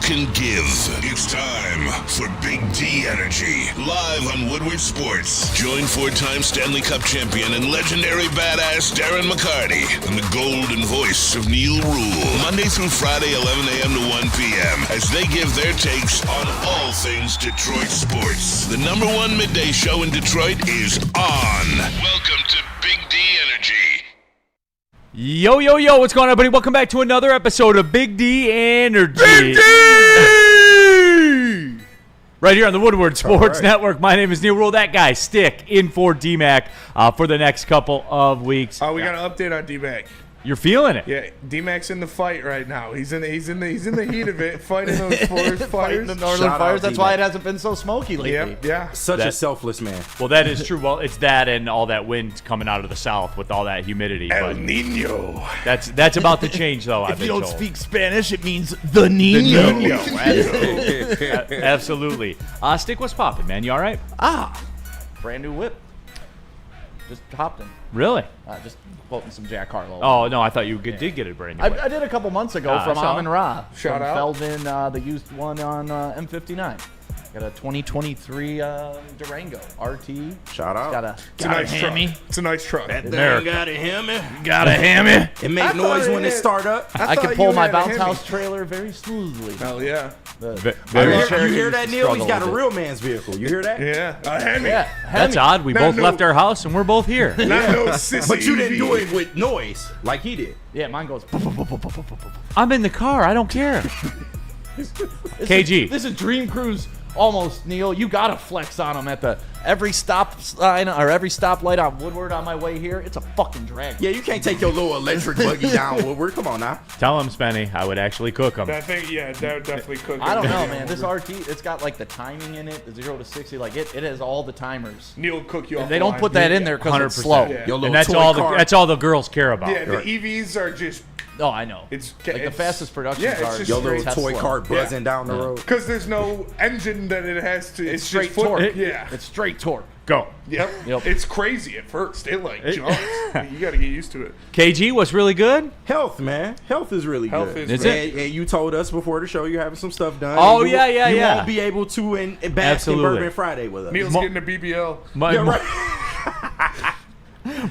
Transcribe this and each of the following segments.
can give. It's time for Big D Energy, live on Woodward Sports. Join four-time Stanley Cup champion and legendary badass Darren McCarty and the golden voice of Neil Rule, Monday through Friday, 11 a.m. to 1 p.m., as they give their takes on all things Detroit sports. The number one midday show in Detroit is on. Welcome to Big D Energy. Yo, what's going on, everybody? Welcome back to another episode of Big D Energy. Big D! Right here on the Woodward Sports Network. My name is Neil Rule. That guy, Stick, in for D-Mac for the next couple of weeks. Oh, we got an update on D-Mac. You're feeling it. Yeah, D-Mac's in the fight right now. He's in the heat of it, fighting those forest fires. The northern fires. That's why it hasn't been so smoky lately. Yeah. Such a selfless man. Well, that is true. Well, it's that and all that wind coming out of the south with all that humidity. El Nino. That's about to change, though. If you don't speak Spanish, it means the Nino. Absolutely. Stick, what's popping, man? You all right? Brand new whip. Just hopped in. Really? Just quoting some Jack Harlow. Oh, no, I thought you did get it brand new. I did a couple months ago from Amon-Ra. Shout out. Feldman, the used one on M59. Got a 2023 Durango RT. Shout out. It's a nice truck. It's a nice truck. That America. thing got a hammer. Got a hammy. It make noise when it start up. I can thought pull you my had a bounce Hemi. house trailer very smoothly. Hell yeah. You Cherokee hear used that, to Neil? He's struggle got a with it. real man's vehicle. You hear that? Yeah. A Hemi. Yeah, That's odd. We both left our house and we're both here. Not no sissy But you didn't EV. do it with noise like he did. Yeah, mine goes. I'm in the car. I don't care. KG. This is Dream Cruise almost, Neil. You gotta flex on them at every stop sign or every stoplight on Woodward on my way here. It's a fucking drag. Yeah, you can't take your little electric buggy down Woodward. Come on now. Tell him, Spenny, I would actually cook them. That thing, yeah, that would definitely cook. I don't know, man. This RT, it's got like the timing in it, the 0 to 60. Like it has all the timers. Neil will cook you off. They don't put that in there because it's 100%. slow. Yeah. Your little And that's toy all car. that's all the girls care about. Yeah, the EVs are just. Oh, I know. It's like the it's- fastest production yeah, it's car. just is Your little Tesla. toy car buzzing down the road. Because there's no engine that it has to. It's Straight just foot. torque. Yeah. It's straight torque. Go. Yep. It's crazy at first. It like jumps. You got to get used to it. KG, what's really good? Health, man. Health is really Health good. is it? And you told us before the show you're having some stuff done. Oh, And you yeah. You won't be able to in bask in Absolutely. Bourbon Friday with us. Neil's getting a BBL. Yeah, right.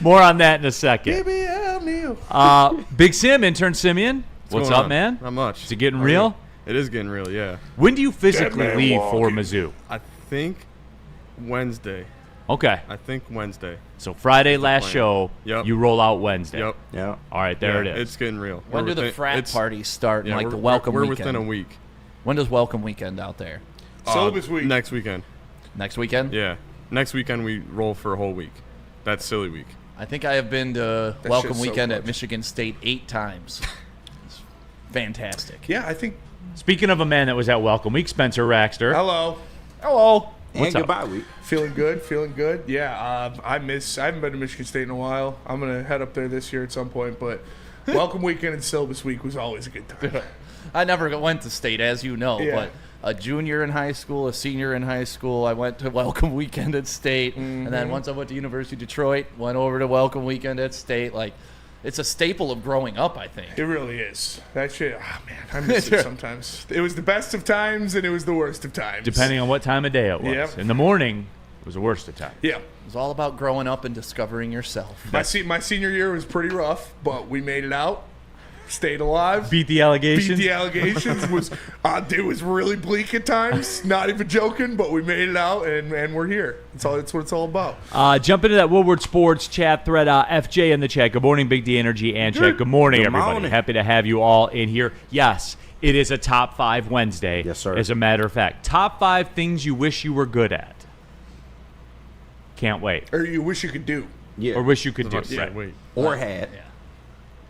More on that in a second. BBL, Neil. Big Sim, intern Simeon. What's going up, on? man? Not much. Is it getting real? It is getting real, yeah. When do you physically Dead man leave for walking. Mizzou? I think Wednesday. Okay. I think Wednesday. So Friday last plan. show, Yep. you roll out Wednesday. Yep. Yeah. All right, there Yeah, it is. It's getting real. When We're do the within- frat it's- parties start? Yeah, And like we're, the welcome we're weekend. within a week. When does welcome weekend out there? Syllabus week. Next weekend. Next weekend? Yeah. Next weekend we roll for a whole week. That's silly week. I think I have been to That welcome shit's so weekend at clutch. Michigan State 8 times. It's fantastic. Yeah, I think. Speaking of a man that was at Welcome Week, Spencer Raxter. Hello. Hello. And What's up? goodbye week. Feeling good. Feeling good. Yeah. I haven't been to Michigan State in a while. I'm gonna head up there this year at some point. But welcome weekend and syllabus week was always a good time. I never went to state, as you know, Yeah. but a junior in high school, a senior in high school, I went to welcome weekend at state. And then once I went to University of Detroit, went over to welcome weekend at state. Like, it's a staple of growing up, I think. It really is. That shit. Oh man, I miss it sometimes. It was the best of times and it was the worst of times. Depending on what time of day it was. Yep. In the morning, it was the worst of time. Yeah. It was all about growing up and discovering yourself. My senior year was pretty rough, but we made it out. Stayed alive. Beat the allegations. Beat the allegations. It was really bleak at times. Not even joking, but we made it out and we're here. That's what it's all about. Jump into that Woodward Sports chat thread. FJ in the chat. Good morning, Big D Energy and chat. Good morning, Good everybody. morning. Happy to have you all in here. Yes, it is a Top 5 Wednesday. Yes, sir. As a matter of fact. Top 5 things you wish you were good at. Can't wait. Or you wish you could do. Yeah. Or wish you could do. About to say, Right. wait. Or had.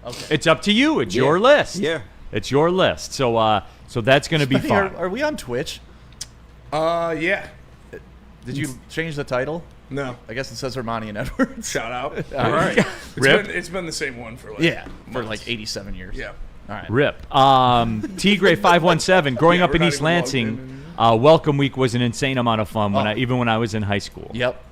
Okay. It's up to you. It's Yeah. your list. Yeah. It's your list. So that's going to be fun. Are we on Twitch? Yeah. Did you change the title? No. I guess it says Ermanni and Edwards. Shout out. All right. Rip. It's been the same one for like Yeah, for months. like 87 years. Yeah. All right. Rip. T-Gray 517. Growing Yeah, up in we're not East even logged Lansing, in. Welcome Week was an insane amount of fun even when I was in high school. Yep.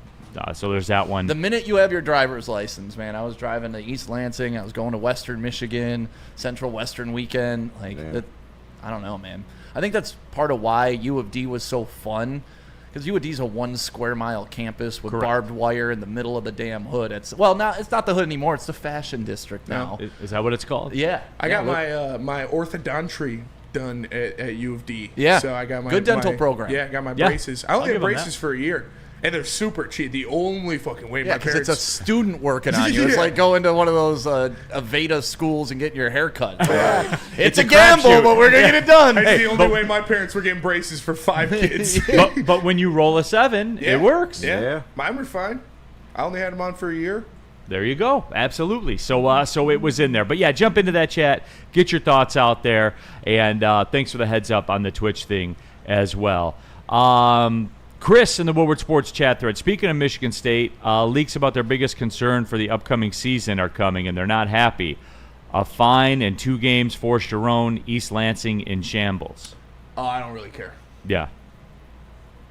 So there's that one. The minute you have your driver's license, man, I was driving to East Lansing. I was going to Western Michigan, Central Western weekend. Like, I don't know, man. I think that's part of why U of D was so fun. Because U of D is a 1 square mile campus with barbed wire in the middle of the damn hood. It's not the hood anymore. It's the fashion district now. Is that what it's called? Yeah. I got my orthodontry done at U of D. Yeah. So I got my good dental my- program. Yeah, I got my Yeah. braces. I only I'll had give 'em braces for a year, and they're super cheap. The only fucking way Yeah, my because parents. it's a student working on you. It's Yeah. like going to one of those Aveda schools and getting your hair cut. It's a a gamble, crapshoot. but we're going to get it done. That's the only but- way my parents were getting braces for 5 kids. But when you roll a 7, Yeah. it works. Yeah. Mine were fine. I only had them on for a year. There you go. Absolutely. So it was in there. But yeah, jump into that chat. Get your thoughts out there. And thanks for the heads up on the Twitch thing as well. Chris in the Woodward Sports chat thread. Speaking of Michigan State, leaks about their biggest concern for the upcoming season are coming, and they're not happy. A fine and 2 games for Sharon, East Lansing in shambles. Oh, I don't really care. Yeah.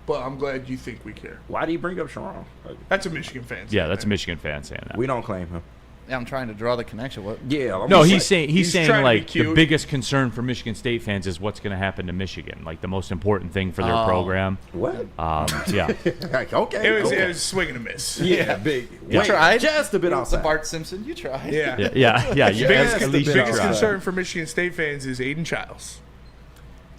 But I'm glad you think we care. Why do you bring up Sharon? That's a Michigan fan. Yeah, that's a Michigan fan saying that. We don't claim him. Yeah, I'm trying to draw the connection. What? Yeah. No, he's he's saying he's trying to be like the cute. biggest concern for Michigan State fans is what's going to happen to Michigan, like the most important thing for their program. what? Yeah. Like, okay. It was okay. a swing and a miss. Yeah, big. You Wait, tried? just a bit The outside. Bart Simpson, you tried. Yeah. Yeah. You Biggest, at least biggest try. concern for Michigan State fans is Aiden Childs.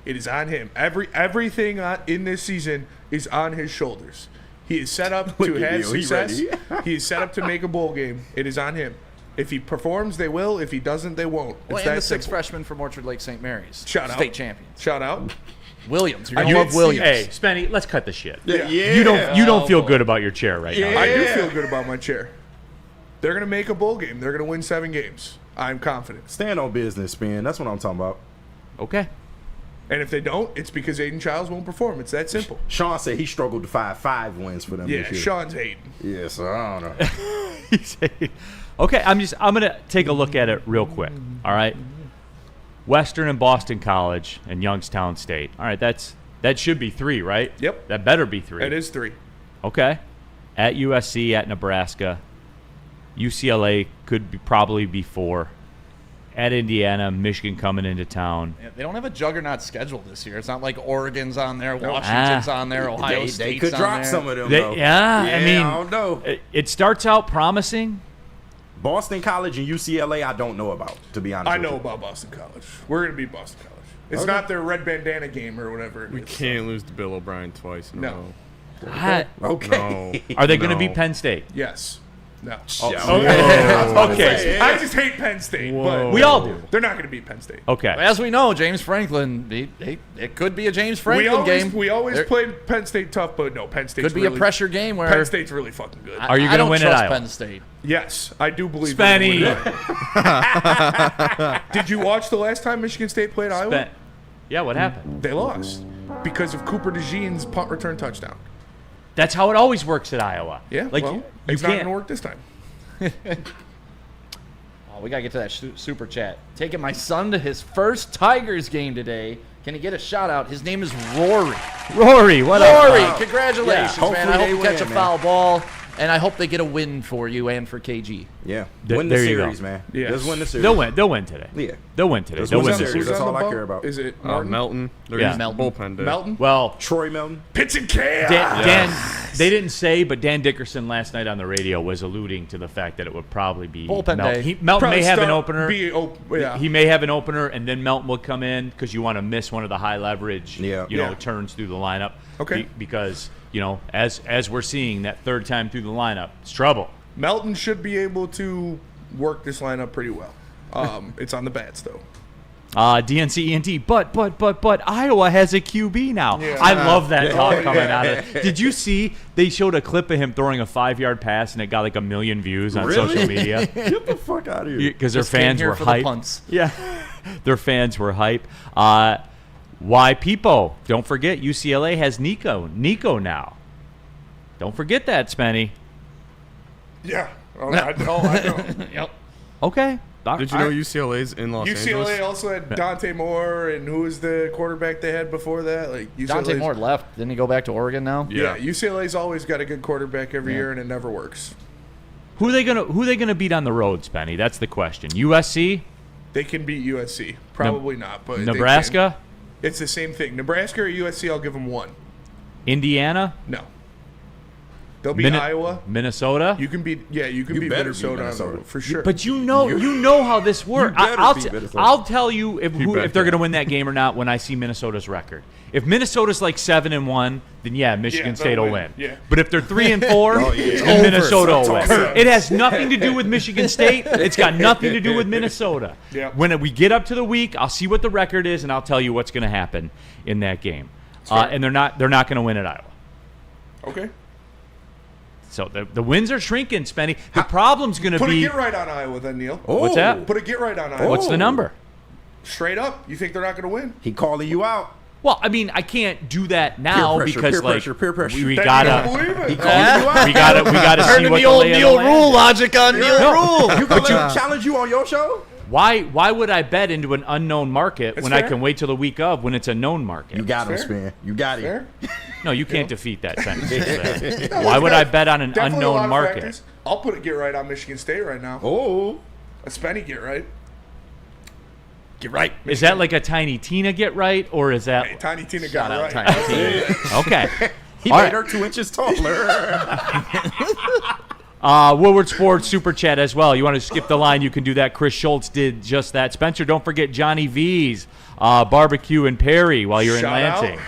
It is on him. Everything in this season is on his shoulders. He is set up to Look at have you, he success. ready. He is set up to make a bowl game. It is on him. If he performs, they will. If he doesn't, they won't. It's Well, that and the 6th simple. freshman from Orchard Lake St. Mary's. Shout out. State champions. Shout out. Williams. You're I going to did love see- Williams. Hey, Spenny, let's cut the shit. Yeah. You don't feel good about your chair right now. I do feel good about my chair. They're going to make a bowl game. They're going to win 7 games. I'm confident. Stand on business, Spin. That's what I'm talking about. Okay. And if they don't, it's because Aiden Childs won't perform. It's that simple. Sean said he struggled to find 5 wins for them Yeah, this year. Sean's hating. Yeah, so I don't know. Okay, I'm gonna take a look at it real quick. All right. Western and Boston College and Youngstown State. All right, that should be 3, right? Yep. That better be 3. It is 3. Okay. At USC, at Nebraska, UCLA could probably be 4. At Indiana, Michigan coming into town. Yeah, they don't have a juggernaut schedule this year. It's not like Oregon's on there, Washington's on there, Ohio They State's could on drop there. some of them, They- though. yeah, I mean, I don't know. It starts out promising. Boston College and UCLA, I don't know about, to be honest I with know you. about Boston College. We're going to beat Boston College. It's Okay. not their red bandana game or whatever. We can't lose to Bill O'Brien twice in a No. row. Okay. No. Are they going to No. be Penn State? Yes. No. Okay. I just hate Penn State, but We all do. they're not going to beat Penn State. Okay. As we know, James Franklin, it could be a James Franklin game. We always There played Penn State tough, but no, Penn State's could be really, a pressure game where Penn State's really fucking good. Are you I gonna don't win at trust Iowa? Penn State. Yes, I do believe. Spenny. they're gonna win. Did you watch the last time Michigan State played Iowa? Yeah, what happened? They lost because of Cooper DeJean's punt return touchdown. That's how it always works at Iowa. Yeah, like well, you it's not going can't. to work this time. Oh, we got to get to that super chat. Taking my son to his first Tigers game today. Can he get a shout out? His name is Rory. Rory, what up? Rory, congratulations, Yeah, man. I hope hopefully you they catch a win, foul ball, and I hope they get a win for you and for KG. Yeah. There- Win the there you go. series, man. Yes. Just win the series. They'll win. They'll win today. Yeah. They'll win today. Just They'll win win the the series. series. That's all I bump? care about. Is it Oh, Martin? Melton. They're Yeah. using Melton. bullpen day. Melton? Well, Troy Melton. Pitch and chaos. Dan, they didn't say, but Dan Dickerson last night on the radio was alluding to the fact that it would probably be Bullpen Melton. day. Melton Probably may have an start- opener. Yeah. He may have an opener, and then Melton will come in because you want to miss one of the high leverage, Yeah. Yeah. turns through the lineup. Okay. Because as we're seeing that third time through the lineup, it's trouble. Melton should be able to work this lineup pretty well. It's on the bats though. DNC ENT, but Iowa has a QB now. Yeah. I love that talk coming out of it. Did you see they showed a clip of him throwing a 5-yard pass and it got like 1 million views on Really? social media Get the fuck out of here. because their Just came fans here were for the hype. punts. Yeah, their fans were hype. Why Peepo? Don't forget UCLA has Nico now. Don't forget that, Spenny. Yeah. Oh, I know. Yep. Okay. Did you know UCLA's in Los UCLA Angeles? also had Dante Moore, and who was the quarterback they had before that? Like UCLA's, Dante Moore left. Didn't he go back to Oregon now? Yeah, UCLA's always got a good quarterback every year, and it never works. Who they gonna beat on the road, Spenny? That's the question. USC. They can beat USC. Probably not, but Nebraska? It's the same thing. Nebraska or USC, I'll give them one. Indiana? No. They'll beat Iowa. Minnesota? You can beat beat better Minnesota, beat Minnesota. for sure. But you know how this works. I'll tell you if they're going to win that game or not when I see Minnesota's record. If Minnesota's like 7-1, then Michigan State will win. Yeah. But if they're 3-4, then Minnesota will win. It has nothing to do with Michigan State. It's got nothing to do with Minnesota. Yeah. When we get up to the week, I'll see what the record is and I'll tell you what's going to happen in that game. And they're not going to win at Iowa. Okay. So the wins are shrinking, Spenny. The problem's going to be... Put a get right on Iowa then, Neil. What's that? Put a get right on Iowa. What's the number? Straight up. You think they're not going to win? He calling you out. Well, I mean, I can't do that now because peer pressure. we Then gotta you don't believe it. He calling you out. we gotta see Turning what the old lay of Neil the land Rule is. logic on Neil Rule. You gonna let him challenge you on your show? Why would I bet into an unknown market That's when I fair. can wait till the week of when it's a known market? You got him, Fair. Spin. You got him. Fair? No, you can't defeat that sentence. there. Why would I bet on an Definitely a lot unknown of market? factors. I'll put a get right on Michigan State right now. Oh. A Spenny get right. Get right. Is that like a Tiny Tina get right, or is that Hey, Tiny Tina Shout got out right. Tiny Tina. okay? He All made right. her 2 inches taller. Woodward Sports Super Chat as well. You want to skip the line, you can do that. Chris Schultz did just that. Spencer, don't forget Johnny V's Barbecue in Perry while you're Shout in out. Lansing.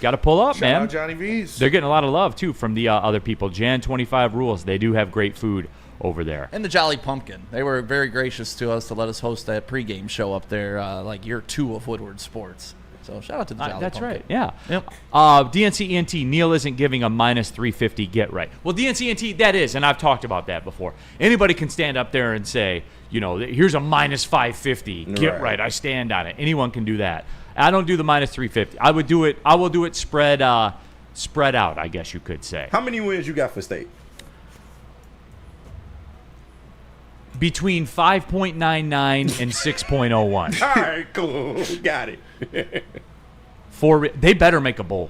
Got to pull up, Shout man. out Johnny V's. They're getting a lot of love, too, from the other people. Jan 25 Rules. They do have great food over there. And the Jolly Pumpkin. They were very gracious to us to let us host that pregame show up there, like year 2 of Woodward Sports. So shout out to the Jolly That's Pumpkin. right, yeah. Yep. DNC-ENT, Neil isn't giving a minus 350 get right. Well, DNC-ENT, that is, and I've talked about that before. Anybody can stand up there and say, here's a minus 550 get right. I stand on it. Anyone can do that. I don't do the minus 350. I will do it spread out, I guess you could say. How many wins you got for State? Between 5.99 and 6.01. All right, cool. Got it. They better make a bowl.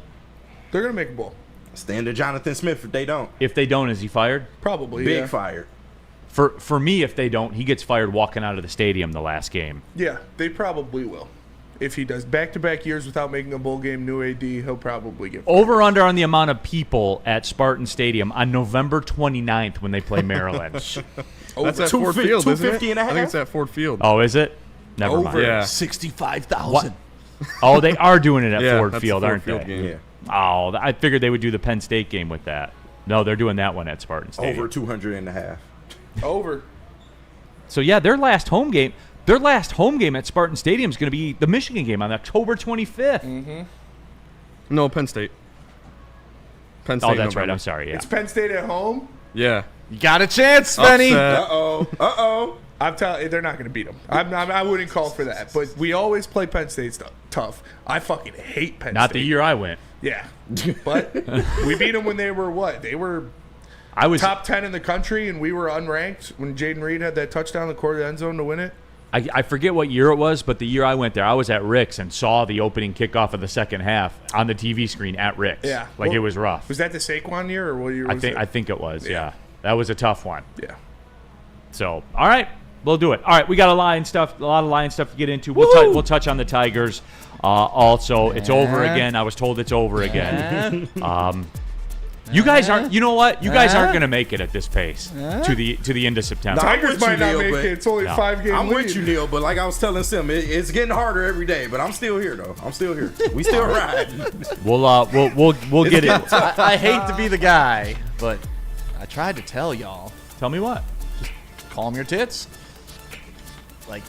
They're going to make a bowl. Stand to Jonathan Smith if they don't. If they don't, is he fired? Probably, Big yeah. fired. For me, if they don't, he gets fired walking out of the stadium the last game. Yeah, they probably will. If he does back-to-back years without making a bowl game, new AD, he'll probably get fired. Over under on the amount of people at Spartan Stadium on November 29th when they play Maryland. That's at 250 Ford Field, isn't it? 250 and a I think half? it's at Ford Field. Oh, is it? Never Over. mind. Yeah. 65,000. Oh, they are doing it at Yeah, Ford that's Field, a Ford aren't Field they? game. Yeah. Oh, I figured they would do the Penn State game with that. No, they're doing that one at Spartan Stadium. Over 200 and a half. Over. So yeah, their last home game at Spartan Stadium is going to be the Michigan game on October 25th. No, Penn State. Penn State. Oh, that's right. November. I'm sorry. Yeah. It's Penn State at home. Yeah. You got a chance, Spenny. Upset. Uh-oh. I'm telling you, they're not going to beat them. I wouldn't call for that. But we always play Penn State tough. I fucking hate Penn State. Not the year I went. Yeah. But we beat them when they were what? They were I was top 10 in the country, and we were unranked when Jaden Reed had that touchdown in the quarter of the end zone to win it. I forget what year it was, but the year I went there, I was at Rick's and saw the opening kickoff of the second half on the TV screen at Rick's. Yeah. Like Well, it was rough. Was that the Saquon year, or what year was it? I think it was. Yeah. Yeah. That was a tough one. Yeah. So, all right, we'll do it. All right, we got a lot of Lion stuff to get into. We'll touch on the Tigers. Also, it's over again. I was told it's over again. You guys aren't. You know what? You guys aren't going to make it at this pace to the end of September. No, I'm Tigers with you, might not Neil, make but- it. It's only No. a 5-game I'm lead. with you, Neil, but like I was telling Sim, it's getting harder every day, but I'm still here, though. I'm still here. We still riding. We'll get it. I hate to be the guy, but I tried to tell y'all. Tell me what. Calm your tits. Like,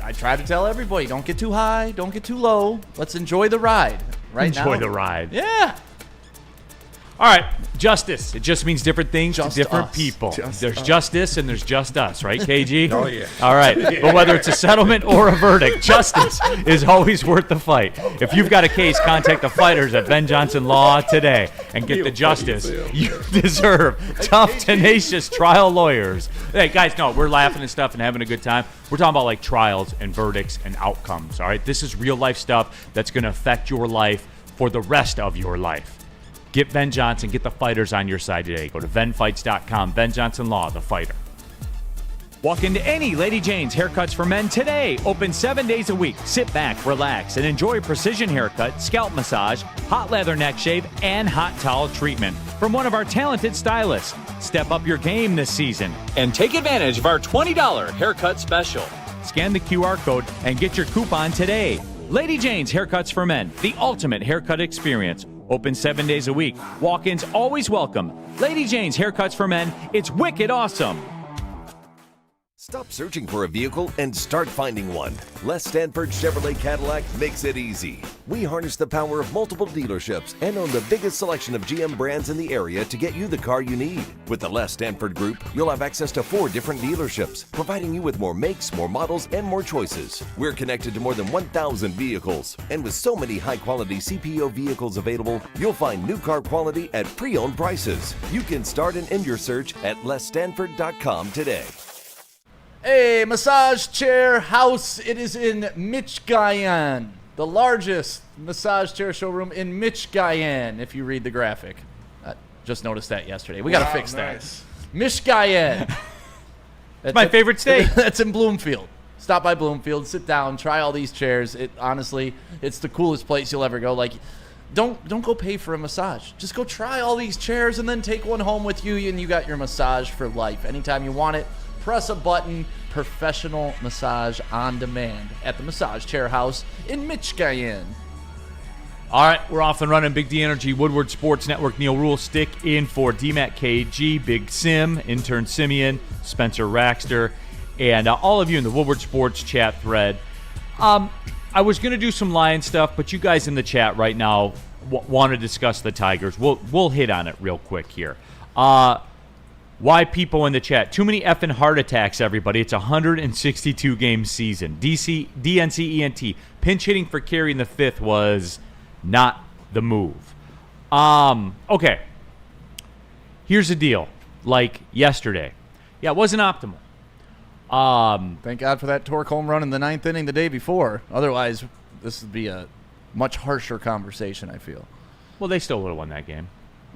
I try to tell everybody, don't get too high, don't get too low. Let's enjoy the ride. Right now. Enjoy the ride. Yeah. All right, justice. It just means different things Just to different us. people. Just there's us. justice and there's just us, right, KG? Oh, yeah. All right, but whether it's a settlement or a verdict, justice is always worth the fight. If you've got a case, contact the fighters at Ben Johnson Law today and get the justice you deserve. Tough, tenacious trial lawyers. Hey, guys, no, we're laughing and stuff and having a good time. We're talking about like trials and verdicts and outcomes, all right? This is real life stuff that's going to affect your life for the rest of your life. Get Ben Johnson, get the fighters on your side today. Go to venfights.com. Ben Johnson Law, the fighter. Walk into any Lady Jane's Haircuts for Men today. Open 7 days a week. Sit back, relax, and enjoy precision haircut, scalp massage, hot leather neck shave, and hot towel treatment from one of our talented stylists. Step up your game this season and take advantage of our $20 haircut special. Scan the QR code and get your coupon today. Lady Jane's Haircuts for Men, the ultimate haircut experience. Open 7 days a week. Walk-ins always welcome. Lady Jane's Haircuts for Men. It's wicked awesome. Stop searching for a vehicle and start finding one. Les Stanford Chevrolet Cadillac makes it easy. We harness the power of multiple dealerships and own the biggest selection of GM brands in the area to get you the car you need. With the Les Stanford Group, you'll have access to 4 different dealerships, providing you with more makes, more models, and more choices. We're connected to more than 1,000 vehicles. And with so many high-quality CPO vehicles available, you'll find new car quality at pre-owned prices. You can start and end your search at lesstanford.com today. A massage chair house. It is in Michigan, the largest massage chair showroom in Michigan, if you read the graphic. Just noticed that yesterday. We got to fix that. Michigan. It's my favorite state. That's in Bloomfield. Stop by Bloomfield, sit down, try all these chairs. Honestly, it's the coolest place you'll ever go. Like, don't go pay for a massage. Just go try all these chairs and then take one home with you, and you got your massage for life. Anytime you want it, press a button. Professional massage on demand at the Massage Chair House in Michigan. All right, we're off and running. Big D Energy, Woodward Sports Network. Neil Rule stick in for DMAC KG, Big Sim, intern Simeon, Spencer Raxter, and all of you in the Woodward Sports chat thread. I was going to do some Lion stuff, but you guys in the chat right now want to discuss the Tigers. We'll hit on it real quick here. Why people in the chat? Too many effing heart attacks, everybody. It's a 162-game season. DNCENT. Pinch hitting for Carey in the 5th was not the move. Okay. Here's the deal. Like yesterday. Yeah, it wasn't optimal. Thank God for that torque home run in the 9th inning the day before. Otherwise, this would be a much harsher conversation, I feel. Well, they still would have won that game.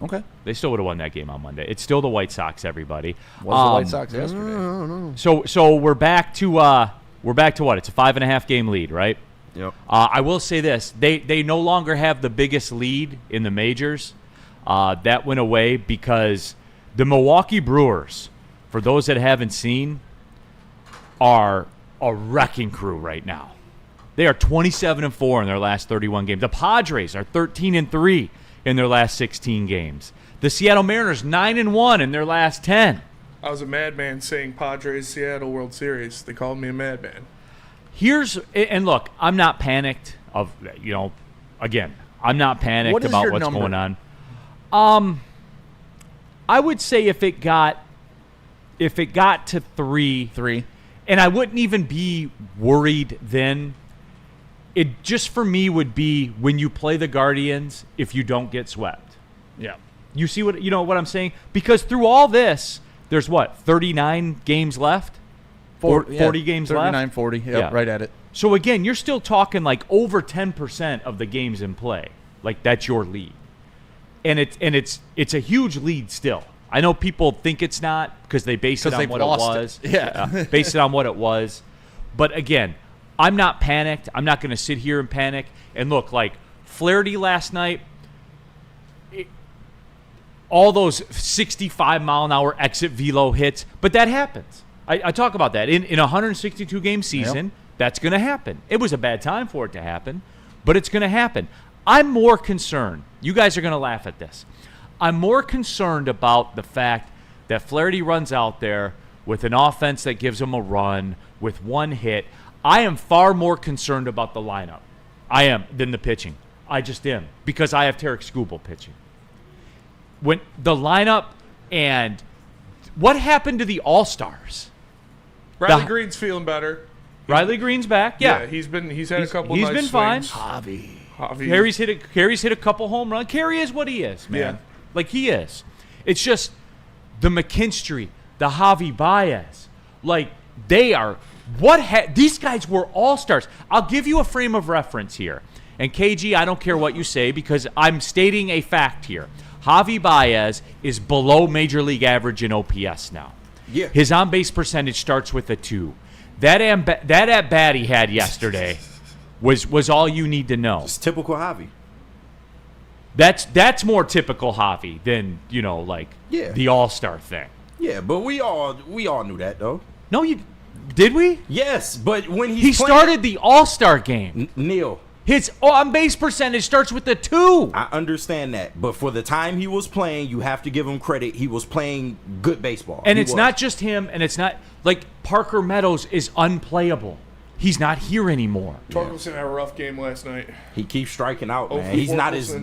Okay. They still would have won that game on Monday. It's still the White Sox, everybody. Was the White Sox yesterday? So we're back to what? It's a 5.5 game lead, right? Yep. I will say this: they no longer have the biggest lead in the majors. That went away because the Milwaukee Brewers, for those that haven't seen, are a wrecking crew right now. They are 27-4 in their last 31 games. The Padres are 13-3 in their last 16 games. The Seattle Mariners 9-1 in their last 10. I was a madman saying Padres Seattle World Series. They called me a madman. And look, I'm not panicked I'm not panicked about what's going on. I would say if it got to 3, and I wouldn't even be worried then. It just for me would be when you play the Guardians if you don't get swept. Yeah. You see what I'm saying? Because through all this, there's 39 games left? 40 games left? 39, 40. Yep, yeah, right at it. So again, you're still talking like over 10% of the games in play. Like that's your lead. And it's a huge lead still. I know people think it's not because they base it on what it was. Yeah. Base it on what it was. But again, I'm not panicked. I'm not going to sit here and panic. And look, like Flaherty last night, all those 65-mile-an-hour exit velo hits, but that happens. I talk about that. In a 162-game season, That's going to happen. It was a bad time for it to happen, but it's going to happen. I'm more concerned. You guys are going to laugh at this. I'm more concerned about the fact that Flaherty runs out there with an offense that gives him a run with one hit. I am far more concerned about the lineup. I am than the pitching. I just am because I have Tarek Skubal pitching. When the lineup and what happened to the All-Stars? Riley Green's feeling better. Riley Green's back. Yeah, he's had a couple. He's nice been fine. Javi. Carey's hit a couple home runs. Carey is what he is, man. Yeah. Like he is. It's just the McKinstry, the Javi Baez. Like they are. These guys were all-stars. I'll give you a frame of reference here. And KG, I don't care what you say because I'm stating a fact here. Javi Baez is below Major League average in OPS now. Yeah. His on-base percentage starts with a 2. That at-bat he had yesterday was all you need to know. It's typical Javi. That's more typical Javi than, the All-Star thing. Yeah, but we all knew that though. No, did we? Yes, but when He started the All-Star game. Neil, His on-base percentage starts with a 2. I understand that, but for the time he was playing, you have to give him credit. He was playing good baseball. And it's not just him, and it's not like Parker Meadows is unplayable. He's not here anymore. Torkelson had a rough game last night. He keeps striking out, Oh, man. He's not as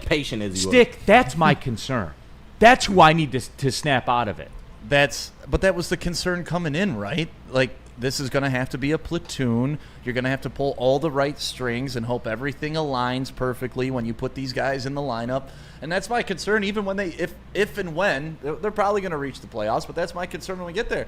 patient as he was. That's my concern. That's who I need to snap out of it. But that was the concern coming in, right? Like, this is going to have to be a platoon. You're going to have to pull all the right strings and hope everything aligns perfectly when you put these guys in the lineup. And that's my concern, even when if and when, they're probably going to reach the playoffs, but that's my concern when we get there.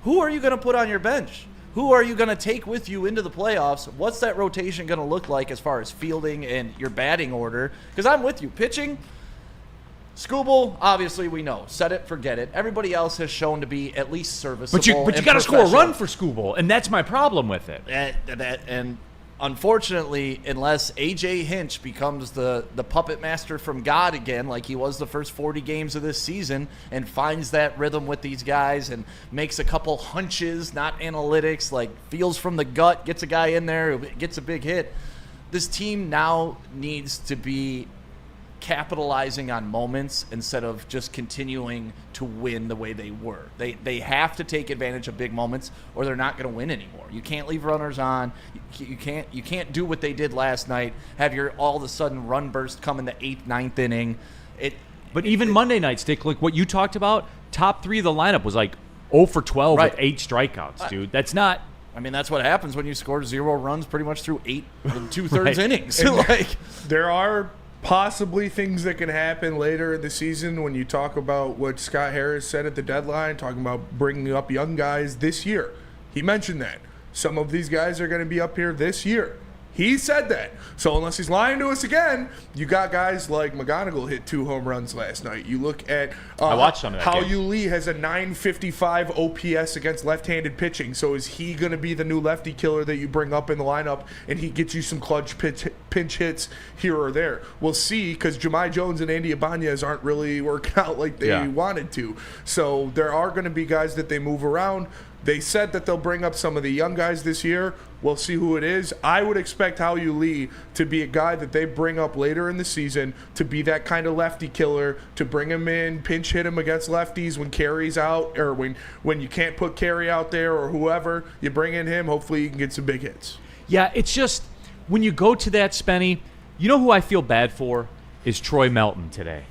Who are you going to put on your bench? Who are you going to take with you into the playoffs? What's that rotation going to look like as far as fielding and your batting order? Because I'm with you. Pitching, Skubal, obviously we know. Set it, forget it. Everybody else has shown to be at least serviceable. But you got to score a run for Skubal, and that's my problem with it. And unfortunately, unless A.J. Hinch becomes the puppet master from God again, like he was the first 40 games of this season, and finds that rhythm with these guys and makes a couple hunches, not analytics, like feels from the gut, gets a guy in there, gets a big hit, this team now needs to be capitalizing on moments instead of just continuing to win the way they were. They have to take advantage of big moments or they're not going to win anymore. You can't leave runners on. You can't do what they did last night, have your all of a sudden run burst come in the 8th, 9th inning. But even Monday night, Stick, like what you talked about, top 3 of the lineup was like 0 for 12 right. with 8 strikeouts, dude. That's not... I mean, that's what happens when you score 0 runs pretty much through 8 and 2/3 Right. innings. There are possibly things that can happen later in the season when you talk about what Scott Harris said at the deadline, talking about bringing up young guys this year. He mentioned that. Some of these guys are going to be up here this year. He said that. So unless he's lying to us again, you got guys like McGonigal hit 2 home runs last night. You look at I watched some of that How game. Yu Lee has a 955 OPS against left-handed pitching. So is he going to be the new lefty killer that you bring up in the lineup and he gets you some clutch pinch hits here or there? We'll see, because Jahmai Jones and Andy Ibanez aren't really working out like they wanted to. So there are going to be guys that they move around. They said that they'll bring up some of the young guys this year. We'll see who it is. I would expect Hao Yu Lee to be a guy that they bring up later in the season to be that kind of lefty killer, to bring him in, pinch hit him against lefties when Carey's out, or when you can't put Carey out there or whoever. You bring in him. Hopefully you can get some big hits. Yeah, it's just when you go to that, Spenny, you know who I feel bad for is Troy Melton today.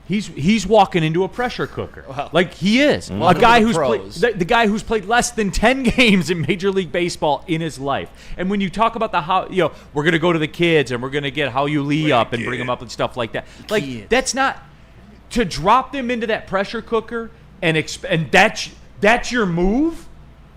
He's walking into a pressure cooker. Like he is. A guy who's the guy who's played less than 10 games in Major League Baseball in his life. And when you talk about we're going to go to the kids and we're going to get Hao Yu Lee up and bring him up and stuff like that. Like that's not to drop them into that pressure cooker and that's your move?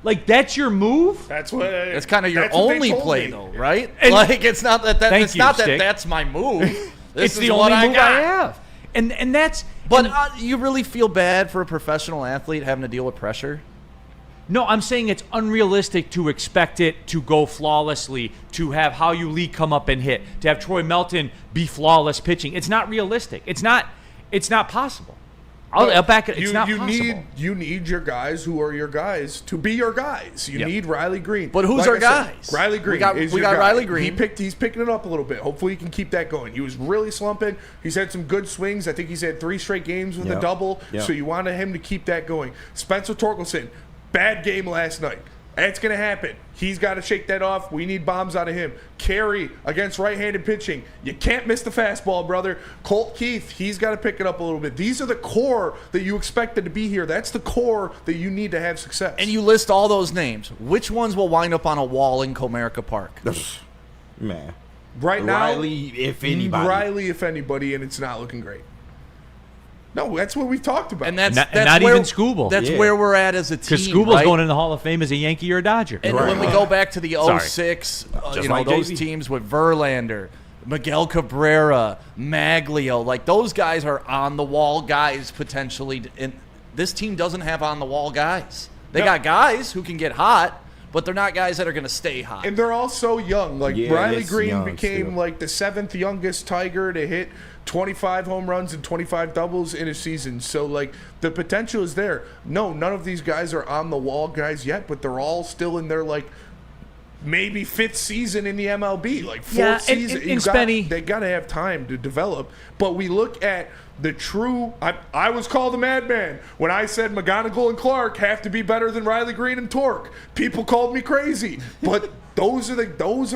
Like that's your move? That's what. That's kind of your only play, though, right? And like it's not that. It's not that Stick. That's my move. It's the only move I have. And that's... But you really feel bad for a professional athlete having to deal with pressure? No, I'm saying it's unrealistic to expect it to go flawlessly, to have Hao Yu Lee come up and hit, to have Troy Melton be flawless pitching. It's not realistic. It's not possible. I'll back it. It's not possible. You need your guys who are your guys to be your guys. You need Riley Green. But who's our guys? Riley Green. We got Riley Green. He's picking it up a little bit. Hopefully he can keep that going. He was really slumping. He's had some good swings. I think he's had 3 straight games with a double. So you wanted him to keep that going. Spencer Torkelson, bad game last night. That's going to happen. He's got to shake that off. We need bombs out of him. Carey against right-handed pitching. You can't miss the fastball, brother. Colt Keith, he's got to pick it up a little bit. These are the core that you expected to be here. That's the core that you need to have success. And you list all those names. Which ones will wind up on a wall in Comerica Park? Man. Right now, Riley, if anybody. Riley, if anybody, and it's not looking great. No, that's what we've talked about. And that's not even Skubal. That's where we're at as a team. Because Skubal's going in the Hall of Fame as a Yankee or a Dodger. And when we go back to the 06, those teams with Verlander, Miguel Cabrera, Maglio, like those guys are on the wall guys potentially this team doesn't have on-the-wall guys. They got guys who can get hot, but they're not guys that are going to stay hot. And they're all so young. Like, Yeah, Riley it's Green young became still. like the 7th youngest Tiger to hit 25 home runs and 25 doubles in a season. So, like, the potential is there. No, none of these guys are on-the-wall guys yet, but they're all still in their, like, maybe 5th season in the MLB, like 4th season. And Spenny, they got to have time to develop. But we look at the true. I was called a madman when I said McGonigal and Clark have to be better than Riley Green and Torque. People called me crazy, but those are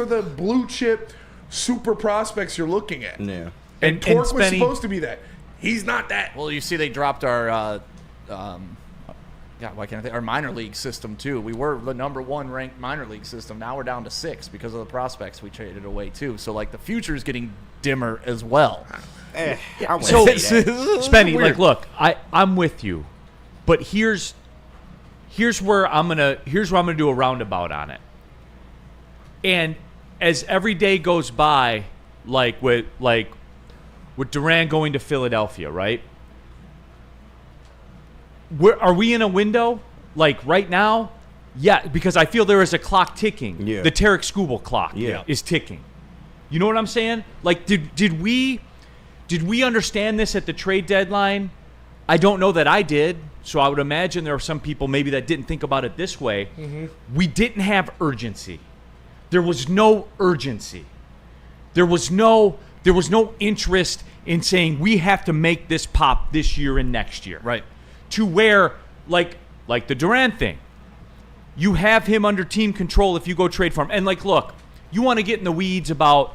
the blue chip super prospects you're looking at. Yeah. And Torque was Spenny, supposed to be that. He's not that. Well, you see, they dropped our, why can't I think? Our minor league system too. We were the number 1 ranked minor league system. Now we're down to 6 because of the prospects we traded away too. So like the future is getting dimmer as well. I wouldn't So, say that. Spenny, like, look, I'm with you, but here's where I'm gonna do a roundabout on it. And as every day goes by, like with Durant going to Philadelphia, right? Are we in a window like right now? Yeah, because I feel there is a clock ticking. Yeah. The Tarek Skubal clock Yeah. is ticking. You know what I'm saying? Like, did we understand this at the trade deadline? I don't know that I did, so I would imagine there are some people maybe that didn't think about it this way. Mm-hmm. We didn't have urgency. There was no urgency. There was no interest in saying we have to make this pop this year and next year. Right. To where, like the Durant thing, you have him under team control if you go trade for him. And, like, look, you want to get in the weeds about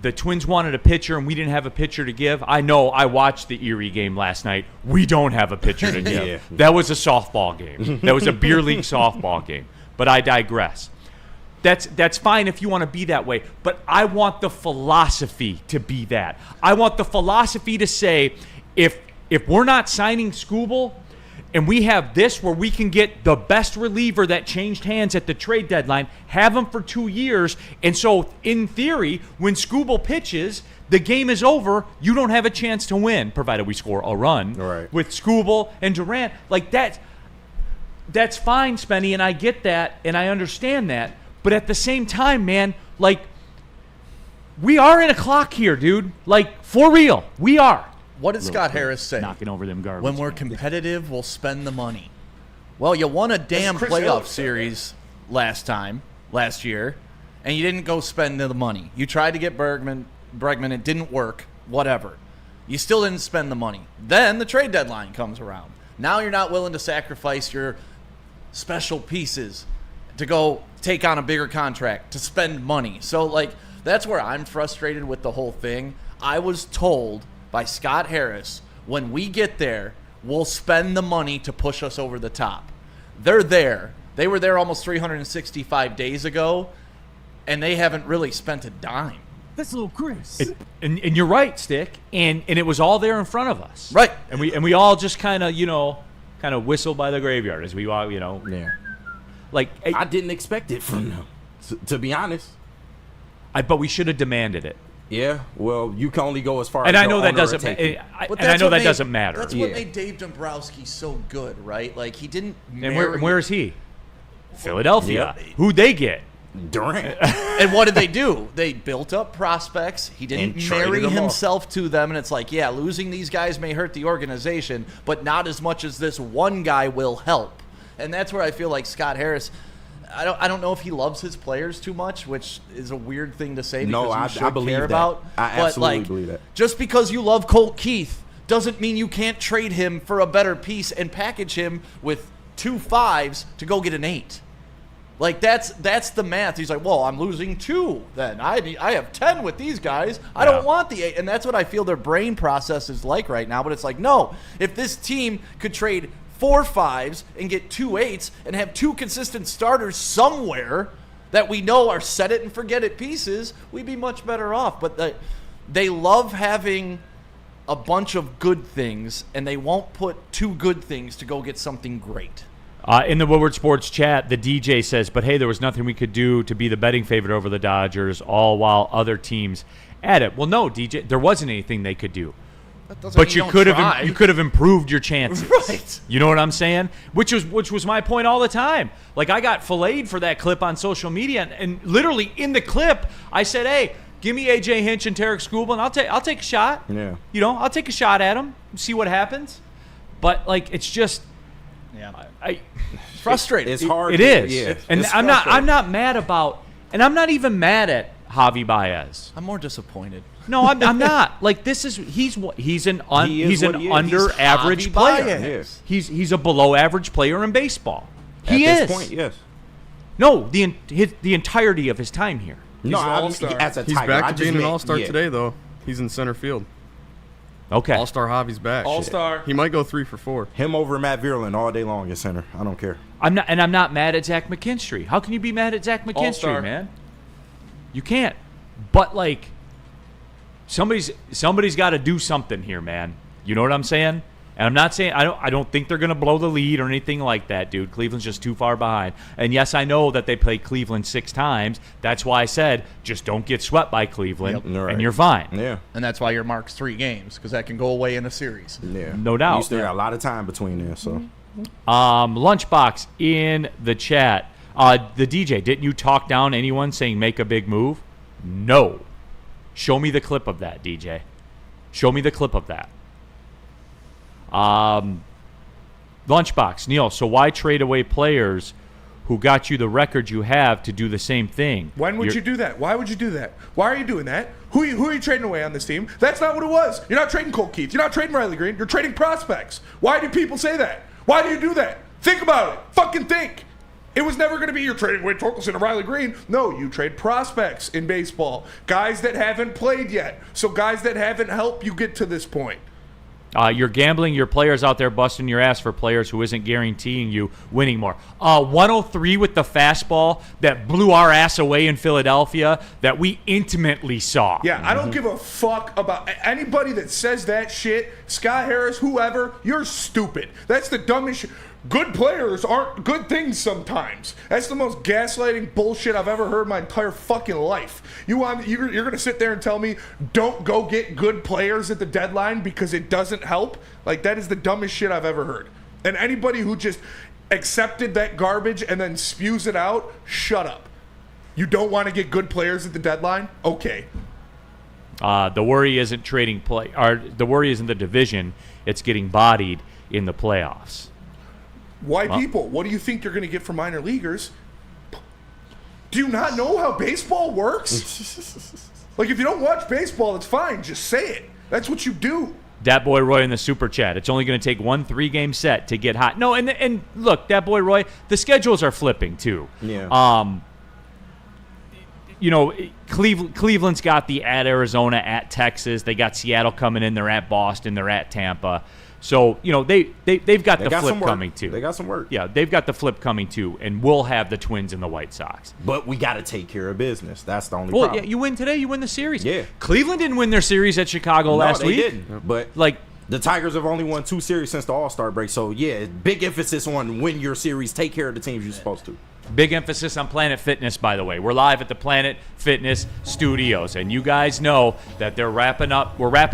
the Twins wanted a pitcher and we didn't have a pitcher to give. I know. I watched the Erie game last night. We don't have a pitcher to give. Yeah. That was a softball game. That was a beer league softball game. But I digress. That's fine if you want to be that way. But I want the philosophy to be that. I want the philosophy to say, if we're not signing Skubal and we have this where we can get the best reliever that changed hands at the trade deadline, have him for 2 years, and so in theory, when Skubal pitches, the game is over, you don't have a chance to win, provided we score a run. Right. With Skubal and Durant. Like, that's fine, Spenny, and I get that, and I understand that. But at the same time, man, like, we are in a clock here, dude. Like, for real, we are. What did Scott Harris say? Knocking over them garbage. When we're competitive, we'll spend the money. Well, you won a damn Chris playoff Ellis. series last year, and you didn't go spend the money. You tried to get Bregman, it didn't work, whatever. You still didn't spend the money. Then the trade deadline comes around. Now you're not willing to sacrifice your special pieces to go take on a bigger contract, to spend money. So, like, that's where I'm frustrated with the whole thing. I was told by Scott Harris, when we get there, we'll spend the money to push us over the top. They're there. They were there almost 365 days ago, and they haven't really spent a dime. That's little Chris. And you're right, Stick. And it was all there in front of us. Right. And we all just kind of whistle by the graveyard as we walk, Yeah. Like, I didn't expect it from them, to be honest. but we should have demanded it. Yeah, well, you can only go as far And as I know your that owner doesn't. will take you. But And I know what that made- doesn't matter. That's what Yeah. made Dave Dombrowski so good, right? Like, he didn't And marry... where is he? Philadelphia. Yeah. Who'd they get? Durant. And what did they do? They built up prospects. He didn't And traded marry them off. himself to them. And it's like, yeah, losing these guys may hurt the organization, but not as much as this one guy will help. And that's where I feel like Scott Harris... I don't know if he loves his players too much, which is a weird thing to say because No, you I should believe care that. about. I But, absolutely like, believe that. just because you love Colt Keith doesn't mean you can't trade him for a better piece and package him with 2 5s to go get an 8. Like, that's the math. He's like, well, I'm losing 2 then. I have 10 with these guys. I don't want the 8. And that's what I feel their brain process is like right now. But it's like, no, if this team could trade 4 5s and get 2 8s and have 2 consistent starters somewhere that we know are set it and forget it pieces, we'd be much better off. But they love having a bunch of good things, and they won't put 2 good things to go get something great. In the Woodward Sports chat, the DJ says, but hey, there was nothing we could do to be the betting favorite over the Dodgers, all while other teams at it. Well, no, DJ, there wasn't anything they could do. doesn't but mean you don't could try. have improved your chances. Right. You know what I'm saying? Which was my point all the time. Like, I got filleted for that clip on social media, and literally in the clip, I said, "Hey, give me AJ Hinch and Tarek Skubal, and I'll take a shot. Yeah. You know, I'll take a shot at him, see what happens." But like, it's just, Frustrating. It's hard. it is. Yeah. And It's I'm frustrating. not mad about, and I'm not even mad at Javi Baez. I'm more disappointed. No, I'm not. Like, he's an He is under what he is. average Javi player. Baez. He's a below average player in baseball. He At is. this point, yes. No, the entirety of his time here. No, an I mean, all-star. as a He's Tiger, I back to just being an meant- all-star yeah. today, though. He's in center field. Okay. All-star Javi's back. All-star. He might go 3 for 4. Him over Matt Vierland all day long at center. I don't care. I'm not mad at Zach McKinstry. How can you be mad at Zach McKinstry, All-star. man? You can't. But like, somebody's got to do something here, man. You know what I'm saying? And I'm not saying I don't think they're gonna blow the lead or anything like that, dude. Cleveland's just too far behind. And yes, I know that they played Cleveland 6 times. That's why I said just don't get swept by Cleveland, Yep. Right. and you're fine. Yeah. And that's why your mark's 3 games, because that can go away in a series. Yeah. No doubt. You still got a lot of time between there, so. Lunchbox in the chat. The DJ, didn't you talk down anyone saying make a big move? No. Show me the clip of that, DJ. Show me the clip of that. Lunchbox, Neil, so why trade away players who got you the record you have to do the same thing? When would you do that? Why would you do that? Why are you doing that? Who are you trading away on this team? That's not what it was. You're not trading Colt Keith. You're not trading Riley Green. You're trading prospects. Why do people say that? Why do you do that? Think about it. Fucking think. It was never going to be you're trading away Torkelson and Riley Green. No, you trade prospects in baseball. Guys that haven't played yet. So guys that haven't helped you get to this point. You're gambling your players out there busting your ass for players who isn't guaranteeing you winning more. 103 with the fastball that blew our ass away in Philadelphia that we intimately saw. Yeah, I don't give a fuck about anybody that says that shit. Scott Harris, whoever, you're stupid. That's the dumbest shit. Good players aren't good things sometimes. That's the most gaslighting bullshit I've ever heard in my entire fucking life. You're going to sit there and tell me don't go get good players at the deadline because it doesn't help? Like, that is the dumbest shit I've ever heard. And anybody who just accepted that garbage and then spews it out, shut up. You don't want to get good players at the deadline? Okay. The worry isn't trading play, or the worry isn't the division. It's getting bodied in the playoffs. Why people? What do you think you're going to get from minor leaguers? Do you not know how baseball works? Like, if you don't watch baseball, it's fine. Just say it. That's what you do. Dat Boy Roy in the super chat. It's only going to take 1 3-game set to get hot. No, and look, Dat Boy Roy, the schedules are flipping too. Yeah. You know, Cleveland's got the at Arizona, at Texas. They got Seattle coming in. They're at Boston. They're at Tampa. So, you know, they've got the got flip some work. coming too. They got some work. Yeah, they've got the flip coming too, and we'll have the Twins and the White Sox. But we got to take care of business. That's the only Well, problem. yeah, you win today, you win the series. Yeah. Cleveland didn't win their series at Chicago last they week. didn't. But Like, the Tigers have only won 2 series since the All-Star break. So, yeah, big emphasis on win your series. Take care of the teams you're supposed to. big emphasis on Planet Fitness, by the way. We're live at the Planet Fitness Studios, and you guys know that we're wrapping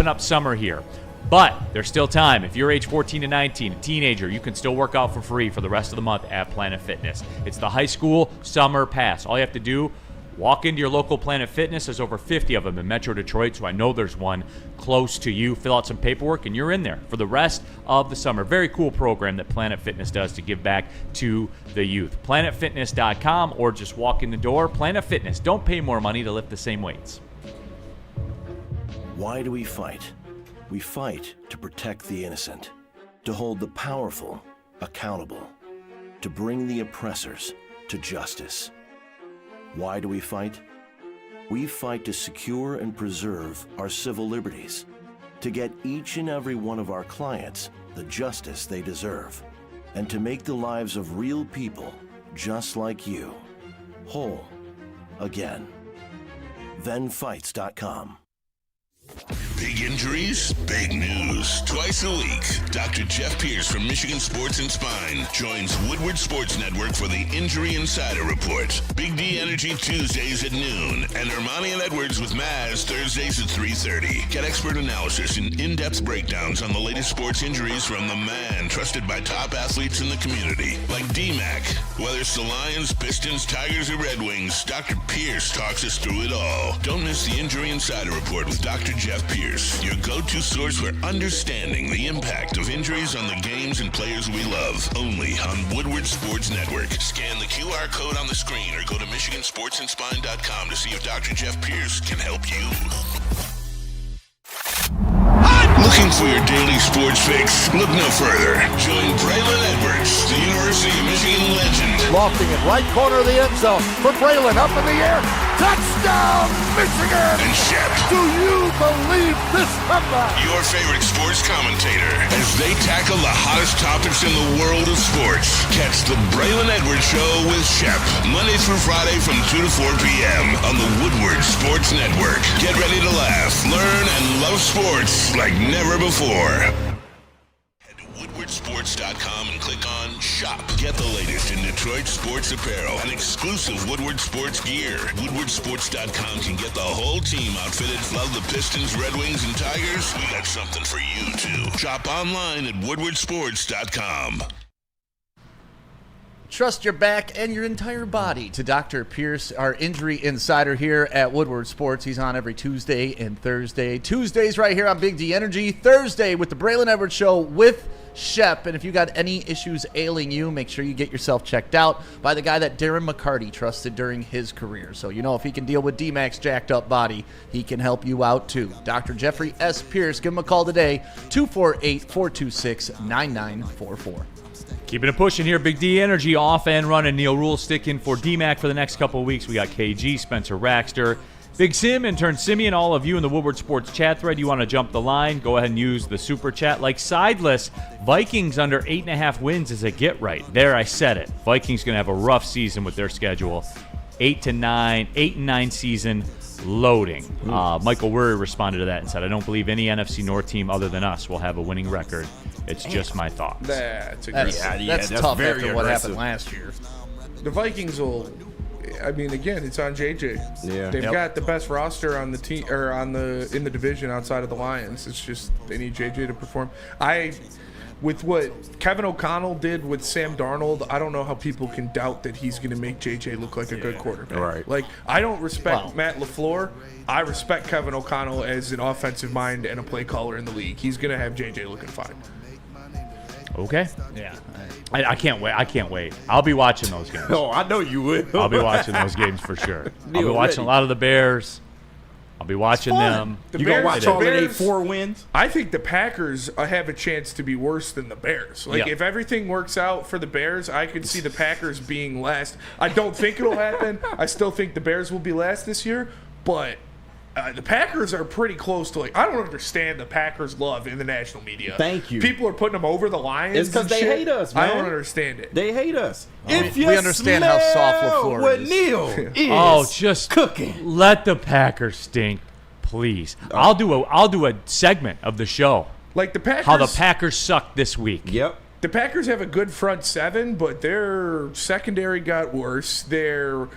up summer here. But there's still time. If you're age 14 to 19, a teenager, you can still work out for free for the rest of the month at Planet Fitness. It's the high school summer pass. All you have to do, walk into your local Planet Fitness. There's over 50 of them in Metro Detroit, so I know there's one close to you. Fill out some paperwork, and you're in there for the rest of the summer. Very cool program that Planet Fitness does to give back to the youth. PlanetFitness.com, or just walk in the door. Planet Fitness. Don't pay more money to lift the same weights. Why do we fight? We fight to protect the innocent, to hold the powerful accountable, to bring the oppressors to justice. Why do we fight? We fight to secure and preserve our civil liberties, to get each and every one of our clients the justice they deserve, and to make the lives of real people just like you whole again. ThenFights.com. Begin Injuries? Big news. Twice a week, Dr. Jeff Pierce from Michigan Sports and Spine joins Woodward Sports Network for the Injury Insider Report. Big D Energy Tuesdays at noon, and Ermanni and Edwards with Maz Thursdays at 3:30. Get expert analysis and in-depth breakdowns on the latest sports injuries from the man trusted by top athletes in the community, like D-Mac. Whether it's the Lions, Pistons, Tigers, or Red Wings, Dr. Pierce talks us through it all. Don't miss the Injury Insider Report with Dr. Jeff Pierce, your go-to source for understanding the impact of injuries on the games and players we love. Only on Woodward Sports Network. Scan the QR code on the screen or go to MichiganSportsandSpine.com to see if Dr. Jeff Pierce can help you. Looking for your daily sports fix? Look no further. Join Braylon Edwards, the University of Michigan legend. Lofting it right corner of the end zone for Braylon, up in the air. Touchdown, Michigan! And Shep, Do you believe this comeback? your favorite sports commentator, as they tackle the hottest topics in the world of sports. Catch the Braylon Edwards Show with Shep, Monday through Friday from 2 to 4 p.m. on the Woodward Sports Network. Get ready to laugh, learn, and love sports like never before. Head to woodwardsports.com and click on Shop. Get the latest in Detroit sports apparel and exclusive Woodward sports gear. Woodwardsports.com can get the whole team outfitted. Love the Pistons, Red Wings, and Tigers? We got something for you, too. Shop online at woodwardsports.com. Trust your back and your entire body to Dr. Pierce, our injury insider here at Woodward Sports. He's on every Tuesday and Thursday. Tuesdays right here on Big D Energy. Thursday with the Braylon Edwards Show with Shep. And if you got any issues ailing you, make sure you get yourself checked out by the guy that Darren McCarty trusted during his career. So you know if he can deal with D-Mac's jacked up body, he can help you out too. Dr. Jeffrey S. Pierce, give him a call today, 248-426-9944. Keeping it pushing here, Big D Energy off and running. Neil Rule sticking for D-Mac for the next couple of weeks. We got KG, Spencer Raxter, Big Sim, intern Simeon, all of you in the Woodward Sports chat thread. You want to jump the line, go ahead and use the super chat. Like Sideless, Vikings under 8.5 wins is a get right. There, I said it. Vikings going to have a rough season with their schedule. 8-9 season loading. Michael Worry responded to that and said, I don't believe any NFC North team other than us will have a winning record. It's just my thoughts. That's aggressive. That's tough very after what aggressive. happened last year. The Vikings will. I mean, again, it's on JJ. Yeah. They've got the best roster on the team or in the division outside of the Lions. It's just they need JJ to perform. With what Kevin O'Connell did with Sam Darnold, I don't know how people can doubt that he's going to make JJ look like a good quarterback. Right. Like, I don't respect Matt LaFleur. I respect Kevin O'Connell as an offensive mind and a play caller in the league. He's going to have JJ looking fine. Okay. Yeah. I can't wait. I can't wait. I'll be watching those games. Oh, I know you would. I'll be watching those games for sure. I'll be Neil, watching ready. a lot of the Bears. I'll be watching them. The You gonna Bears- watch the all of their Bears- 4 wins? I think the Packers have a chance to be worse than the Bears. Like, Yeah. if everything works out for the Bears, I could see the Packers being last. I don't think it'll happen. I still think the Bears will be last this year, but the Packers are pretty close to, like, I don't understand the Packers' love in the national media. Thank you. People are putting them over the Lions. It's 'cause and they shit. hate us, I man. don't understand it. They hate us. we understand how soft LaFleur what is. Neil is Just cooking. let the Packers stink, please. I'll do a segment of the show. Like, the Packers. How the Packers suck this week. Yep. The Packers have a good front seven, but their secondary got worse. Their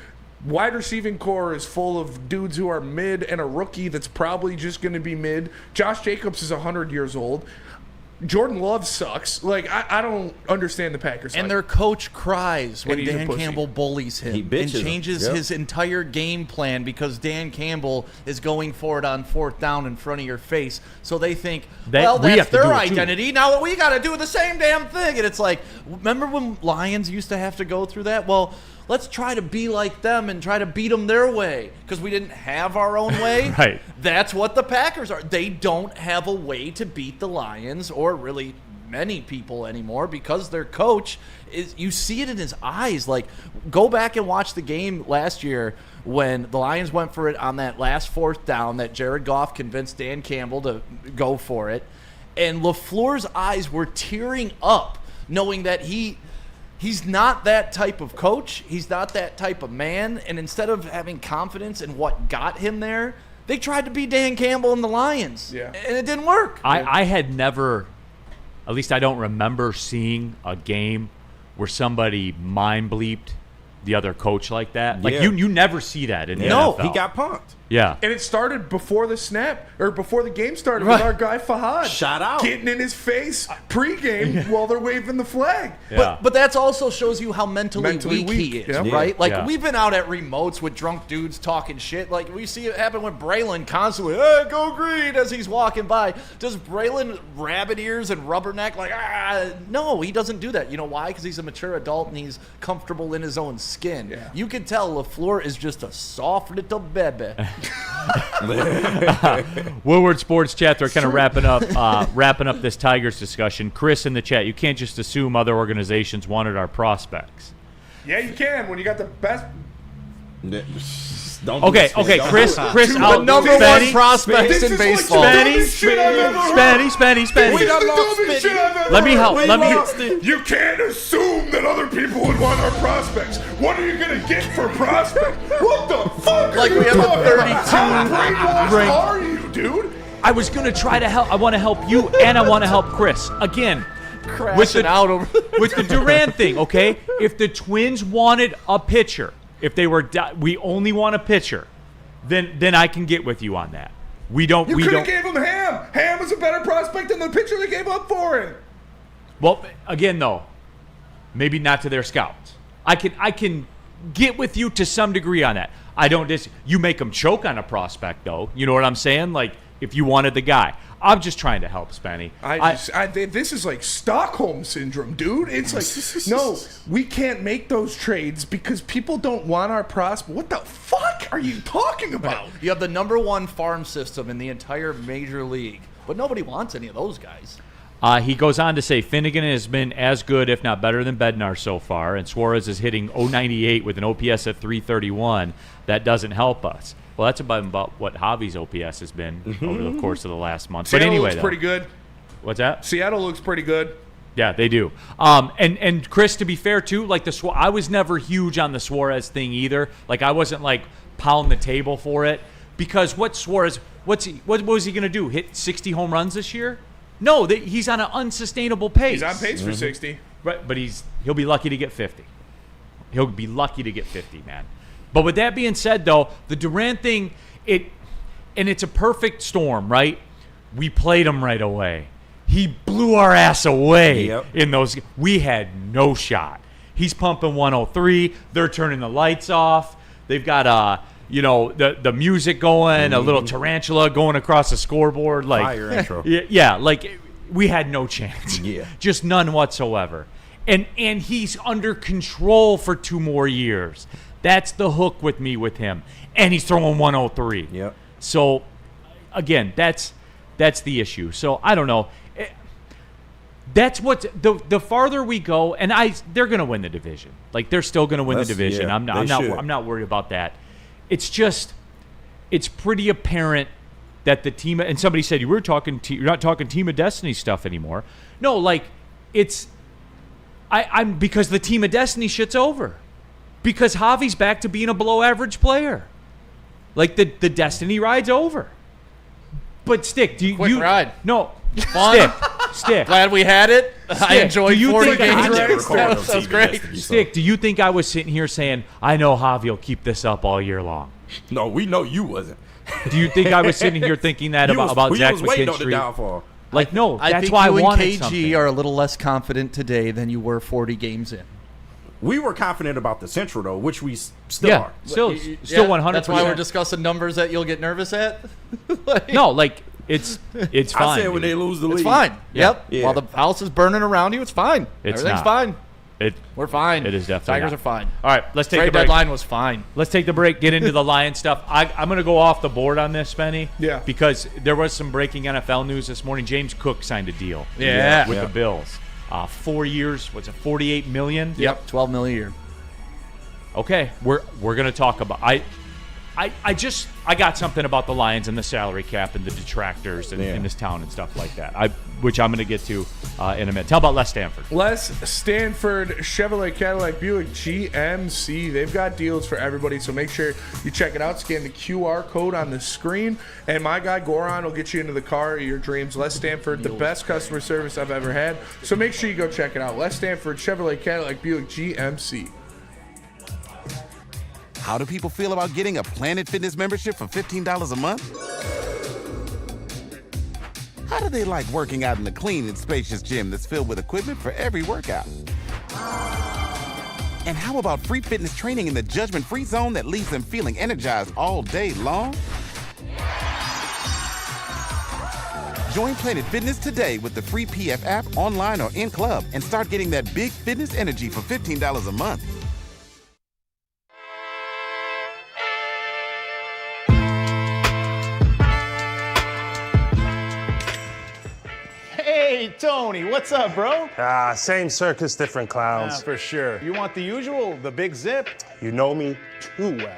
wide receiving core is full of dudes who are mid and a rookie that's probably just going to be mid. Josh Jacobs is 100 years old. Jordan Love sucks. Like, I don't understand the Packers. And their coach cries when And he's a Dan pussy. Campbell bullies him He bitches and him. changes Yep. his entire game plan because Dan Campbell is going for it on 4th down in front of your face. So they think, That- well, we that's have to their do it too. identity. Now we got to do the same damn thing. And it's like, remember when Lions used to have to go through that? Well, let's try to be like them and try to beat them their way because we didn't have our own way. Right. That's what the Packers are. They don't have a way to beat the Lions or really many people anymore because their coach is, you see it in his eyes. Like, go back and watch the game last year when the Lions went for it on that last 4th down that Jared Goff convinced Dan Campbell to go for it. And LaFleur's eyes were tearing up knowing that he's not that type of coach. He's not that type of man. And instead of having confidence in what got him there, They tried to be Dan Campbell and the Lions, Yeah. and it didn't work. I had never, at least I don't remember seeing a game where somebody mind bleeped the other coach like that. Like Yeah. you never see that in the No, NFL. he got punked. Yeah. And it started before the snap, or before the game started, Right. with our guy Fahad. Shout out. Getting in his face pregame while they're waving the flag. Yeah. But that also shows you how mentally Mentally weak he weak, is, yeah. right? Like, Yeah. we've been out at remotes with drunk dudes talking shit. Like, we see it happen with Braylon constantly. Hey, go green, as he's walking by. Does Braylon rabbit ears and rubberneck like, no, he doesn't do that. You know why? Because he's a mature adult and he's comfortable in his own skin. Yeah. You can tell LaFleur is just a soft little baby. Woodward Sports Chat, they're kind of wrapping up this Tigers discussion. Chris in the chat, you can't just assume other organizations wanted our prospects. Yeah, you can when you got the best. Don't do Okay, this, okay, don't Chris, do it. Chris, The out. number Spenny, one prospect This in is like baseball. the Spenny, dumbest shit I've ever heard. Spenny. We got the dumbest shit I've ever Let me heard. help. Let me. You can't assume that other people would want our prospects. What are you gonna get for prospects? What the fuck? Like are you we have a talking 32 about? How brainwashed Right. are you, dude? I was gonna try to help. I want to help you, and I want to help Chris again. Crashing out over With the Durant thing, okay? If the Twins wanted a pitcher, if they were, we only want a pitcher, then I can get with you on that. We don't. You we could don't. have gave him Ham. Ham is a better prospect than the pitcher they gave up for him. Well, again though, maybe not to their scouts. I can get with you to some degree on that. I don't you make them choke on a prospect though. You know what I'm saying? Like if you wanted the guy. I'm just trying to help, Spenny. This is like Stockholm syndrome, dude. It's like, no, we can't make those trades because people don't want our prospect. What the fuck are you talking about? You have the number one farm system in the entire major league, but nobody wants any of those guys. He goes on to say Finnegan has been as good, if not better, than Bednar so far, and Suarez is hitting .098 with an OPS at 331. That doesn't help us. Well, that's about what Javi's OPS has been over the course of the last month. Seattle but anyway, looks though. pretty good. What's that? Seattle looks pretty good. Yeah, they do. And Chris, to be fair too, like I was never huge on the Suarez thing either. Like I wasn't like pounding the table for it because what was he going to do? Hit 60 home runs this year? No, he's on an unsustainable pace. He's on pace for 60. Right, but he'll be lucky to get 50. He'll be lucky to get 50, man. But with that being said, though, the Durant thing, it's a perfect storm, right? We played him right away. He blew our ass away in those. We had no shot. He's pumping 103. They're turning the lights off. They've got the music going, a little tarantula going across the scoreboard, like Fire intro. Yeah, like we had no chance. Yeah. Just none whatsoever. And he's under control for 2 more years. That's the hook with me with him. And he's throwing 103. Yep. So again, that's the issue. So I don't know. That's what the farther we go, and they're going to win the division. Like they're still going to win the division. Yeah, I'm not worried about that. It's pretty apparent that the team, and somebody said you're not talking Team of Destiny stuff anymore. No, like I'm because the Team of Destiny shit's over. Because Javi's back to being a below average player. Like the Destiny ride's over. But Stick, do you Quick ride. No. Fun. Stick. Glad we had it. I enjoyed do you 40 think I games. never recorded That was great. Stick, do you think I was sitting here saying, I know Javi will keep this up all year long? No, we know you wasn't. Do you think I was sitting here thinking that about we Zach was waiting on the McKinstry? downfall. Like, no, I that's think why I you and wanted KG something. are a little less confident today than you were 40 games in. We were confident about the Central, though, which we still Yeah, are. still Yeah, 100%. That's why we're discussing numbers that you'll get nervous at. No, like, it's fine. I said when they lose the league. It's fine. Yeah. Yep. Yeah. While the house is burning around you, it's fine. It's Everything's not. fine. It, We're fine. It is definitely Tigers not. are fine. All right, let's take Trade the break. deadline was fine. Let's take the break, get into the Lion stuff. I'm going to go off the board on this, Spenny. Yeah. Because there was some breaking NFL news this morning. James Cook signed a deal. Yeah. With the Bills. 4 years, what's it, $48 million? Yep. $12 million a year. Okay, we're going to talk about. I I got something about the Lions and the salary cap and the detractors in this town and stuff like that. Which I'm going to get to in a minute. Tell about Les Stanford. Les Stanford Chevrolet Cadillac Buick GMC. They've got deals for everybody, so make sure you check it out. Scan the QR code on the screen, and my guy Goran will get you into the car of your dreams. Les Stanford, the best customer service I've ever had. So make sure you go check it out. Les Stanford Chevrolet Cadillac Buick GMC. How do people feel about getting a Planet Fitness membership for $15 a month? How do they like working out in a clean and spacious gym that's filled with equipment for every workout? And how about free fitness training in the judgment-free zone that leaves them feeling energized all day long? Join Planet Fitness today with the free PF app, online or in club, and start getting that big fitness energy for $15 a month. Hey, Tony, what's up, bro? Same circus, different clowns. For sure. You want the usual, the big zip? You know me too well.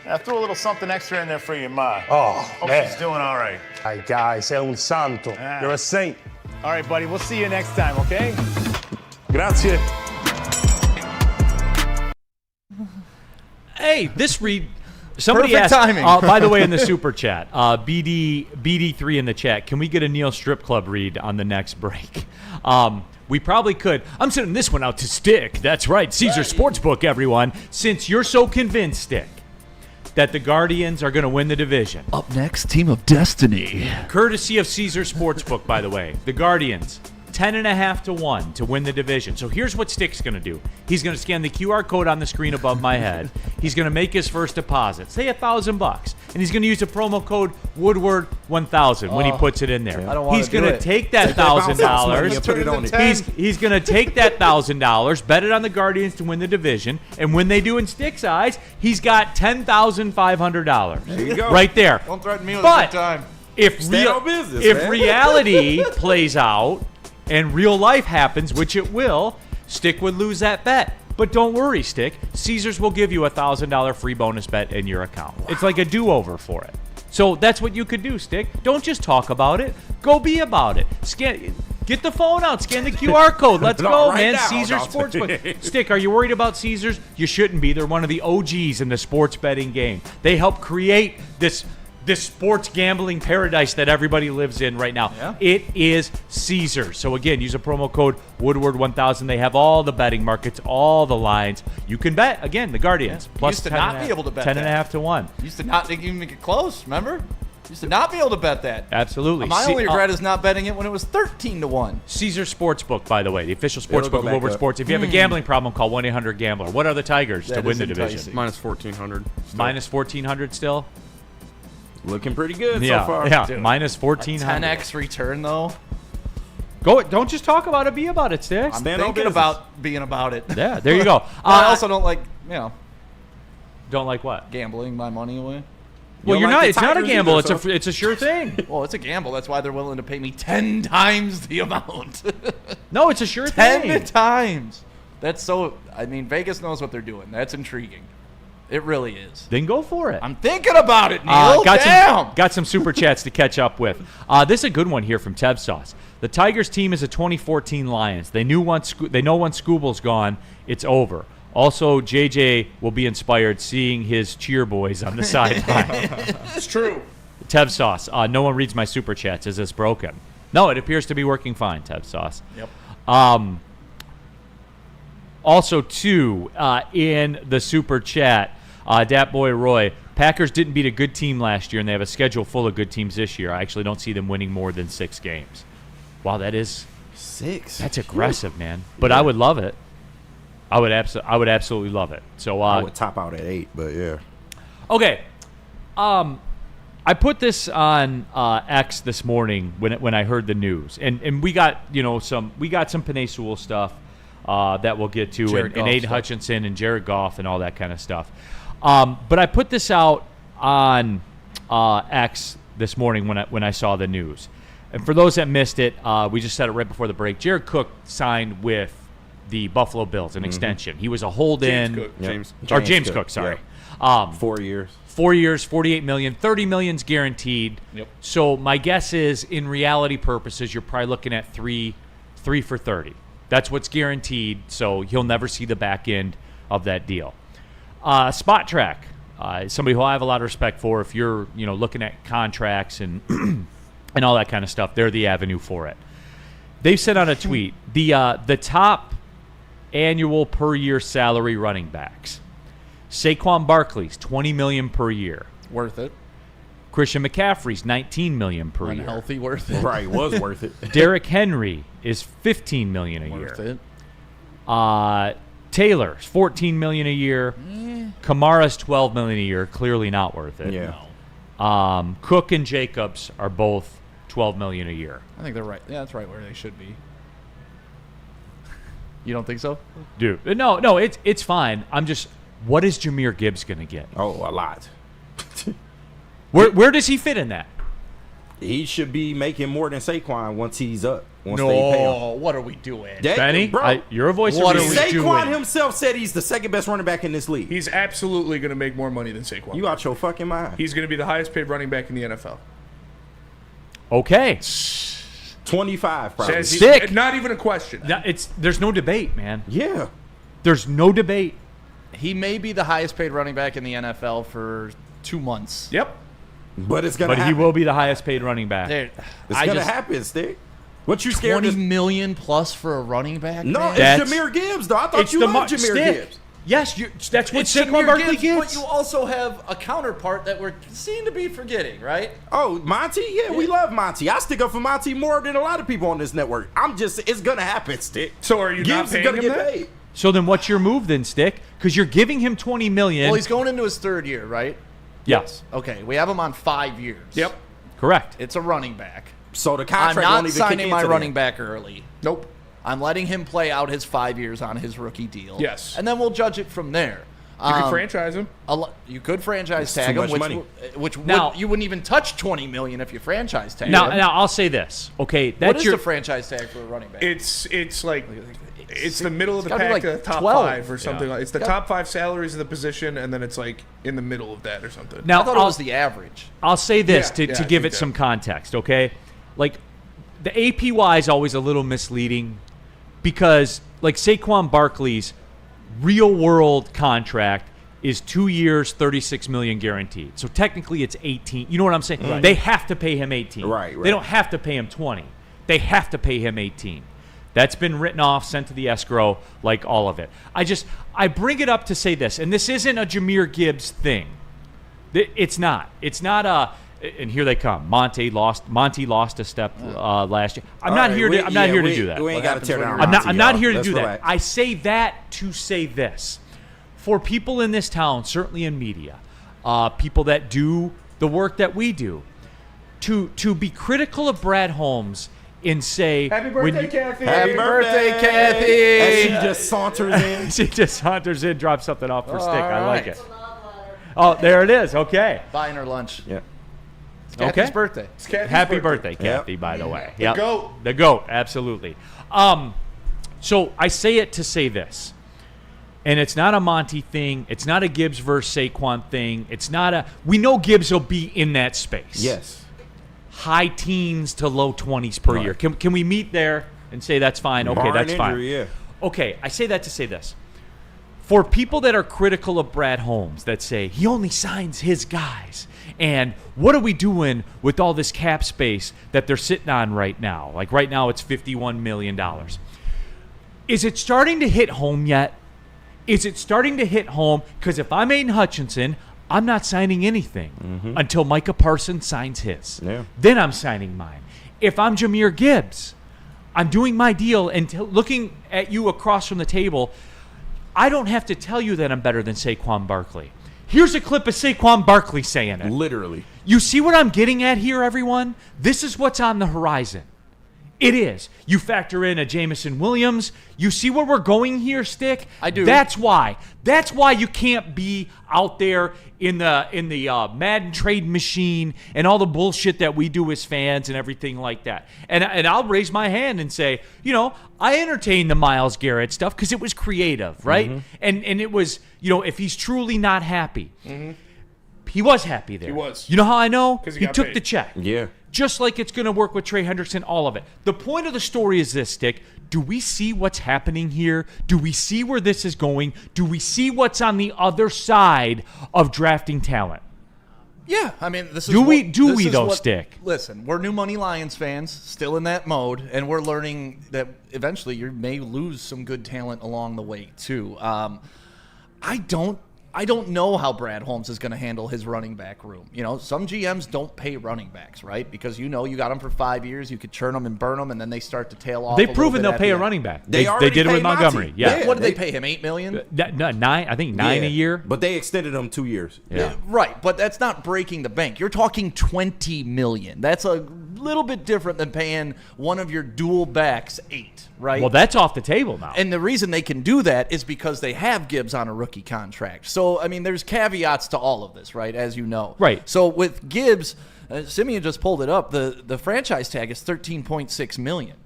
I threw a little something extra in there for your ma. Oh, Hope man. she's doing all right. Ay, guy, sei un santo. You're a saint. All right, buddy, we'll see you next time, okay? Grazie. Hey, this read. Somebody Perfect asked, timing. by the way, in the super chat, BD3 in the chat, can we get a Neil Strip Club read on the next break? We probably could. I'm sending this one out to Stick. That's right, Caesar Sportsbook, everyone. Since you're so convinced, Stick, that the Guardians are going to win the division. Up next, Team of Destiny. Courtesy of Caesar Sportsbook, by the way. The Guardians, 10.5 to 1 to win the division. So here's what Stick's going to do. He's going to scan the QR code on the screen above my head. He's going to make his first deposit, say $1,000, and he's going to use the promo code Woodward 1000 when he puts it in there. I don't want He's to do going to it. take that $1,000. Put it on it. He's going to take that $1,000, bet it on the Guardians to win the division, and when they do in Stick's eyes, he's got $10,500. There you go. Right there. Don't threaten me with But a good time. if Stay on business, if man. reality plays out and real life happens, which it will, Stick would lose that bet. But don't worry, Stick. Caesars will give you a $1,000 free bonus bet in your account. Wow. It's like a do-over for it. So that's what you could do, Stick. Don't just talk about it. Go be about it. Get the phone out. Scan the QR code. Let's go, right man. now, Caesars don't. Sportsbook. Stick, are you worried about Caesars? You shouldn't be. They're one of the OGs in the sports betting game. They helped create this sports gambling paradise that everybody lives in right now. Yeah. It is Caesars. So again, use a promo code Woodward 1000. They have all the betting markets, all the lines. You can bet again. The Guardians plus Used to not be able to bet 10.5 to 1. Used to not even get close, remember? Used to not be able to bet that. Absolutely. My only regret is not betting it when it was 13 to 1. Caesar Sportsbook, by the way, the official It'll sportsbook go of back Woodward up. Sports. If you have a gambling problem, call 1-800-GAMBLER. What are the Tigers to That win is the division? enticing. Minus 1,400. Minus 1,400 still. Looking pretty good Yeah, so far. yeah. Dude, Minus 1,400. 10x return though. Go. Don't just talk about it. Be about it, Stick. I'm Stand on thinking business. about being about it. Yeah, there you go. I also don't like, don't like what? gambling my money away. Well, don't you're like not. the It's not a Tigers gamble. either, It's a sure thing. Well, it's a gamble. That's why they're willing to pay me 10 times the amount. No, it's a sure 10 thing. times. That's so. I mean, Vegas knows what they're doing. That's intriguing. It really is. Then go for it. I'm thinking about it, Neil. Got some super chats to catch up with. This is a good one here from Tev Sauce. The Tigers team is a 2014 Lions. They know once Scooble's gone, it's over. Also, JJ will be inspired seeing his cheer boys on the sideline. It's true. Tev Sauce. No one reads my super chats. Is this broken? No, it appears to be working fine, Tev Sauce. Yep. Also, too, in the super chat, Dat Boy Roy, Packers didn't beat a good team last year, and they have a schedule full of good teams this year. I actually don't see them winning more than 6 games. Wow, that is 6. That's aggressive, man. But I would love it. I would absolutely love it. So I would top out at 8, but yeah. Okay. I put this on X this morning when I heard the news, and we got some Penei Sewell stuff that we'll get to, and Aiden Hutchinson and Jared Goff and all that kind of stuff. But I put this out on X this morning when I saw the news. And for those that missed it, we just said it right before the break. Jared Cook signed with the Buffalo Bills an extension. He was a hold-in. James Cook, sorry. 4 years. 4 years, $48 million, $30 million's guaranteed. Yep. So my guess is, in reality purposes, you're probably looking at three for 30. That's what's guaranteed. So he'll never see the back end of that deal. Spot Track, somebody who I have a lot of respect for. If you're looking at contracts and and all that kind of stuff, they're the avenue for it. They've sent out a tweet. The top annual per year salary running backs. Saquon Barkley's $20 million per year. Worth it. Christian McCaffrey's $19 million per year. Unhealthy, worth it. Right, was worth it. Derrick Henry is $15 million a Worth year. it. Taylor's $14 million a year. Kamara's $12 million a year. Clearly not worth it. Yeah. Cook and Jacobs are both $12 million a year. I think they're right. Yeah, that's right where they should be. You don't think so? Dude, no, it's fine. I'm just, what is Jahmyr Gibbs going to get? Oh, a lot. Where does he fit in that? He should be making more than Saquon once he's up. Once No, they pay him. what are we doing? Benny, you're a voice What of are we reason. Saquon doing? himself said he's the second best running back in this league. He's absolutely going to make more money than Saquon. You out your fucking mind. He's going to be the highest paid running back in the NFL. Okay. 25 probably. Says he- Stick. Not even a question. There's no debate, man. Yeah. There's no debate. He may be the highest paid running back in the NFL for 2 months. Yep. But it's gonna But happen. he will be the highest paid running back. There- It's I gonna just- happen, Stick. What you scared? $20 million plus for a running back? No, man? it's That's- Jahmyr Gibbs though. I thought It's you the loved Stick. Jahmyr Gibbs. Yes, that's what It's Saquon Jahmyr Barkley Gibbs, gets. But you also have a counterpart that we're seem to be forgetting, right? Oh, Monty? Yeah, we love Monty. I stick up for Monty more than a lot of people on this network. it's gonna happen, Stick. So are you not Gibbs is paying gonna him get that? paid. So then what's your move then, Stick? Because you're giving him $20 million. Well, he's going into his third year, right? Yes. Okay, we have him on 5 years. Yep. Correct. It's a running back. So the I'm contract won't not even signing kick my into running that. back early. Nope. I'm letting him play out his 5 years on his rookie deal. Yes. And then we'll judge it from there. You can franchise him. You could franchise That's tag too him, much money. which Now- you wouldn't even touch $20 million if you franchise tag Now, him. I'll say this. Okay, What that's is your the franchise tag for a running back? It's like it's the middle of the gotta be pack like to the top 12. 5 or something. Yeah. Like it's the top 5 salaries of the position, and then it's like in the middle of that or something. now. I thought it was the average. I'll say this Yeah, to I give think it some that. context, okay? Like, the APY is always a little misleading because, like, Saquon Barkley's real-world contract is 2 years, $36 million guaranteed. So technically, it's 18. You know what I'm saying? Right. They have to pay him 18. Right. They don't have to pay him 20. They have to pay him 18. That's been written off, sent to the escrow, like all of it. I bring it up to say this, and this isn't a Jahmyr Gibbs thing. It's not. It's not a. And here they come. Monty lost a step last year. I'm not here to do that. We ain't got to tear down. I'm not here to Let's do relax. that. I say that to say this. For people in this town, certainly in media, people that do the work that we do, to be critical of Brad Holmes and say, Happy when birthday, you- Kathy! Happy birthday, Kathy! And she just saunters in. she just saunters in, drops something off her stick. I like right. it. Oh, there it is. Okay. Buying her lunch. Yeah. It's Kathy's Okay. birthday. It's Kathy's Happy birthday, Yep. Kathy, by the way. The GOAT. The GOAT, absolutely. So I say it to say this. And it's not a Monty thing. It's not a Gibbs versus Saquon thing. We know Gibbs will be in that space. Yes. High teens to low 20s per year. Can we meet there and say that's fine? Okay, Barring that's fine. injury, yeah. Okay, I say that to say this. For people that are critical of Brad Holmes, that say he only signs his guys, and what are we doing with all this cap space that they're sitting on right now? Like right now it's $51 million. Is it starting to hit home yet? Is it starting to hit home? Because if I'm Aiden Hutchinson, I'm not signing anything until Micah Parsons signs his. Yeah. Then I'm signing mine. If I'm Jahmyr Gibbs, I'm doing my deal and looking at you across from the table. I don't have to tell you that I'm better than Saquon Barkley. Here's a clip of Saquon Barkley saying it. Literally. You see what I'm getting at here, everyone? This is what's on the horizon. It is. You factor in a Jamison Williams. You see where we're going here, Stick? I do. That's why. That's why you can't be out there in the Madden trade machine and all the bullshit that we do as fans and everything like that. And I'll raise my hand and say, I entertained the Myles Garrett stuff because it was creative, right? And it was, if he's truly not happy. He was happy there. He was. You know how I know? 'Cause he got took paid. the check. Yeah. Just like it's going to work with Trey Hendrickson, all of it. The point of the story is this, Stick. Do we see what's happening here? Do we see where this is going? Do we see what's on the other side of drafting talent? Yeah, I mean, this is Do we though, Stick? Listen, we're new money Lions fans, still in that mode, and we're learning that eventually you may lose some good talent along the way too. I don't know how Brad Holmes is going to handle his running back room. Some GMs don't pay running backs, right? Because you got them for 5 years, you could churn them and burn them, and then they start to tail off. They've proven they'll pay a running back. They did it with Montgomery. Yeah. What did they pay him? $8 million? $9. I think $9 a year. But they extended him 2 years. Yeah. Right, but that's not breaking the bank. You're talking $20 million. That's a little bit different than paying one of your dual backs $8, right? Well, that's off the table now. And the reason they can do that is because they have Gibbs on a rookie contract. So, I mean, there's caveats to all of this, right, as you know. Right. So with Gibbs, Simeon just pulled it up, the franchise tag is $13.6 million.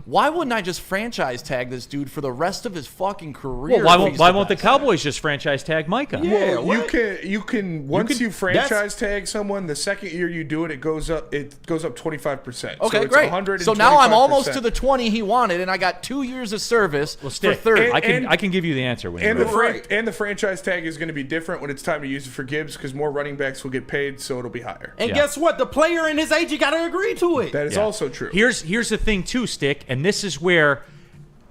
Why wouldn't I just franchise tag this dude for the rest of his fucking career? Well, why won't the Cowboys just franchise tag Micah? Yeah, you can once you franchise tag someone, the second year you do it, it goes up 25%. Okay, so it's great. So now I'm almost to the 20 he wanted, and I got 2 years of service for 30. I can give you the answer when and you're the and the franchise tag is going to be different when it's time to use it for Gibbs because more running backs will get paid, so it'll be higher. And guess what? The player and his agent got to agree to it. That is also true. Here's the thing too, Stick, and this is where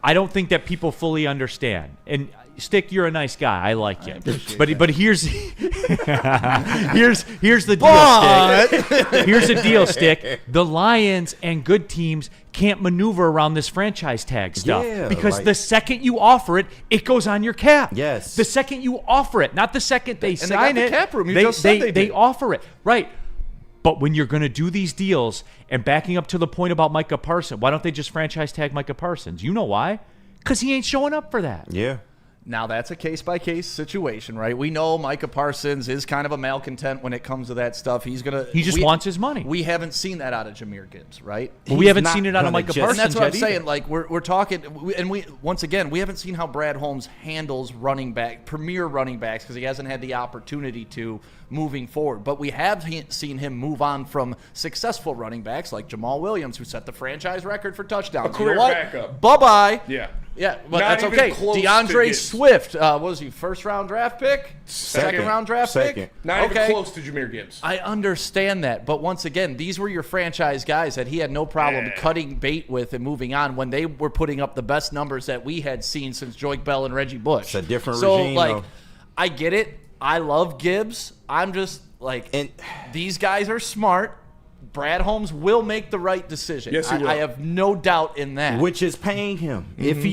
I don't think that people fully understand. And Stick, you're a nice guy. I like you. But here's here's the deal, Stick. Here's the deal, Stick. The Lions and good teams can't maneuver around this franchise tag stuff because the second you offer it, it goes on your cap. Yes. The second you offer it, not the second they sign they got it. the cap room. You just said they offer it. Right. But when you're going to do these deals, and backing up to the point about Micah Parsons, why don't they just franchise tag Micah Parsons? You know why? Because he ain't showing up for that. Yeah. Now, that's a case-by-case situation, right? We know Micah Parsons is kind of a malcontent when it comes to that stuff. He just wants his money. We haven't seen that out of Jameer Gibbs, right? Well, we haven't seen it out of Micah Parsons. And that's what I'm saying. Either. Like, we're talking, and we once again, we haven't seen how Brad Holmes handles premier running backs because he hasn't had the opportunity to moving forward. But we have seen him move on from successful running backs like Jamal Williams, who set the franchise record for touchdowns. A career backup. Bye-bye. Yeah. Yeah, but Not that's even okay. close to DeAndre Gibbs. Swift, what was he, first-round draft pick? Second-round draft pick? Not even close to Jameer Gibbs. I understand that, but once again, these were your franchise guys that he had no problem cutting bait with and moving on when they were putting up the best numbers that we had seen since Joique Bell and Reggie Bush. It's a different regime, though. I get it. I love Gibbs. I'm just, these guys are smart. Brad Holmes will make the right decision. Yes, he will. I have no doubt in that. Which is paying him. If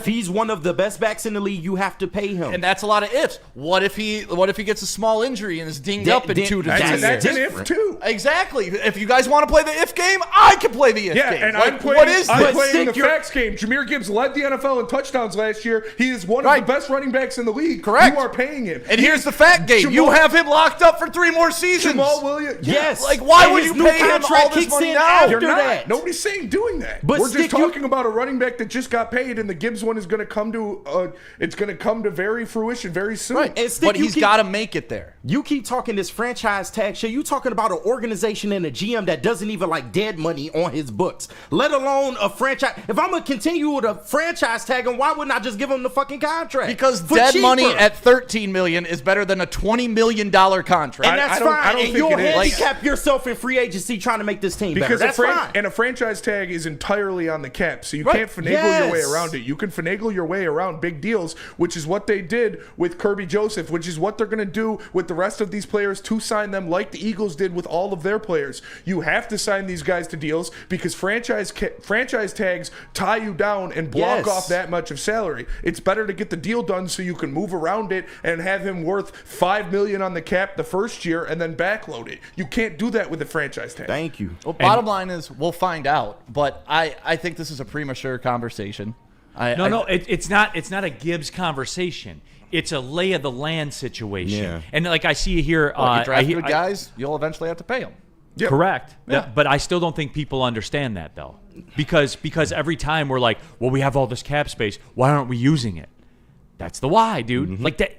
he's one of the best backs in the league, you have to pay him. And that's a lot of ifs. What if he gets a small injury and is dinged up in 2 to 3 years? That's an if too. Exactly. If you guys want to play the if game, I can play the if game. Yeah, and I'm playing the facts game. Jameer Gibbs led the NFL in touchdowns last year. He is one of the best running backs in the league. Correct. You are paying him. And here's the fact game. You have him locked up for 3 more seasons. Jamal Williams. Yes. Why would you pay him all this money now? You're not. Nobody's saying doing that. But we're just talking about a running back that just got paid, and the Gibbs one is going to come to very fruition very soon. Right. But he's got to make it there. You keep talking this franchise tag shit. You talking about an organization and a GM that doesn't even like dead money on his books, let alone a franchise. If I'm gonna continue with a franchise tag, why wouldn't I just give him the fucking contract? Because dead money at $13 million is better than a $20 million contract. And that's fine. I don't and think you'll it is. handicap yourself in free agency trying to make this team better. That's fine. And a franchise tag is entirely on the cap, so you can't finagle your way around it. You can finagle your way around big deals, which is what they did with Kirby Joseph, which is what they're going to do with the rest of these players to sign them like the Eagles did with all of their players. You have to sign these guys to deals because franchise tags tie you down and block off that much of salary. It's better to get the deal done so you can move around it and have him worth $5 million on the cap the first year and then backload it. You can't do that with a franchise tag. Thank you. Well, bottom line is we'll find out, but I think this is a premature conversation. It's not a Gibbs conversation. It's a lay of the land situation. Yeah. And like I see here, you draft good guys, you'll eventually have to pay them. Yep. Correct. Yeah. But I still don't think people understand that though, because every time we're like, well, we have all this cap space. Why aren't we using it? That's the why, dude. Like that.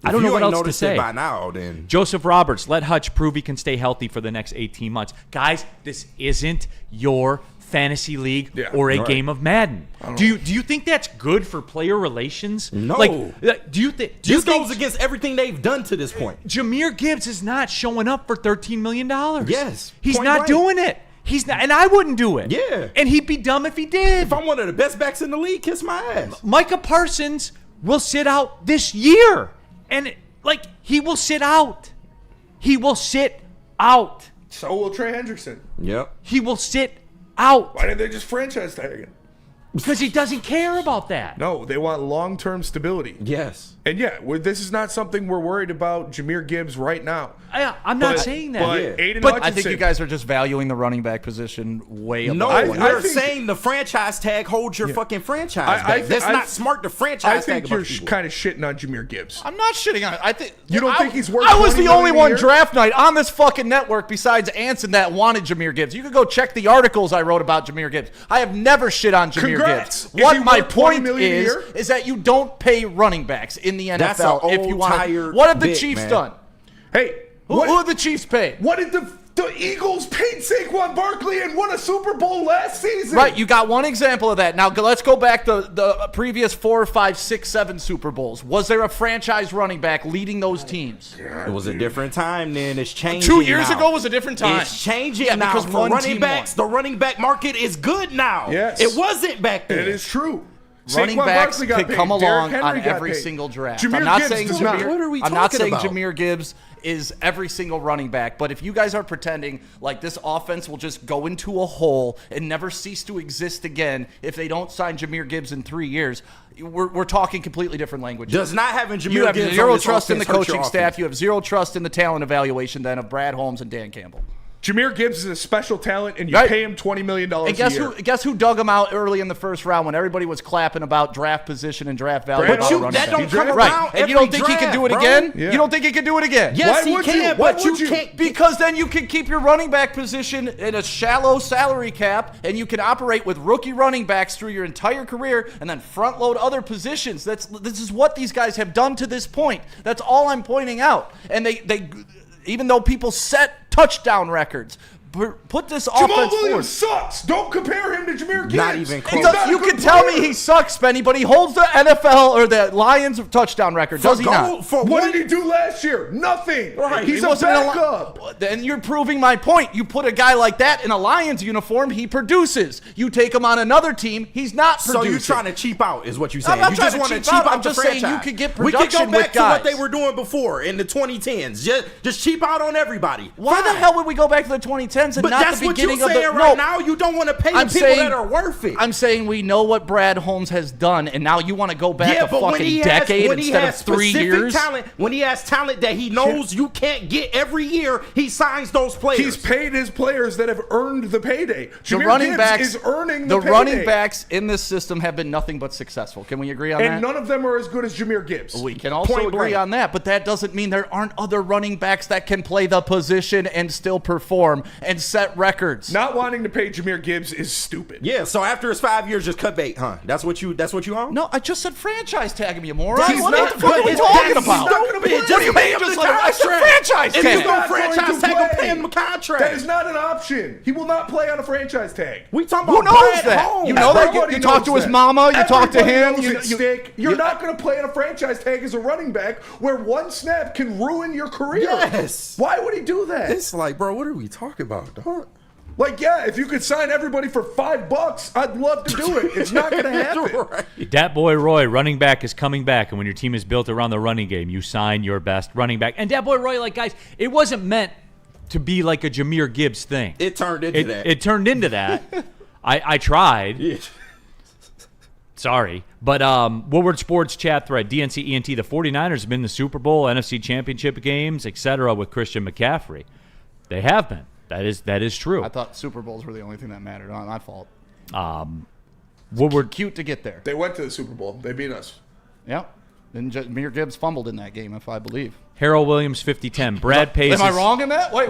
I don't know what else to say. By now, then Joseph Roberts, let Hutch prove he can stay healthy for the next 18 months. Guys, this isn't your fantasy league or a game of Madden. Do you think that's good for player relations? No. Do you think this goes against everything they've done to this point? Jameer Gibbs is not showing up for $13 million. Yes, he's point not blank. doing it. He's not, and I wouldn't do it. Yeah, and he'd be dumb if he did. If I'm one of the best backs in the league, kiss my ass. Micah Parsons will sit out this year, and he will sit out. He will sit out. So will Trey Hendrickson. Yep. He will sit out. Why didn't they just franchise tag him? Because he doesn't care about that. No, they want long-term stability. Yes. And this is not something we're worried about Jameer Gibbs right now. I'm not saying that. But Aiden But Hutchinson, I think you guys are just valuing the running back position way above. No, I we're think- saying the franchise tag holds your fucking franchise back. That's not smart to franchise I tag. think you're kind of shitting on Jameer Gibbs. I'm not shitting on it. I think You don't think he's worth I was $20 the only million a one year? draft night on this fucking network besides Anson that wanted Jameer Gibbs. You could go check the articles I wrote about Jameer Gibbs. I have never shit on Jameer Congrats. Gibbs. Is What he my worth $20 point million a year? is that you don't pay running backs in the That's NFL an if you old, want. tired What have the bit, Chiefs man. done? Hey, Who have the Chiefs paid? What did the Eagles paid Saquon Barkley and won a Super Bowl last season? Right, you got one example of that. Now let's go back to the previous 4, 5, 6, 7 Super Bowls. Was there a franchise running back leading those teams? It was a different time then. It's changing 2 years now. ago was a different time. It's changing Yeah, now. because For one running team backs, won. the running back market is good now. Yes. It wasn't back then. It is true. Running Saquon backs Barkley got could paid. come Derrick along Henry on got every paid. single draft. Jameer I'm not Gibbs saying does not. What are we I'm not talking saying about? Jameer Gibbs is every single running back, but if you guys are pretending like this offense will just go into a hole and never cease to exist again if they don't sign Jameer Gibbs in 3 years, we're talking completely different languages. Does not having Jameer You have Gibbs on zero this trust in the offense hurt your coaching staff. offense? You have zero trust in the talent evaluation then of Brad Holmes and Dan Campbell. Jameer Gibbs is a special talent, and you Right. pay him $20 million And a year. guess who dug him out early in the first round when everybody was clapping about draft position and draft value? But about you- running that back. don't come right. around And you don't every think he can do it draft, again? bro. Yeah. You don't think he can do it again? Yes, Why he would can, you? but Why you would you? can't. Because then you can keep your running back position in a shallow salary cap, and you can operate with rookie running backs through your entire career, and then front load other positions. This is what these guys have done to this point. That's all I'm pointing out. And they even though people set touchdown records, put this Jamal offense Williams forward. sucks. Don't compare him to Jameer Gibbs. Not even He's close. not a You good can tell player. me he sucks, Spenny, but he holds the NFL or the Lions touchdown record, does he not? What did he do last year? Nothing. Right. He's He a wasn't in backup. Then you're proving my point. You put a guy like that in a Lions uniform, he produces. You take him on another team, he's not So producing. you're trying to cheap out, is what you're saying. I'm not You trying just to want to cheap cheap out. out I'm the just saying franchise. you could get We could go production back with to what guys. they were doing before in the 2010s. Just cheap out on everybody. Why the hell would we go back to the 2010s and But not that's the what beginning you're of the saying right now. You don't want to pay the I'm people saying, that are worth it. I'm saying we know what Brad Holmes has done, and now you want to go back a but when fucking he decade when he instead of has 3 specific years. talent, when he has talent that he knows you can't get every year, he signs those players. He's paid his players that have earned the payday. The Jameer running Gibbs backs is earning the payday. running backs in this system have been nothing but successful. Can we agree on And that? none of them are as good as Jameer Gibbs. We can also Point agree blank. on that, but that doesn't mean there aren't other running backs that can play the position and still perform and set records. Not wanting to pay Jameer Gibbs is stupid. Yeah, so after his 5 years, just cut bait, huh? That's what you on? No, I just said franchise tag him, you moron. He's What not- the fuck are we but talking that's about? stupid. What Just do you pay mean him just the let him contract. franchise If tag? you don't He's not going franchise to tag him, play. pay him a contract. That is not an option. He will not play on a franchise tag. We talking Who about knows Brad that? Holmes. You know that? Everybody You talk to knows his that. mama, you talk to Everybody him. knows You, it, you, Stick. You're not going to play on a franchise tag as a running back where one snap can ruin your career. Yes. Why would he do that? It's like, bro, what are we talking about, dog? Like, yeah, if you could sign everybody for $5, I'd love to do it. It's not going to happen. Right. Dat Boy Roy, running back, is coming back. And when your team is built around the running game, you sign your best running back. And Dat Boy Roy, like, guys, it wasn't meant to be like a Jameer Gibbs thing. It turned into that. It turned into that. I tried. Yeah. Sorry. But Woodward Sports chat thread, DNC ENT, the 49ers have been in the Super Bowl, NFC Championship games, etc. with Christian McCaffrey. They have been. That is true. I thought Super Bowls were the only thing that mattered. Not my fault. Woodward cute to get there. They went to the Super Bowl. They beat us. Yep. And Jahmyr Gibbs fumbled in that game, if I believe. Harold Williams 50-10. Brad Pace. Am I wrong in that? Wait.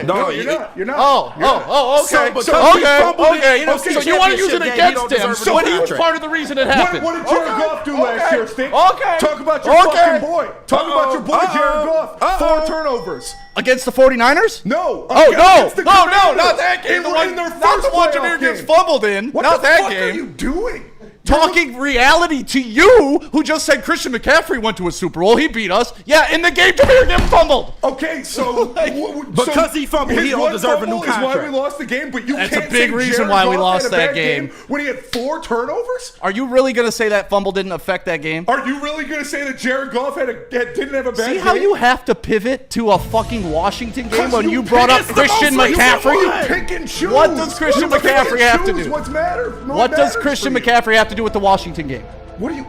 No, you're not. You're not. Okay. So you want to use it against him? So he was part of the reason it happened. What did Jared Goff do last year, Stink? Okay. Talk about your fucking boy. Talk about your boy, Jared Goff. 4 turnovers. Against the 49ers? No. Oh, Against the no, Commanders. not that game. They were in their Not first the one playoff Jahmyr Gibbs game. fumbled in. What Not the that fuck game. are you doing? Talking reality to you, who just said Christian McCaffrey went to a Super Bowl. He beat us. Yeah, in the game, Jahmyr Gibbs fumbled. Okay, so because he fumbled, he don't deserve a new Is why contract. we lost the game, but you That's can't a big say reason Jared why we Goff lost had a that bad game. when he had 4 turnovers. Are you really going to say that fumble didn't affect that game? Are you really going to say that Jared Goff didn't have a bad See game? how you have to pivot to a fucking Washington game when you brought up it's the Christian most recent McCaffrey? one. Pick and choose. What does Christian You pick and McCaffrey have to choose do? What does matters Christian for you? McCaffrey have to do with the Washington game? What do you?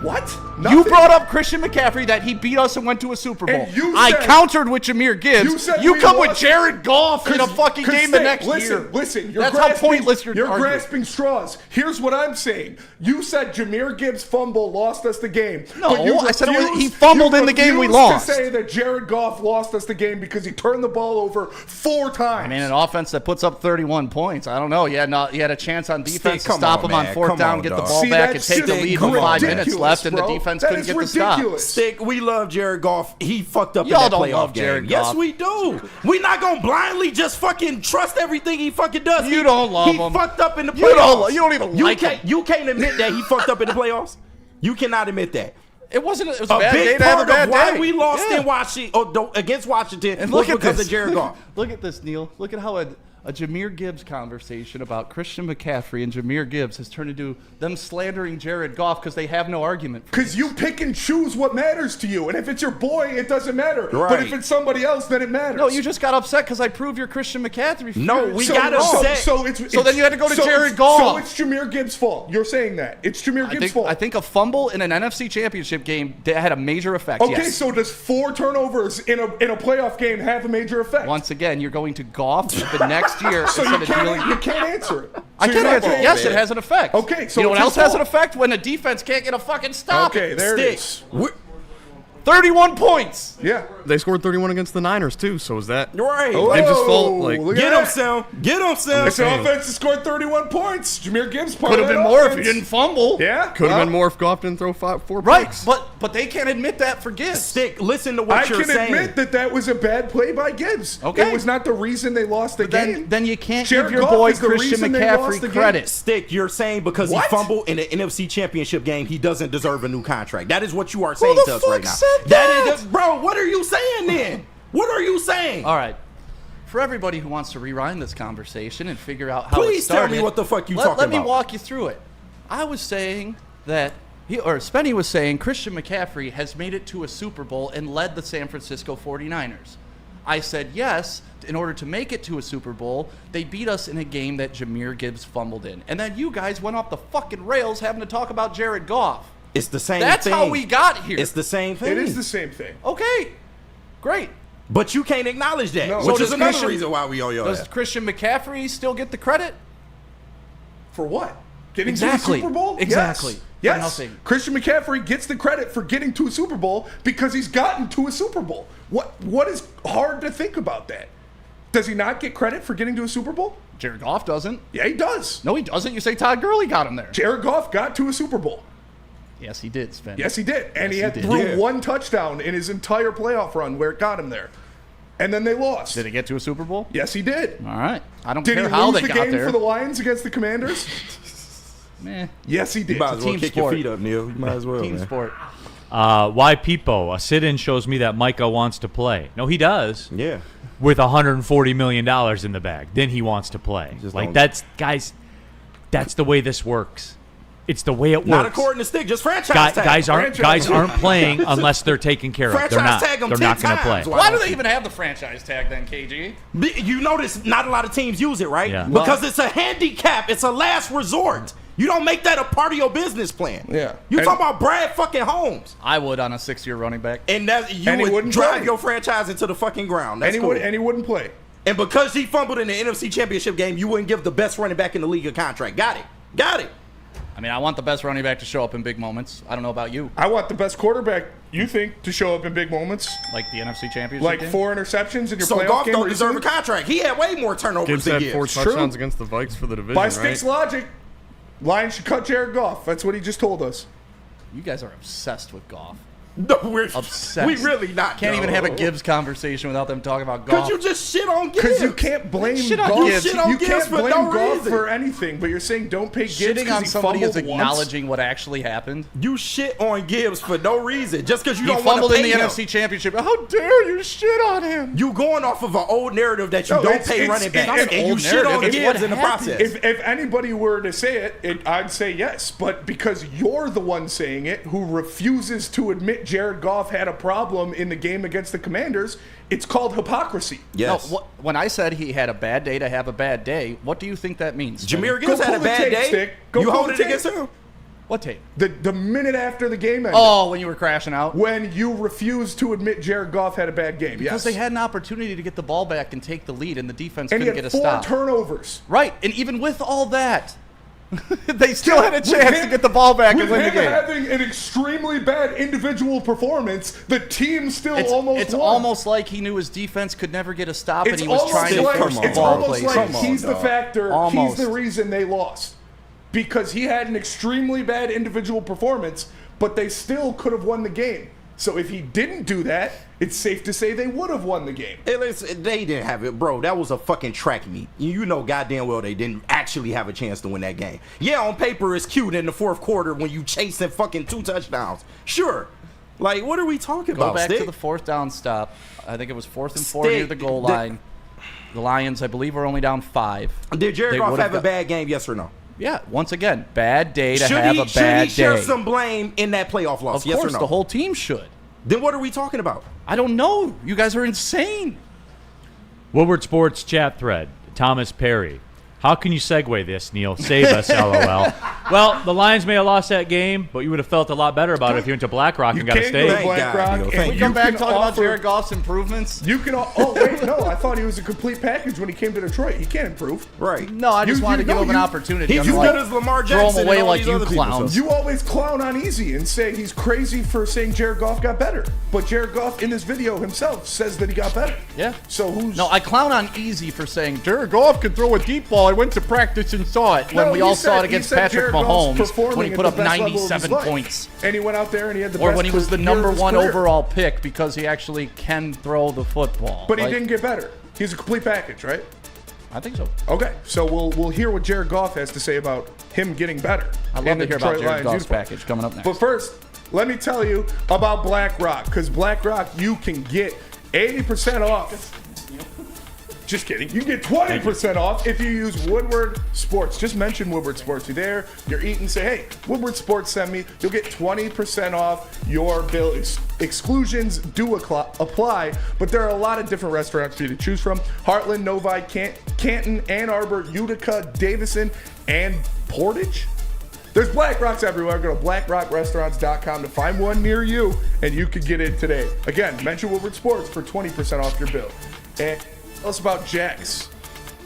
What? You Nothing. brought up Christian McCaffrey that he beat us and went to a Super Bowl. And you I said- countered with Jahmyr Gibbs. You said You we come with lost- Jared Goff in a fucking game the next year. Listen, That's how pointless you're arguing. grasping straws. Here's what I'm saying. You said Jahmyr Gibbs' fumble lost us the game. No, but you I said it was- refused- he fumbled you in the game we refused lost. to say that Jared Goff lost us the game because he turned the ball over 4 times. I mean, an offense that puts up 31 points. I don't know. You had a chance on defense to come stop on, him on man. 4th Come down, on, get the dog. ball See, back, and that's take the just lead with 5 minutes ridiculous, left, and the bro. defense That couldn't is get the stop. ridiculous. Stick, we love Jared Goff. He fucked up Y'all in that don't playoff love game. Jared Yes, Goff. we do. We not gonna blindly just fucking trust everything he fucking does. You don't love he him. He fucked up in the playoffs. You don't even like him. You can't admit that he fucked up in the playoffs. You cannot admit that. It was a A bad day big to have a part bad of why day. we lost Yeah. in Washington against Washington And was look at because this. of Jared Goff. Look at this, Neil. Look at how a Jahmyr Gibbs conversation about Christian McCaffrey and Jahmyr Gibbs has turned into them slandering Jared Goff because they have no argument. Because you pick and choose what matters to you. And if it's your boy, it doesn't matter. Right. But if it's somebody else, then it matters. No, you just got upset because I proved you're Christian McCaffrey. No, we got upset. So then you had to go to Jared Goff. So it's Jahmyr Gibbs' fault. You're saying that. It's Jahmyr Gibbs' fault. I think a fumble in an NFC Championship game that had a major effect. Okay, yes. so does 4 turnovers in a playoff game have a major effect? Once again, you're going to Goff the next year So instead you of dealing. can't answer it. I So can you're not answer. saying Yes, that. it has an effect. Okay, so you know what it's else his has an fault. effect? When a defense can't get a fucking stop. Okay, there it Stick. is. 31 points. Yeah. They scored 31 against the Niners too, so is that Right. Gibbs' fault? Like, Look at Get him, that. Sam. Get him, Sam. It's an offense that scored 31 points. Jahmyr Gibbs part Could of have that been more if offense. he didn't fumble. Yeah. could have well, been more if Goff didn't throw 4 Right, picks. but they can't admit that for Gibbs. Stick. Listen to what I you're can saying. admit that was a bad play by Gibbs. Okay. It was not the reason they lost the game. Then you can't Jared give your Goff boy is the Christian reason they lost the McCaffrey game. credit. Stick, you're saying because What? he fumbled in the NFC Championship game, he doesn't deserve a new contract. That is what you are saying the to us fuck right now. said That that? is, bro. What are you saying then? What are you saying? All right. For everybody who wants to rewind this conversation and figure out how it Please tell started, me what the fuck you let talking me about. walk you through it. I was saying that Spenny was saying Christian McCaffrey has made it to a Super Bowl and led the San Francisco 49ers. I said yes, in order to make it to a Super Bowl, they beat us in a game that Jahmyr Gibbs fumbled in. And then you guys went off the fucking rails having to talk about Jared Goff. It's the same That's thing. how we got here. It's the same thing. It is the same thing. Okay, great. But you can't acknowledge that, No. which So is does another Christian- reason why we owe you Does that. Christian McCaffrey still get the credit? For what? Getting Exactly. to the Super Bowl? Exactly. Yes. For nothing. Christian McCaffrey gets the credit for getting to a Super Bowl because he's gotten to a Super Bowl. What is hard to think about that? Does he not get credit for getting to a Super Bowl? Jared Goff doesn't. Yeah, he does. No, he doesn't. You say Todd Gurley got him there. Jared Goff got to a Super Bowl. Yes, he did, Sven. Yes, he did. And Yes, he he threw did. one touchdown in his entire playoff run where it got him there. And then they lost. Did he get to a Super Bowl? Yes, he did. All right. I don't Did care he how lose they the got game there. for the Lions against the Commanders? Meh. Yes, he did. You might as well team kick sport. your feet up, Neil. You might as well. Team man. sport. Why Peepo? A sit-in shows me that Micah wants to play. No, he does. Yeah. With $140 million in the bag. Then he wants to play. Just Like, don't- that's, guys, that's the way this works. It's the way it works. Not according to Stick, just franchise tag. Guys aren't playing unless they're taken care of. They're Franchise not. tag 'em They're 10 not going to play. times. Why do they even have the franchise tag then, KG? You notice not a lot of teams use it, right? Yeah. Because it's a handicap. It's a last resort. You don't make that a part of your business plan. Yeah. You And- talking about Brad fucking Holmes. I would on a 6-year running back. And that you And he would wouldn't drive play. your franchise into the fucking ground. That's And cool. he wouldn't play. And because he fumbled in the NFC Championship game, you wouldn't give the best running back in the league a contract. Got it. I mean, I want the best running back to show up in big moments. I don't know about you. I want the best quarterback, you think, to show up in big moments. Like the NFC Championship Like game? 4 interceptions in your So playoff Goff game don't deserve a recently? contract. He had way more turnovers Gibbs than had Gibbs. 4 True. touchdowns against the Vikes for the division, By right? Stick's logic, Lions should cut Jared Goff. That's what he just told us. You guys are obsessed with Goff. No, we're Obsessed. We really not. Can't even have a Gibbs conversation without them talking about Because Goff. you just shit on Gibbs. Because you can't blame Shit on Goff. Gibbs. You shit on You Gibbs can't for blame no Goff reason. for anything, but you're saying don't pay Gibbs Shitting because on he somebody fumbled is once. acknowledging what actually happened. You shit on Gibbs for no reason. Just because you He don't want to fumbled pay in the him. NFC Championship. How dare you shit on him? You going off of an old narrative that you No, don't it's- pay it's- running it's backs, an and you old shit on narrative. It's Gibbs what in the happened. process. If anybody were to say it, I'd say yes. But because you're the one saying it, who refuses to admit Jared Goff had a problem in the game against the Commanders, it's called hypocrisy. Yes. No, when I said he had a bad day to have a bad day, what do you think that means? Jameer Go Gibbs had pull a the bad tape, day. Stick. Go You pull hold the it tape. against him. What tape? The minute after the game ended, Oh, when you were crashing out? when you refused to admit Jared Goff had a bad game. Because yes. they had an opportunity to get the ball back and take the lead, and the defense and he couldn't had get a 4 stop. turnovers. Right, and even with all that, they still had a chance to get the ball back and With win the him game. having an extremely bad individual performance, the team still It's almost won. almost like he knew his defense could never get a stop, It's and he was almost trying to like, force the it's ball almost plays. like he's the factor. Almost. He's the reason they lost. Because he had an extremely bad individual performance, but they still could have won the game. So if he didn't do that, it's safe to say they would have won the game. Hey, listen, they didn't have it, bro. That was a fucking track meet. You know goddamn well they didn't actually have a chance to win that game. Yeah, on paper it's cute in the fourth quarter when you chasing fucking 2 touchdowns. Sure. Like, what are we talking Go about, back Stick? to the 4th down stop. I think it was 4th and 4 Stick, near the goal line. The Lions, I believe, were only down 5. Did Jared They Goff would've have a got- bad game, yes or no? Yeah, once again, bad day to Should have he, a bad should he share day. some blame in that playoff loss, Of yes course, or no? the whole team should. Then what are we talking about? I don't know. You guys are insane. Woodward Sports chat thread. Thomas Perry. How can you segue this, Neil? Save us, LOL. Well, the Lions may have lost that game, but you would have felt a lot better about it if you went to BlackRock and got a can't stay. go to Thank BlackRock. God, Neil. and Thank We you. come back can talking about offer- Jared Goff's improvements. You can. Oh wait, no. I thought he was a complete package when he came to Detroit. He can't improve. Right. No, I just wanted to give him an opportunity. He's I'm as like, good as Lamar throw him Jackson away and all like these you other people, clowns. so- You always clown on Easy and say he's crazy for saying Jared Goff got better, but Jared Goff in this video himself says that he got better. Yeah. So who's No, I clown on Easy for saying Jared Goff can throw a deep ball. I went to practice and saw it when No, we he all said- saw it he against said Patrick Jared Goff's Mahomes performing when he at put the up best level of his 97 life. points. And he went out there and he had the Or best when he was the year number of his 1 career. overall pick because he actually can throw the football. But he Like, didn't get better. He's a complete package, right? I think so. Okay, so we'll hear what Jared Goff has to say about him getting better. I'd in love the to hear about Detroit Jared Lions Goff's uniform. package coming up next. But first, let me tell you about BlackRock, because BlackRock, you can get 80% off. Just kidding. You can get 20% off if you use Woodward Sports. Just mention Woodward Sports. You're there, you're eating, say, hey, Woodward Sports sent me. You'll get 20% off your bill. Exclusions do apply, but there are a lot of different restaurants for you to choose from. Heartland, Novi, Canton, Ann Arbor, Utica, Davison, and Portage. There's BlackRocks everywhere. Go to blackrockrestaurants.com to find one near you, and you can get it today. Again, mention Woodward Sports for 20% off your bill. And tell us about Jack's,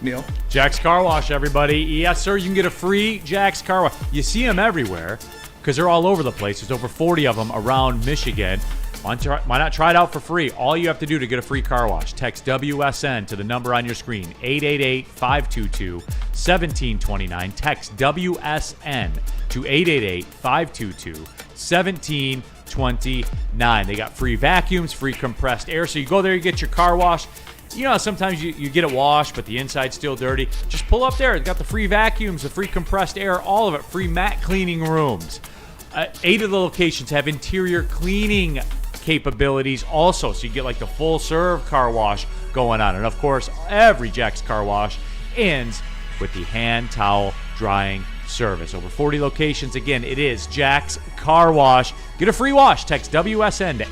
Neil. Jack's Car Wash, everybody. Yes, sir. You can get a free Jack's Car Wash. You see them everywhere because they're all over the place. There's over 40 of them around Michigan. Why not try it out for free? All you have to do to get a free car wash, text WSN to the number on your screen, 888-522-1729. Text WSN to 888-522-1729. They got free vacuums, free compressed air. So you go there, you get your car wash. You know, sometimes you get it washed, but the inside's still dirty. Just pull up there. It's got the free vacuums, the free compressed air, all of it. Free mat cleaning rooms. 8 of the locations have interior cleaning capabilities also, so you get like the full serve car wash going on. And of course, every Jack's Car Wash ends with the hand towel drying service. Over 40 locations. Again, it is Jack's Car Wash. Get a free wash. Text WSN to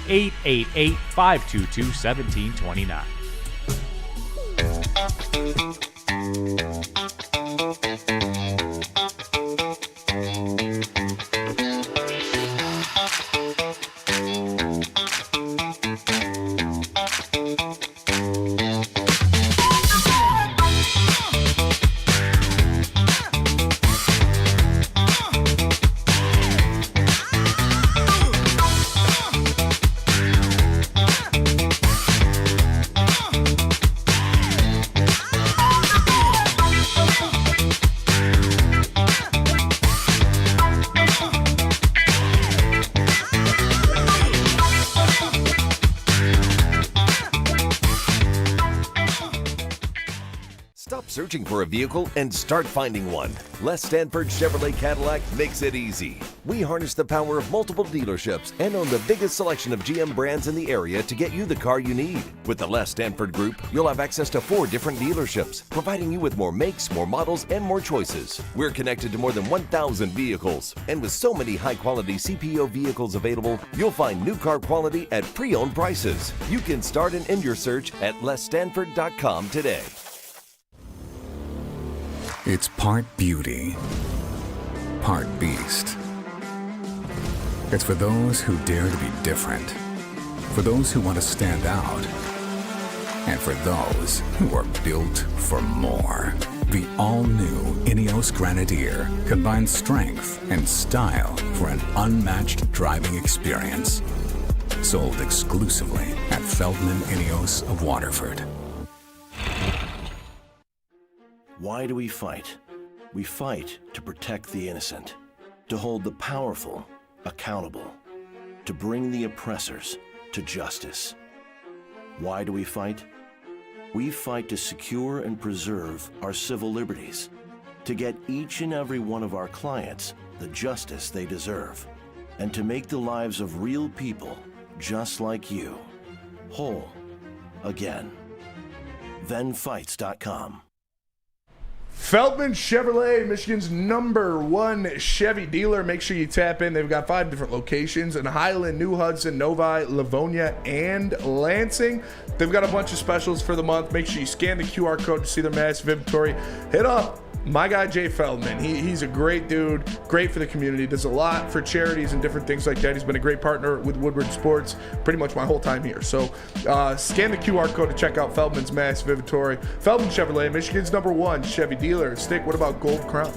888-522-1729. searching for a vehicle and start finding one. Les Stanford Chevrolet Cadillac makes it easy. We harness the power of multiple dealerships and own the biggest selection of GM brands in the area to get you the car you need. With the Les Stanford Group, you'll have access to 4 different dealerships, providing you with more makes, more models, and more choices. We're connected to more than 1,000 vehicles, and with so many high-quality CPO vehicles available, you'll find new car quality at pre-owned prices. You can start and end your search at lesstanford.com today. It's part beauty, part beast. It's for those who dare to be different, for those who want to stand out, and for those who are built for more. The all-new Ineos Grenadier combines strength and style for an unmatched driving experience. Sold exclusively at Feldman Ineos of Waterford. Why do we fight? We fight to protect the innocent, to hold the powerful accountable, to bring the oppressors to justice. Why do we fight? We fight to secure and preserve our civil liberties, to get each and every one of our clients the justice they deserve, and to make the lives of real people just like you whole again. ThenFights.com. Feldman Chevrolet, Michigan's #1 Chevy dealer. Make sure you tap in. They've got 5 different locations in Highland, New Hudson, Novi, Livonia, and Lansing. They've got a bunch of specials for the month. Make sure you scan the QR code to see their massive inventory. Hit up my guy Jay Feldman. He's a great dude, great for the community, does a lot for charities and different things like that. He's been a great partner with Woodward Sports pretty much my whole time here. So scan the QR code to check out Feldman's massive inventory. Feldman Chevrolet, Michigan's #1 Chevy dealer. Stick, what about Gold Crown?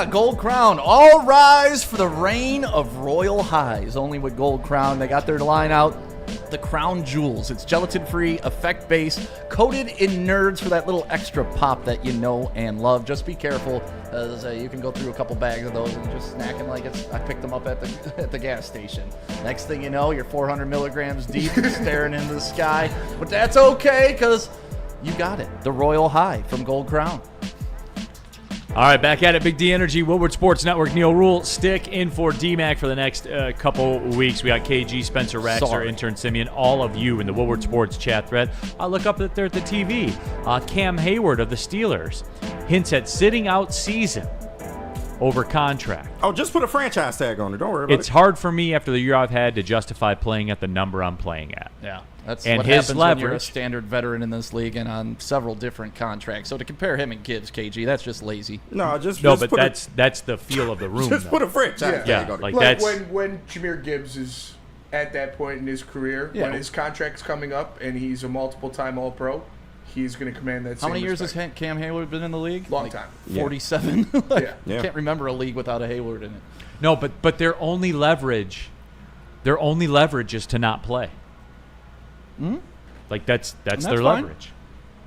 Gold Crown. All rise for the reign of royal highs. Only with Gold Crown. They got their line out. The Crown Jewels. It's gelatin-free, effect-based, coated in nerds for that little extra pop that you know and love. Just be careful, as you can go through a couple bags of those and just snacking like I picked them up at the gas station. Next thing you know, you're 400 milligrams deep staring into the sky. But that's okay, because you got it. The Royal High from Gold Crown. All right, back at it. Big D Energy, Woodward Sports Network. Neil Rule, stick in for DMAC for the next couple weeks. We got KG, Spencer Raxter, intern Simeon, all of you in the Woodward Sports chat thread. Look up there at the TV. Cam Hayward of the Steelers hints at sitting out season over contract. Oh, just put a franchise tag on it. Don't worry about it. It's hard for me after the year I've had to justify playing at the number I'm playing at. Yeah. That's and what his happens leverage, when you're a standard veteran in this league and on several different contracts. So to compare him and Gibbs, KG, that's just lazy. But that's the feel of the room. Just put a franchise tag on it. Like that's when Jahmyr Gibbs is at that point in his career, when his contract's coming up and he's a multiple-time All-Pro, he's going to command that same How many years respect. has Cam Hayward been in the league? Long time. 47? Yeah. Can't remember a league without a Hayward in it. No, but their only leverage is to not play. Hmm? Like that's their fine. leverage.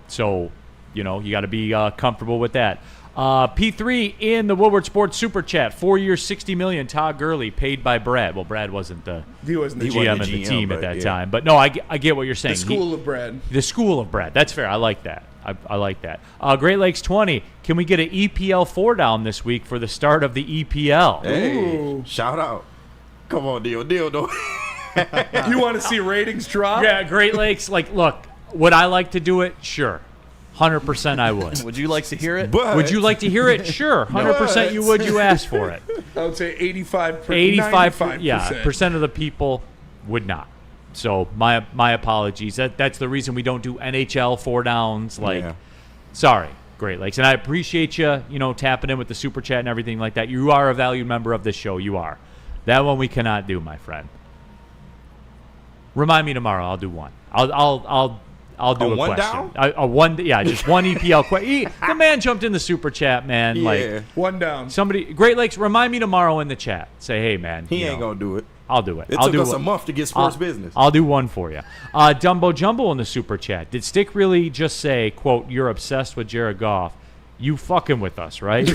So, you got to be comfortable with that. P3 in the Woodward Sports Super Chat. 4 years, $60 million. Todd Gurley paid by Brad. Well, Brad wasn't the GM of the team at that time. But no, I get what you're saying. The school of Brad. The school of Brad. That's fair. I like that. I like that. Great Lakes 20. Can we get an EPL 4 down this week for the start of the EPL? Hey, shout out. Come on, Deal, though. You want to see ratings drop? Yeah, Great Lakes. Look, would I like to do it? Sure. 100% I would. Would you like to hear it? Would you like to hear it? Sure. 100% you would. You asked for it. I would say 85%. 85% percent of the people would not. So my apologies. That's the reason we don't do NHL 4 downs. Sorry, Great Lakes. And I appreciate you, tapping in with the Super Chat and everything like that. You are a valued member of this show. You are. That one we cannot do, my friend. Remind me tomorrow. I'll do one. I'll do a one question. down? Just one EPL question. The man jumped in the Super Chat, man. Yeah. One down. Somebody, Great Lakes, remind me tomorrow in the chat. Say, hey, man. He ain't going to do it. I'll do it. It took us a month to get sports business. I'll do one for you. Dumbo Jumbo in the Super Chat. Did Stick really just say, quote, you're obsessed with Jared Goff? You fucking with us, right?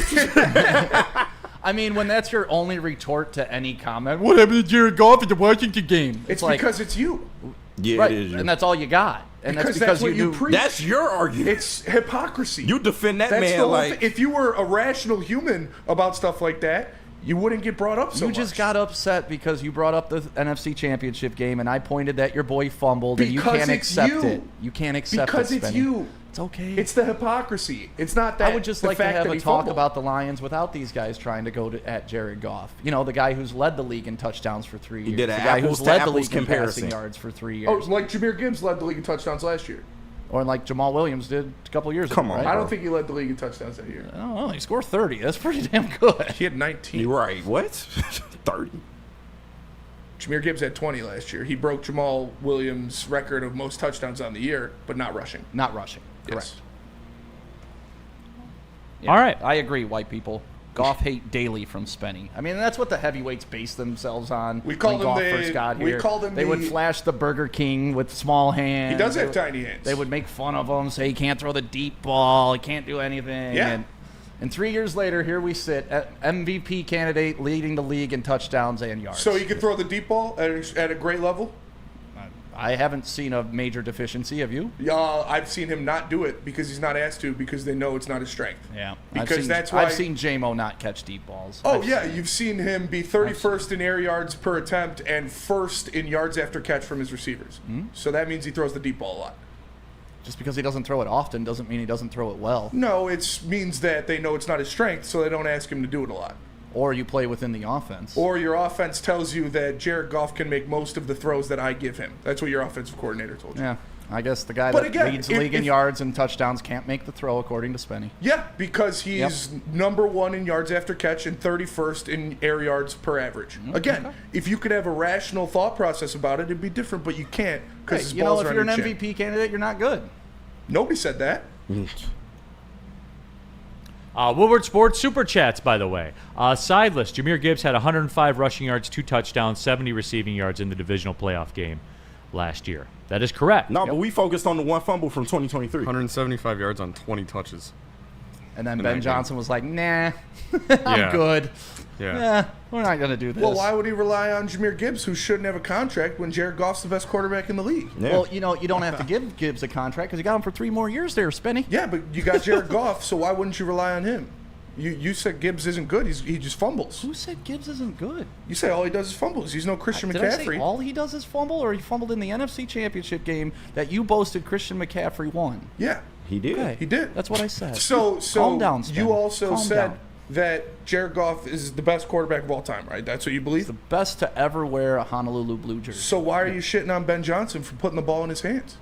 I mean, when that's your only retort to any comment, what happened to Jared Goff at the Washington game? It's because it's you. Yeah, right. it is you. And that's all you got. And because that's what you preach. That's your argument. It's hypocrisy. You defend that That's man the whole like thing. If you were a rational human about stuff like that, you wouldn't get brought up so much. You just got upset because you brought up the NFC Championship game, and I pointed that your boy fumbled, and you can't accept it. You can't accept it, because it's Spenny. you. It's okay. It's the hypocrisy. It's not that. I would just the like to fact have that a he talk fumbled. about the Lions without these guys trying to go at Jared Goff. You know, the guy who's led the league in touchdowns for 3 years. He did the an guy apples who's to led the apples league in comparison. passing yards for 3 years. Oh, like Jahmyr Gibbs led the league in touchdowns last year. Or like Jamal Williams did a couple years Come ago. on, right? I don't think he led the league in touchdowns that year. I don't know. He scored 30. That's pretty damn good. He had 19. You're right. What? 30. Jahmyr Gibbs had 20 last year. He broke Jamal Williams' record of most touchdowns on the year, but not rushing. Not rushing. Correct. Yes. Yeah, All right. I agree, white people. Goff hate daily from Spenny. I mean, that's what the heavyweights base themselves on. We called when him Goff the- first got we here. called him They would the- flash the Burger King with small hands. He does have They- tiny hands. They would make fun of him, say he can't throw the deep ball, he can't do anything. Yeah. And 3 years later, here we sit, MVP candidate leading the league in touchdowns and yards. So he could throw the deep ball at a great level? I haven't seen a major deficiency. Have you? Yeah, I've seen him not do it because he's not asked to because they know it's not his strength. Yeah. Because that's why I've seen J-Mo not catch deep balls. Oh, yeah, you've seen him be 31st in air yards per attempt and first in yards after catch from his receivers. Hmm? So that means he throws the deep ball a lot. Just because he doesn't throw it often doesn't mean he doesn't throw it well. No, it means that they know it's not his strength, so they don't ask him to do it a lot. Or you play within the offense. Or your offense tells you that Jared Goff can make most of the throws that I give him. That's what your offensive coordinator told you. Yeah. I guess the guy But that again, leads the league in yards and touchdowns can't make the throw, according to Spenny. Yeah, because he's number 1 in yards after catch and 31st in air yards per average. Again, if you could have a rational thought process about it, it'd be different, but you can't because Hey, you know, if you're an MVP candidate, you're not good. Nobody said that. Woodward Sports Super Chats, by the way. Side list, Jahmyr Gibbs had 105 rushing yards, 2 touchdowns, 70 receiving yards in the divisional playoff game last year. That is correct. No, but we focused on the one fumble from 2023. 175 yards on 20 touches. And then in Ben that Johnson was like, nah, I'm Yeah. good. Yeah. We're not going to do this. Well, why would he rely on Jahmyr Gibbs, who shouldn't have a contract, when Jared Goff's the best quarterback in the league? Well, you know, you don't have to give Gibbs a contract because you got him for 3 more years there, Spenny. Yeah, but you got Jared Goff, so why wouldn't you rely on him? You said Gibbs isn't good. He just fumbles. Who said Gibbs isn't good? You say all he does is fumbles. He's no Christian Did I say McCaffrey. all he does is fumble, or he fumbled in the NFC Championship game that you boasted Christian McCaffrey won? Yeah, he did. Okay. He did. That's what I said. So Calm down, Spenny. you also Calm said down. that Jared Goff is the best quarterback of all time, right? That's what you believe? The best to ever wear a Honolulu blue jersey. So why are you shitting on Ben Johnson for putting the ball in his hands?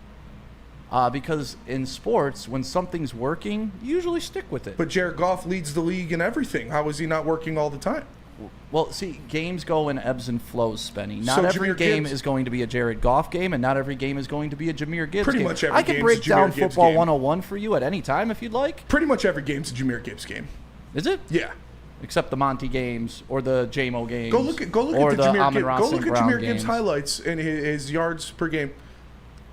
Because in sports, when something's working, you usually stick with it. But Jared Goff leads the league in everything. How is he not working all the time? Well, see, games go in ebbs and flows, Spenny. Not So every Jahmyr game Gibbs- is going to be a Jared Goff game, and not every game is going to be a Jahmyr Gibbs Pretty game. much every I could game's break a Jahmyr down Gibbs Football game. 101 for you at any time if you'd like. Pretty much every game's a Jahmyr Gibbs game. Is it? Yeah. Except the Monty games or the J-Mo games. Go look at or the Jahmyr Amon-Ra Gibbs. Go look St. at Brown Jahmyr Gibbs games. highlights and his yards per game.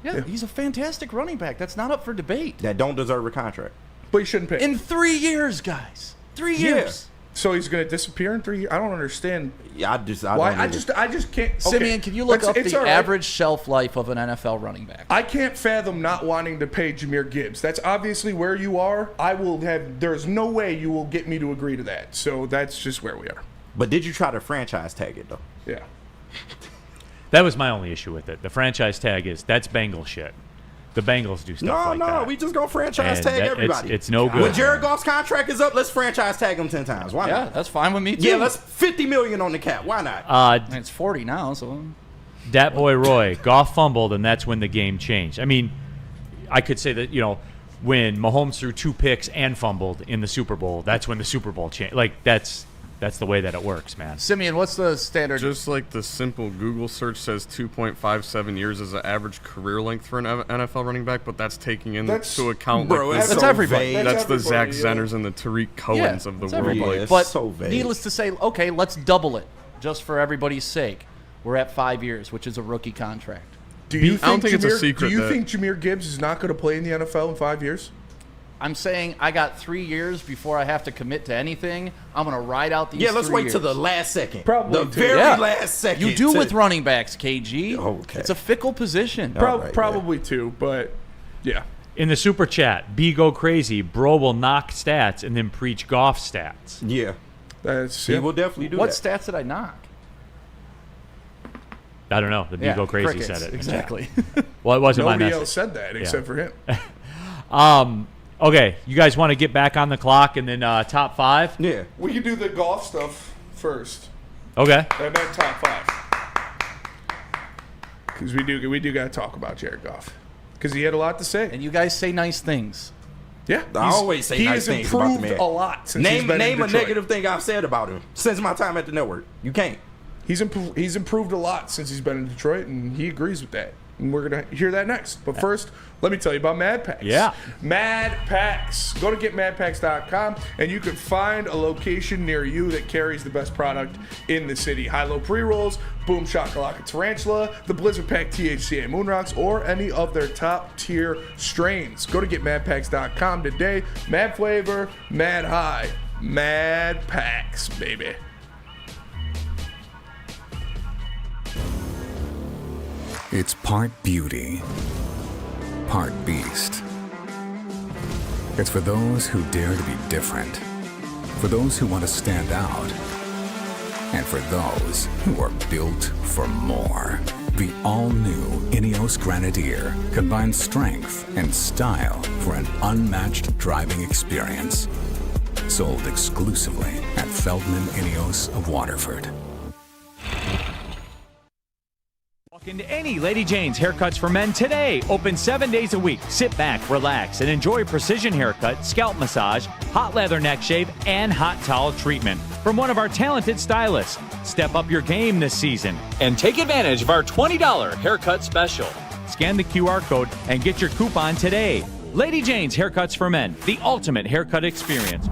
Yeah, he's a fantastic running back. That's not up for debate. That don't deserve a contract. But he shouldn't pay. In 3 years, guys. 3 years. So he's going to disappear in 3 years? I don't understand. Yeah, I Why? don't I either. just can't. Okay. Simeon, can you look up It's the all right. average shelf life of an NFL running back? I can't fathom not wanting to pay Jahmyr Gibbs. That's obviously where you are. There's no way you will get me to agree to that. So that's just where we are. But did you try to franchise tag it, though? Yeah. That was my only issue with it. The franchise tag that's Bengal shit. The Bengals do stuff like that. We just gonna franchise And tag that- everybody. It's no good. When Jared Goff's contract is up, let's franchise tag him 10 times. Why Yeah, not? that's fine with me, too. Yeah, let's $50 million on the cap. Why not? It's 40 now, so... Dat boy Roy, Goff fumbled, and that's when the game changed. I mean, I could say that, when Mahomes threw 2 picks and fumbled in the Super Bowl, that's when the Super Bowl changed. Like, that's the way that it works, man. Simeon, what's the standard? Just like the simple Google search says 2.57 years is an average career length for an NFL running back, but that's taking into account that's everybody. That's the Zach everybody, Zenners and the Tariq Cohens of the world. everybody. Like, But so vague. needless to say, okay, let's double it, just for everybody's sake. We're at 5 years, which is a rookie contract. Do you I don't think it's a Jahmyr- secret Do you that- think Jahmyr Gibbs is not going to play in the NFL in 5 years? I'm saying I got 3 years before I have to commit to anything. I'm going to ride out these 3 years. Yeah, let's wait till the last second. Probably the very last second. You do with running backs, KG. Okay. It's a fickle position. Probably too, but yeah. In the super chat, B go crazy. Bro will knock stats and then preach Goff stats. Yeah. He will definitely do what that. What stats did I knock? I don't know. The B go crazy crickets, said it. Exactly. Well, it wasn't my Nobody message. else said that except for him. Okay, you guys want to get back on the clock and then top 5? Yeah. We can do the golf stuff first, Okay. and then top 5. Because we do got to talk about Jared Goff. Because he had a lot to say. And you guys say nice things. Yeah. I always say nice things about the man. He has improved a lot since he's been in Name a Detroit. negative thing I've said about him since my time at the network. You can't. He's improved a lot since he's been in Detroit, and he agrees with that. And we're going to hear that next. But first, let me tell you about Mad Packs. Yeah. Mad Packs. Go to getmadpacks.com, and you can find a location near you that carries the best product in the city. High-low pre-rolls, Boom Shakalaka Tarantula, the Blizzard Pack THCA Moon Rocks, or any of their top-tier strains. Go to getmadpacks.com today. Mad flavor, mad high. Mad Packs, baby. It's part beauty, part beast. It's for those who dare to be different, for those who want to stand out, and for those who are built for more. The all-new Ineos Grenadier combines strength and style for an unmatched driving experience. Sold exclusively at Feldman Ineos of Waterford. Into any Lady Jane's Haircuts for Men today. Open 7 days a week. Sit back, relax, and enjoy precision haircut, scalp massage, hot leather neck shave, and hot towel treatment from one of our talented stylists. Step up your game this season and take advantage of our $20 haircut special. Scan the QR code and get your coupon today. Lady Jane's Haircuts for Men, the ultimate haircut experience.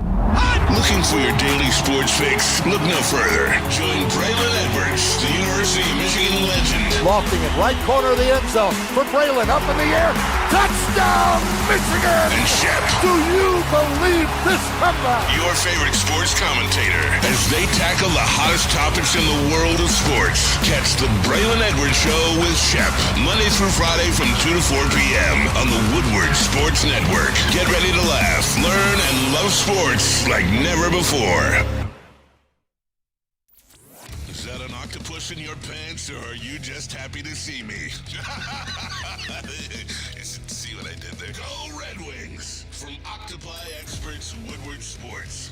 Looking for your daily sports fix? Look no further. Join Braylon Edwards, the University of Michigan legend. Lofting it right corner of the end zone for Braylon, up in the air. Touchdown, Michigan! And Shep. Do you believe this comeback? Your favorite sports commentator as they tackle the hottest topics in the world of sports. Catch the Braylon Edwards Show with Shep, Monday through Friday from 2 to 4 p.m. on the Woodward Sports Network. Get ready to laugh, learn, and love sports like never before. Is that an octopus in your pants, or are you just happy to see me? See what I did there? Go Red Wings! From Octopi Experts Woodward Sports.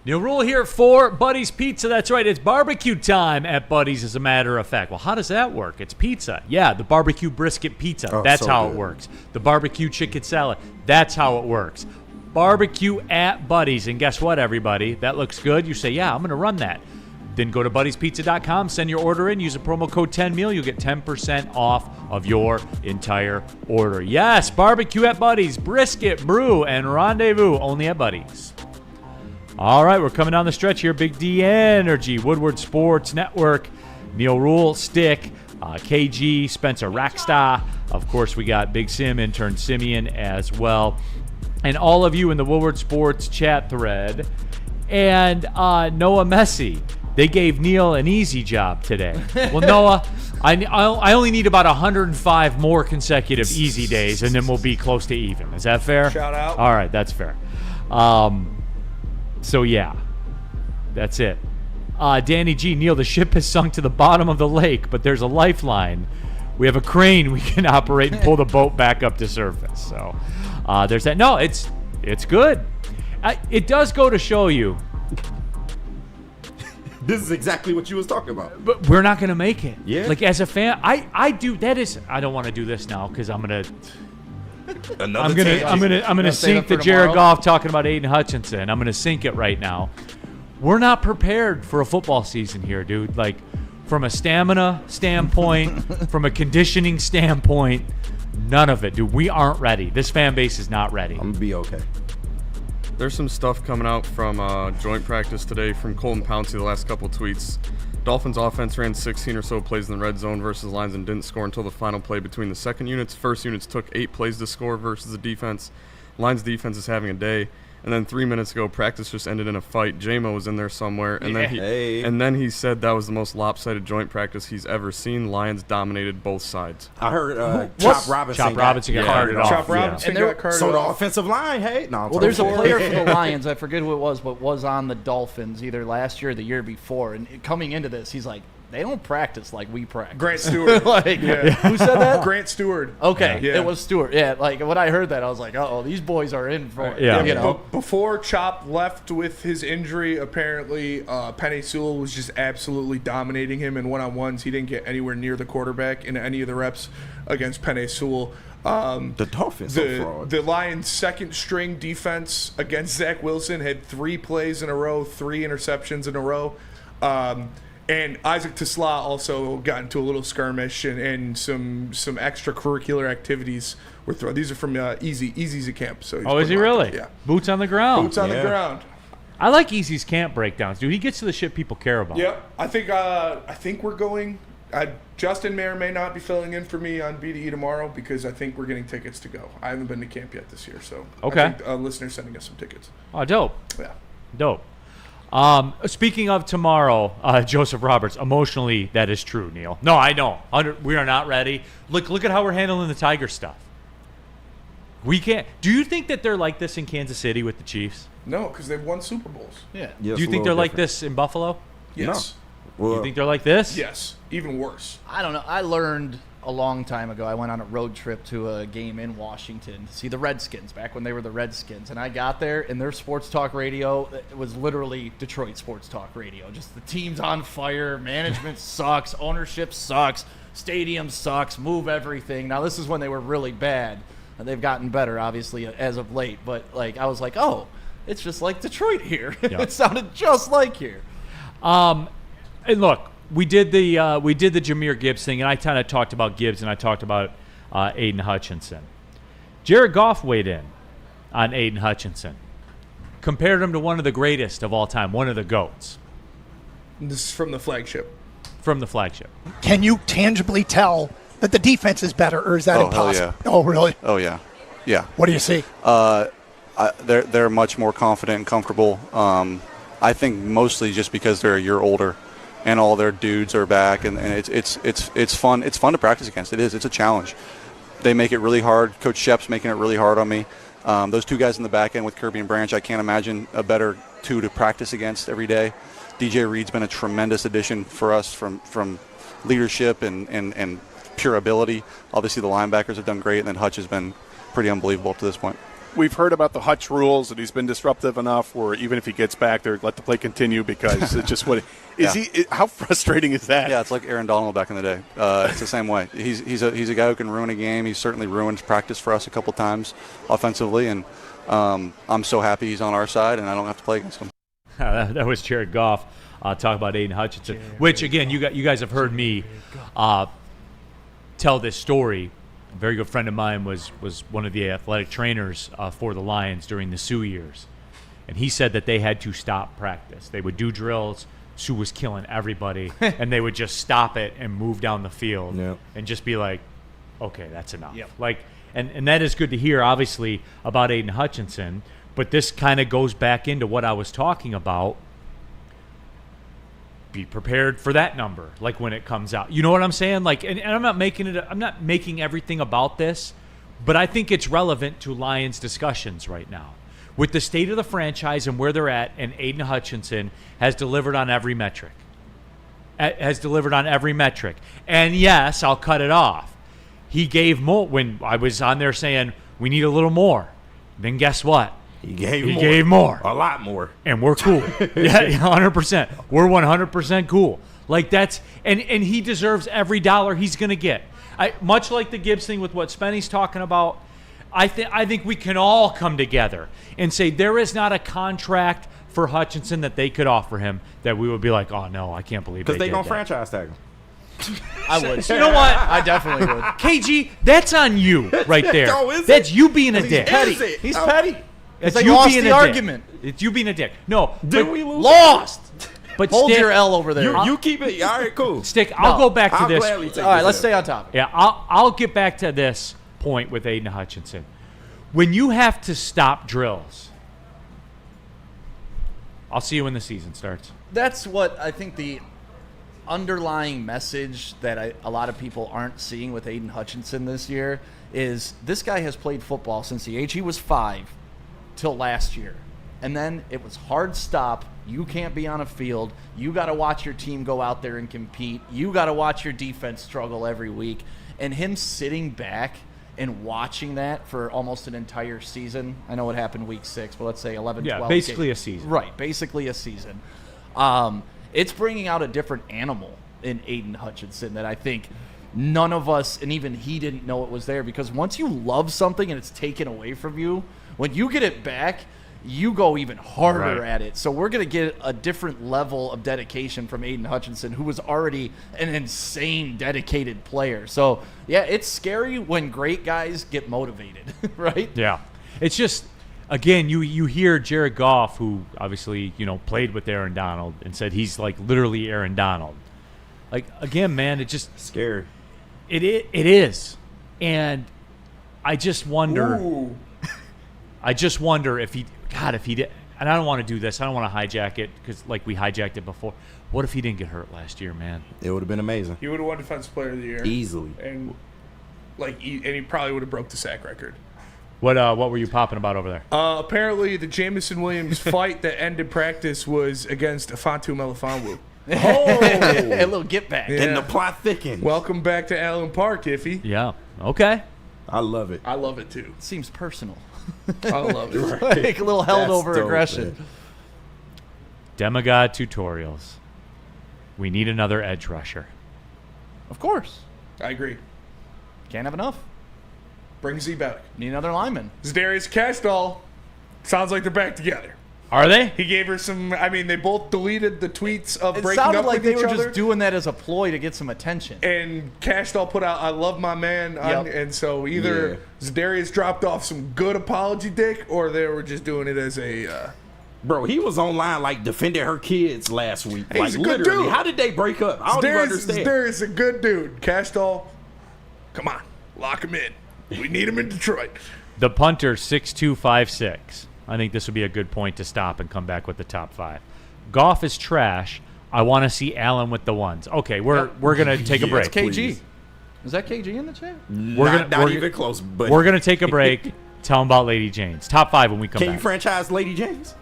Neil Rule here for Buddy's Pizza. That's right, it's barbecue time at Buddy's, as a matter of fact. Well, how does that work? It's pizza. Yeah, the barbecue brisket pizza. Oh, that's so how good. it works. The barbecue chicken salad. That's how it works. Barbecue at Buddy's. And guess what, everybody? That looks good. You say, yeah, I'm going to run that. Then go to buddyspizza.com, send your order in, use the promo code 10meal. You'll get 10% off of your entire order. Yes, barbecue at Buddy's, brisket, brew, and rendezvous only at Buddy's. All right, we're coming down the stretch here. Big D Energy, Woodward Sports Network, Neil Rule, Stick, KG, Spencer Rackstar. Of course, we got Big Sim, intern Simeon as well. And all of you in the Woodward Sports chat thread. And Noah Messi. They gave Neil an easy job today. Well, Noah, I only need about 105 more consecutive easy days, and then we'll be close to even. Is that fair? Shout out. All right, that's fair. So, yeah, that's it. Danny G, Neil, the ship has sunk to the bottom of the lake, but there's a lifeline. We have a crane we can operate and pull the boat back up to surface. So there's that. No, it's good. It does go to show you. This is exactly what you was talking about. But we're not going to make it. Yeah. Like, as a fan, I do. That is, I don't want to do this now because I'm going to. I'm gonna sink the Jared Goff talking about Aiden Hutchinson. I'm gonna sink it right now. We're not prepared for a football season here, dude. Like, from a stamina standpoint, from a conditioning standpoint, none of it, dude. We aren't ready. This fan base is not ready. I'm gonna be okay. There's some stuff coming out from joint practice today from Colton Pouncey, the last couple tweets. Dolphins offense ran 16 or so plays in the red zone versus Lions and didn't score until the final play between the second units. First units took 8 plays to score versus the defense. Lions defense is having a day. And then 3 minutes ago, practice just ended in a fight. J-Mo was in there somewhere, and then he said that was the most lopsided joint practice he's ever seen. Lions dominated both sides. I heard Chop Robinson got carted off. Chop Robinson got carted So the off. offensive line, well, there's a player for the Lions, I forget who it was, but was on the Dolphins either last year or the year before. And coming into this, he's like, they don't practice like we practice. Grant Stewart. Who said that? Grant Stewart. Okay, it was Stewart. Yeah, like when I heard that, I was like, oh, these boys are in for it. Yeah. You know? Before Chop left with his injury, apparently Penei Sewell was just absolutely dominating him in one-on-ones. He didn't get anywhere near the quarterback in any of the reps against Penei Sewell. The Dolphins are fraud. The Lions' second-string defense against Zach Wilson had 3 plays in a row, 3 interceptions in a row. And Isaac Tisla also got into a little skirmish and some extracurricular activities were thrown. These are from Easy's camp. So is he really? Yeah. Boots on the ground. Boots on the ground. I like Easy's camp breakdowns, dude. He gets to the shit people care about. Yep. I think we're going. Justin may or may not be filling in for me on BDE tomorrow because I think we're getting tickets to go. I haven't been to camp yet this year, so okay. I think a listener's sending us some tickets. Oh, dope. Yeah. Dope. Speaking of tomorrow, Joseph Roberts, emotionally, that is true, Neil. No, I know. We are not ready. Look at how we're handling the Tiger stuff. We can't. Do you think that they're like this in Kansas City with the Chiefs? No, because they've won Super Bowls. Yeah. Do you think they're like this in Buffalo? Yes. No. You think they're like this? Yes. Even worse. I don't know. I learned a long time ago. I went on a road trip to a game in Washington to see the Redskins back when they were the Redskins. And I got there, and their sports talk radio, it was literally Detroit sports talk radio. Just the team's on fire, management sucks, ownership sucks, stadium sucks, move everything. Now, this is when they were really bad. And they've gotten better, obviously, as of late. But, like, I was like, oh, it's just like Detroit here. Yeah. It sounded just like here. And look, we did the Jahmyr Gibbs thing, and I kind of talked about Gibbs, and I talked about Aiden Hutchinson. Jared Goff weighed in on Aiden Hutchinson, compared him to one of the greatest of all time, one of the GOATs. This is from the flagship. From the flagship. Can you tangibly tell that the defense is better, or is that impossible? Yeah. Oh, really? Oh, yeah. Yeah. What do you see? They're much more confident and comfortable. I think mostly just because they're a year older. And all their dudes are back, and it's fun. It's fun to practice against. It is. It's a challenge. They make it really hard. Coach Shep's making it really hard on me. Those 2 guys in the back end with Kirby and Branch, I can't imagine a better 2 to practice against every day. DJ Reed's been a tremendous addition for us from leadership and pure ability. Obviously, the linebackers have done great, and then Hutch has been pretty unbelievable up to this point. We've heard about the Hutch rules, and he's been disruptive enough where even if he gets back there, let the play continue because it's just what how frustrating is that? Yeah, it's like Aaron Donald back in the day. It's the same way. He's a guy who can ruin a game. He's certainly ruined practice for us a couple times offensively, and I'm so happy he's on our side and I don't have to play against him. That was Jared Goff talking about Aiden Hutchinson, which again you guys have heard me tell this story. A very good friend of mine was one of the athletic trainers for the Lions during the Sioux years. And he said that they had to stop practice. They would do drills. Sioux was killing everybody. And they would just stop it and move down the field and just be like, okay, that's enough. Yep. Like, and that is good to hear, obviously, about Aiden Hutchinson. But this kind of goes back into what I was talking about. Be prepared for that number, like when it comes out. You know what I'm saying? Like, and I'm not making everything about this, but I think it's relevant to Lions discussions right now. With the state of the franchise and where they're at, and Aiden Hutchinson has delivered on every metric. And yes, I'll cut it off. He gave more when I was on there saying we need a little more. Then guess what? He gave more. A lot more. And we're cool. Yeah, 100%. We're 100% cool. Like that's and he deserves every dollar he's going to get. Much like the Gibbs thing with what Spenny's talking about, I think we can all come together and say there is not a contract for Hutchinson that they could offer him that we would be like, oh no, I can't believe because they going did to franchise tag him. I would. You know what? I definitely would. KG, that's on you right there. No, is that's it? you being a dick. He's petty. It's they you lost being the a argument. Dick. It's you being a dick. No, Did we lose? Lost. But hold Stick, your L over there. You keep it. All right, cool. Stick. I'll go back to I'll this. gladly take All right, this let's in. stay on topic. Yeah, I'll get back to this point with Aiden Hutchinson. when you have to stop drills, I'll see you when the season starts. That's what I think the underlying message that a lot of people aren't seeing with Aiden Hutchinson this year is this guy has played football since the age he was 5 till last year. And then it was hard stop. You can't be on a field. You got to watch your team go out there and compete. You got to watch your defense struggle every week. And him sitting back and watching that for almost an entire season. I know what happened week 6, but let's say 11, 12 basically games. a season. Right, basically a season. It's bringing out a different animal in Aiden Hutchinson that I think none of us, and even he didn't know it was there, because once you love something and it's taken away from you, when you get it back, you go even harder at it. So we're going to get a different level of dedication from Aiden Hutchinson, who was already an insane, dedicated player. So, yeah, it's scary when great guys get motivated, right? Yeah. It's just, again, you hear Jared Goff, who obviously, played with Aaron Donald and said he's like literally Aaron Donald. Like, again, man, it just scary. It is. And I just wonder. Ooh. I just wonder if he did, and I don't want to do this. I don't want to hijack it because, like, we hijacked it before. What if he didn't get hurt last year, man? It would have been amazing. He would have won Defensive Player of the Year easily, and he probably would have broke the sack record. What were you popping about over there? Apparently, the Jamison Williams fight that ended practice was against Afantu Melifonwu. A little get back. Yeah. And the plot thickens. Welcome back to Allen Park, Iffy. Yeah. Okay. I love it. I love it too. It seems personal. I love it. Right. Like a little held over aggression. Man. Demigod tutorials. We need another edge rusher. Of course. I agree. Can't have enough. Bring Z back. Need another lineman. Zdarius Castall. Sounds like they're back together. Are they? He gave her some. I mean, they both deleted the tweets of breaking sounded up like with each they were other. just doing that as a ploy to get some attention. And Castall put out, "I love my man," and so either Zdarius dropped off some good apology dick, or they were just doing it as a. Bro, he was online like defending her kids last week. He's like a good literally, dude. how did they break up? I don't even understand. Zdarius a good dude. Castall, come on, lock him in. We need him in Detroit. The punter 6'2", 5'6". I think this would be a good point to stop and come back with the top 5. Goff is trash. I want to see Allen with the ones. Okay, we're gonna take a break. That's KG. Is that KG in the chat? Not even close. But we're gonna take a break. Tell them about Lady Jane's top 5 when we come back. Can you franchise Lady Jane's?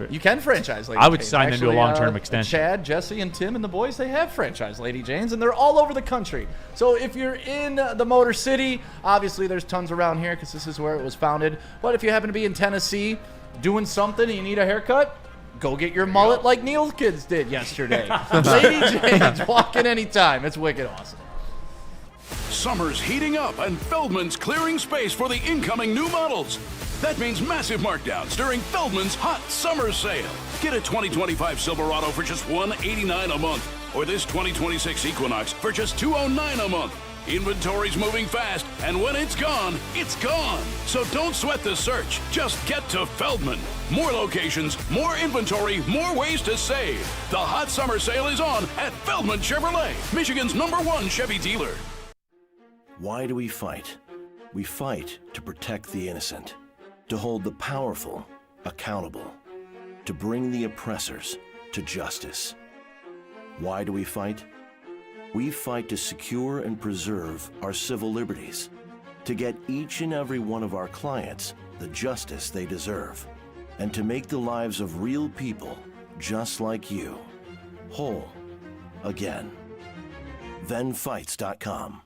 You can franchise Lady I would Jane's. sign them to a long-term extension. Chad, Jesse, and Tim and the boys, they have franchise Lady Jane's, and they're all over the country. So if you're in the Motor City, obviously there's tons around here because this is where it was founded. But if you happen to be in Tennessee doing something and you need a haircut, go get your mullet like Neil's kids did yesterday. Lady Jane's, walk in anytime. It's wicked awesome. Summer's heating up and Feldman's clearing space for the incoming new models. That means massive markdowns during Feldman's Hot Summer Sale. Get a 2025 Silverado for just $189 a month, or this 2026 Equinox for just $209 a month. Inventory's moving fast, and when it's gone, it's gone. So don't sweat the search. Just get to Feldman. More locations, more inventory, more ways to save. The Hot Summer Sale is on at Feldman Chevrolet, Michigan's #1 Chevy dealer. Why do we fight? We fight to protect the innocent, to hold the powerful accountable, to bring the oppressors to justice. Why do we fight? We fight to secure and preserve our civil liberties, to get each and every one of our clients the justice they deserve, and to make the lives of real people just like you whole again. ThenFights.com.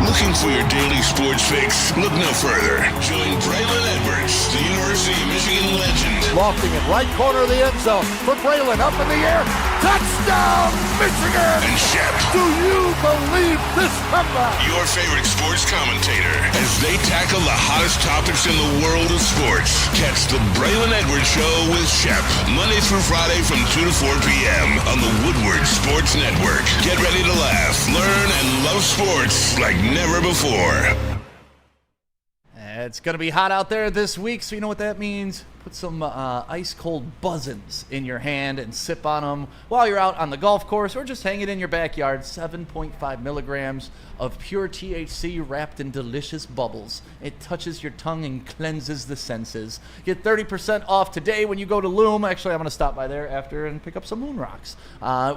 Looking for your daily sports fix? Look no further. Join Braylon Edwards, the University of Michigan legend. Lofting it right corner of the end zone for Braylon, up in the air. Touchdown, Michigan! And Shep. Do you believe this comeback? Your favorite sports commentator as they tackle the hottest topics in the world of sports. Catch the Braylon Edwards Show with Shep, Monday through Friday from 2 to 4 p.m. on the Woodward Sports Network. Get ready to laugh, learn, and love sports like never before. It's going to be hot out there this week, so you know what that means. Put some ice-cold buzzins in your hand and sip on them while you're out on the golf course or just hang it in your backyard. 7.5 milligrams of pure THC wrapped in delicious bubbles. It touches your tongue and cleanses the senses. Get 30% off today when you go to Loom. Actually, I'm going to stop by there after and pick up some moon rocks.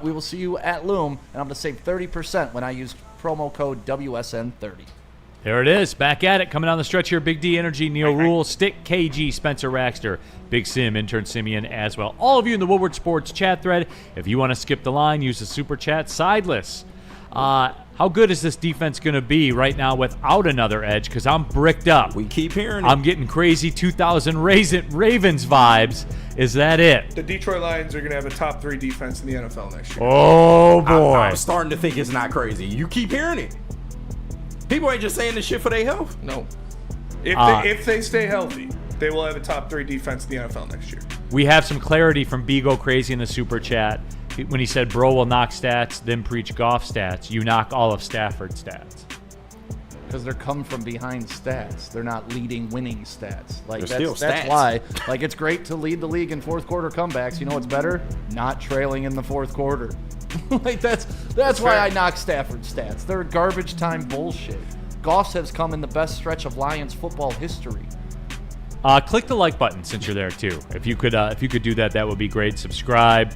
We will see you at Loom, and I'm going to save 30% when I use promo code WSN30. There it is. Back at it. Coming down the stretch here. Big D Energy, Neil Rule, Stick KG, Spencer Raxter, Big Sim, Intern Simeon as well. All of you in the Woodward Sports chat thread. If you want to skip the line, use the super chat. Sideless. How good is this defense going to be right now without another edge? Because I'm bricked up. We keep hearing it. I'm getting crazy 2000 Ravens vibes. Is that it? The Detroit Lions are going to have a top 3 defense in the NFL next year. Oh, boy. I'm starting to think it's not crazy. You keep hearing it. People ain't just saying this shit for their health. No. If they stay healthy, they will have a top 3 defense in the NFL next year. We have some clarity from Bigo Crazy in the super chat when he said Bro will knock stats, then preach Goff stats. You knock all of Stafford's stats. Because they're come from behind stats. They're not leading winning stats. Like They're still that's stats. why. Like, it's great to lead the league in fourth quarter comebacks. You know what's better? Not trailing in the fourth quarter. Like that's why I knock Stafford's stats. They're garbage time bullshit. Goff has come in the best stretch of Lions football history. Click the like button since you're there too. If you could do that, that would be great. Subscribe.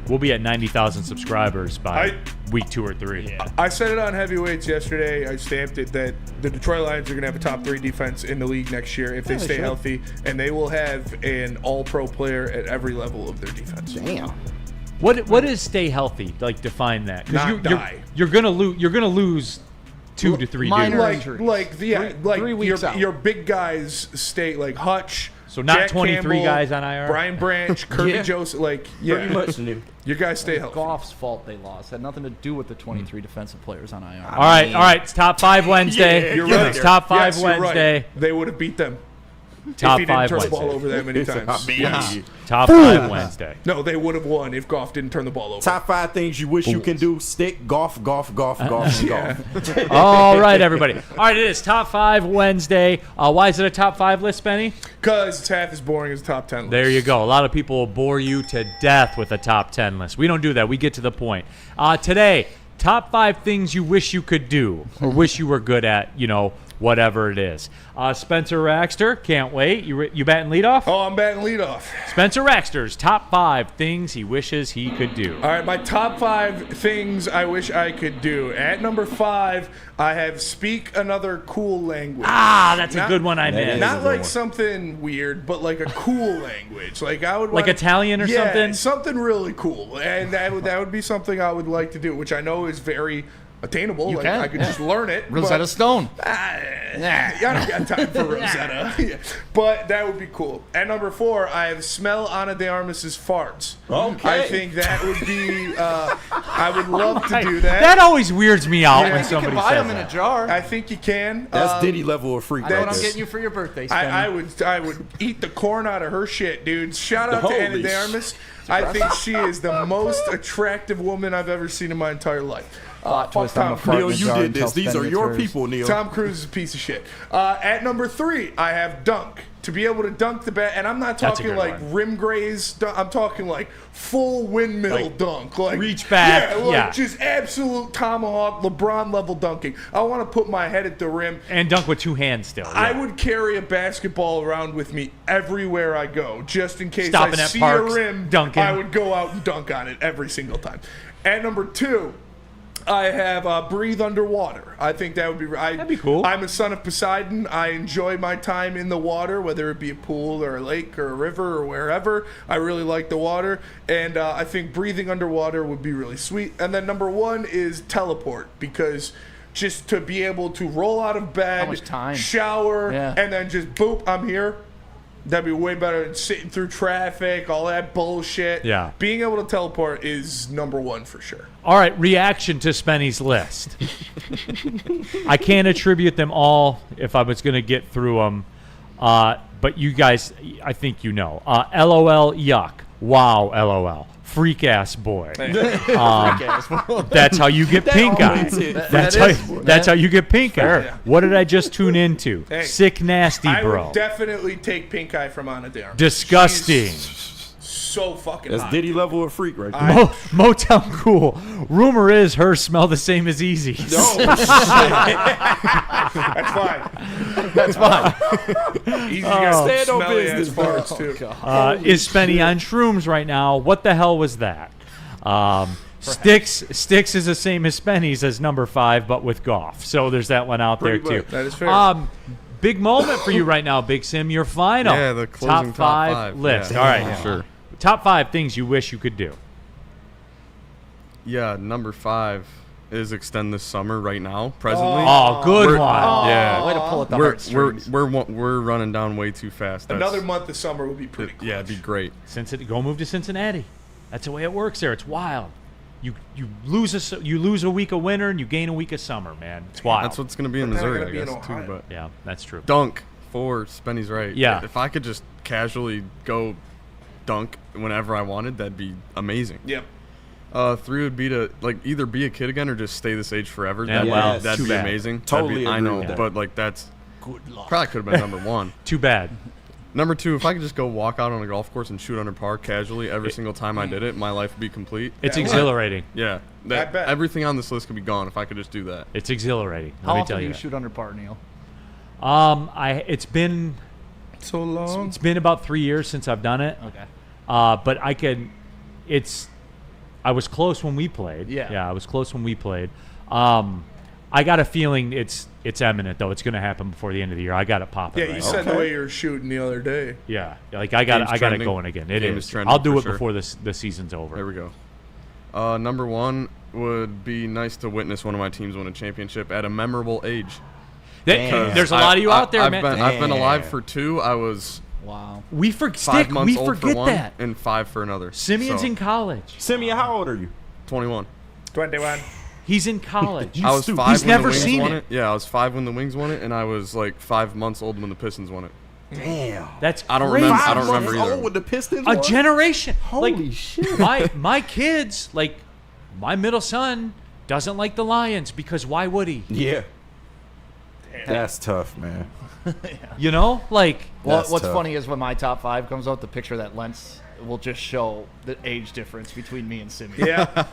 We'll be at 90,000 subscribers by week 2 or 3. Yeah. I said it on Heavyweights yesterday. I stamped it that the Detroit Lions are going to have a top 3 defense in the league next year if they stay healthy, and they will have an all-pro player at every level of their defense. Damn. What is stay healthy? Like, define that. Not die. You're gonna lose 2 to 3 minor dudes. injuries. Three weeks out. Your big guys stay like Hutch. So not Jack 23 Campbell, guys on IR. Brian Branch, Kirby Joseph, pretty much new. Your guys stay healthy. Goff's fault they lost. Had nothing to do with the 23 defensive players on IR. All right. It's top 5 Wednesday. You're right. It's top 5 Yes, you're Wednesday. right. They would have beat them. Top if he 5 didn't turn Wednesday. the ball over that many times. Yes. Top 5 Wednesday. No, they would have won if Goff didn't turn the ball over. Top 5 things you wish you can do. Stick, golf, and golf. All right, everybody. All right, it is top 5 Wednesday. Why is it a top 5 list, Benny? Because it's half as boring as a top 10 list. There you go. A lot of people will bore you to death with a top 10 list. We don't do that. We get to the point. Today, top 5 things you wish you could do or wish you were good at, whatever it is. Spencer Raxter, can't wait. You batting leadoff? Oh, I'm batting leadoff. Spencer Raxter's top 5 things he wishes he could do. All right, my top 5 things I wish I could do. At number 5, I have speak another cool language. That's a good one I missed. Not like something weird, but like a cool language. Like I would like Italian or something? Something really coal. And that would be something I would like to do, which I know is very attainable. I could just learn it. Rosetta Stone. I don't got time for Rosetta. Yeah. But that would be cool. At number 4, I have smell Ana de Armas's farts. Okay. I think that would be. I would love to do that. That always weirds me out when You somebody can buy says them in that. a jar. I think you can. That's Diddy level of freak. I know what I'm getting you for your birthday, Spenny. I would eat the corn out of her shit, dude. Shout out to Ana de Armas. I think she is the most attractive woman I've ever seen in my entire life. Neil, you did this. These are your people, Neil. Tom Cruise is a piece of shit. At number 3, I have dunk. To be able to dunk the bat, and I'm not talking like rim graze dunk, I'm talking like full windmill dunk. Like reach back. Just absolute tomahawk, LeBron level dunking. I want to put my head at the rim. And dunk with 2 hands still. Yeah. I would carry a basketball around with me everywhere I go, just in case Stopping I at see parks, a rim, dunking. I would go out and dunk on it every single time. At number 2, I have breathe underwater. I think that would be. That'd be cool. I'm a son of Poseidon. I enjoy my time in the water, whether it be a pool or a lake or a river or wherever. I really like the water, and I think breathing underwater would be really sweet. And then number 1 is teleport, because just to be able to roll out of bed, How much time? shower, and then just boop, I'm here. That'd be way better than sitting through traffic, all that bullshit. Yeah. Being able to teleport is number 1 for sure. All right, reaction to Spenny's list. I can't attribute them all if I was going to get through them, but you guys, I think you know. LOL, yuck. Wow, LOL. Freak ass boy. That's how you get pink eye. That's how you get pink eye. Yeah. What did I just tune into? Hey, Sick nasty, I bro. would definitely take pink eye from Ana de Armas. Disgusting. So fucking That's hot. Diddy level of freak right there. Motown Cool. Rumor is hers smell the same as Easy's. No, shit. That's fine. That's fine. Easy got Stand on smelly ass business, farts too. Is Spenny on shrooms right now? What the hell was that? Sticks is the same as Spenny's as number 5, but with Goff. So there's that one out there too. That is fair. Big moment for you right now, Big Sim. Your final Yeah, the closing top five list. Yeah. All right, Yeah. Sure. Top 5 things you wish you could do. Yeah, number 5 is extend this summer right now, presently. Oh, good one. Yeah. Way to pull at the heartstrings. We're running down way too fast. Another month of summer would be pretty cool. Yeah, it'd be great. Go move to Cincinnati. That's the way it works there. It's wild. You lose a week of winter and you gain a week of summer, man. It's wild. That's what's going to be in Missouri, I guess, too. But yeah, that's true. Dunk for Spenny's right. Yeah. If I could just casually go dunk whenever I wanted, that'd be amazing. Yep. 3 would be to either be a kid again or just stay this age forever. Yeah, that'd be amazing. Totally I agree know, with that. but that's good luck. Probably could have been number 1. Too bad. Number 2, if I could just go walk out on a golf course and shoot under par casually every single time I did it, my life would be complete. It's exhilarating. Yeah, I bet. everything on this list could be gone if I could just do that. It's exhilarating. How Let me often tell do you you that. shoot under par, Neil? It's been so long. It's been about 3 years since I've done it. Okay. But I was close when we played. Yeah. I was close when we played. I got a feeling it's imminent though. It's going to happen before the end of the year. I got it popping. Yeah, right you now. said the way you were shooting the other day. Yeah, I got it trending. going again. Game is trending I'll do for it sure. before the season's over. There we go. Number 1 would be nice to witness one of my teams win a championship at a memorable age. There's a lot of you out there, man. I've been alive for 2. I was Wow. We 5 months old for forget one that. and 5 for another. Simeon's in college. Simeon, how old are you? 21. 21. He's in college. I was 5 He's when never the Wings seen won it. it. Yeah, I was 5 when the Wings won it, and I was 5 months old when the Pistons won it. Damn. That's I don't crazy. remember. I 5 don't months remember either. old with the Pistons. A won? generation. Holy shit. My kids, my middle son doesn't like the Lions because why would he? Yeah. That's tough, man. You know, Well, That's what's tough. funny is when my top 5 comes out, the picture that Lentz will just show the age difference between me and Simeon. Yeah.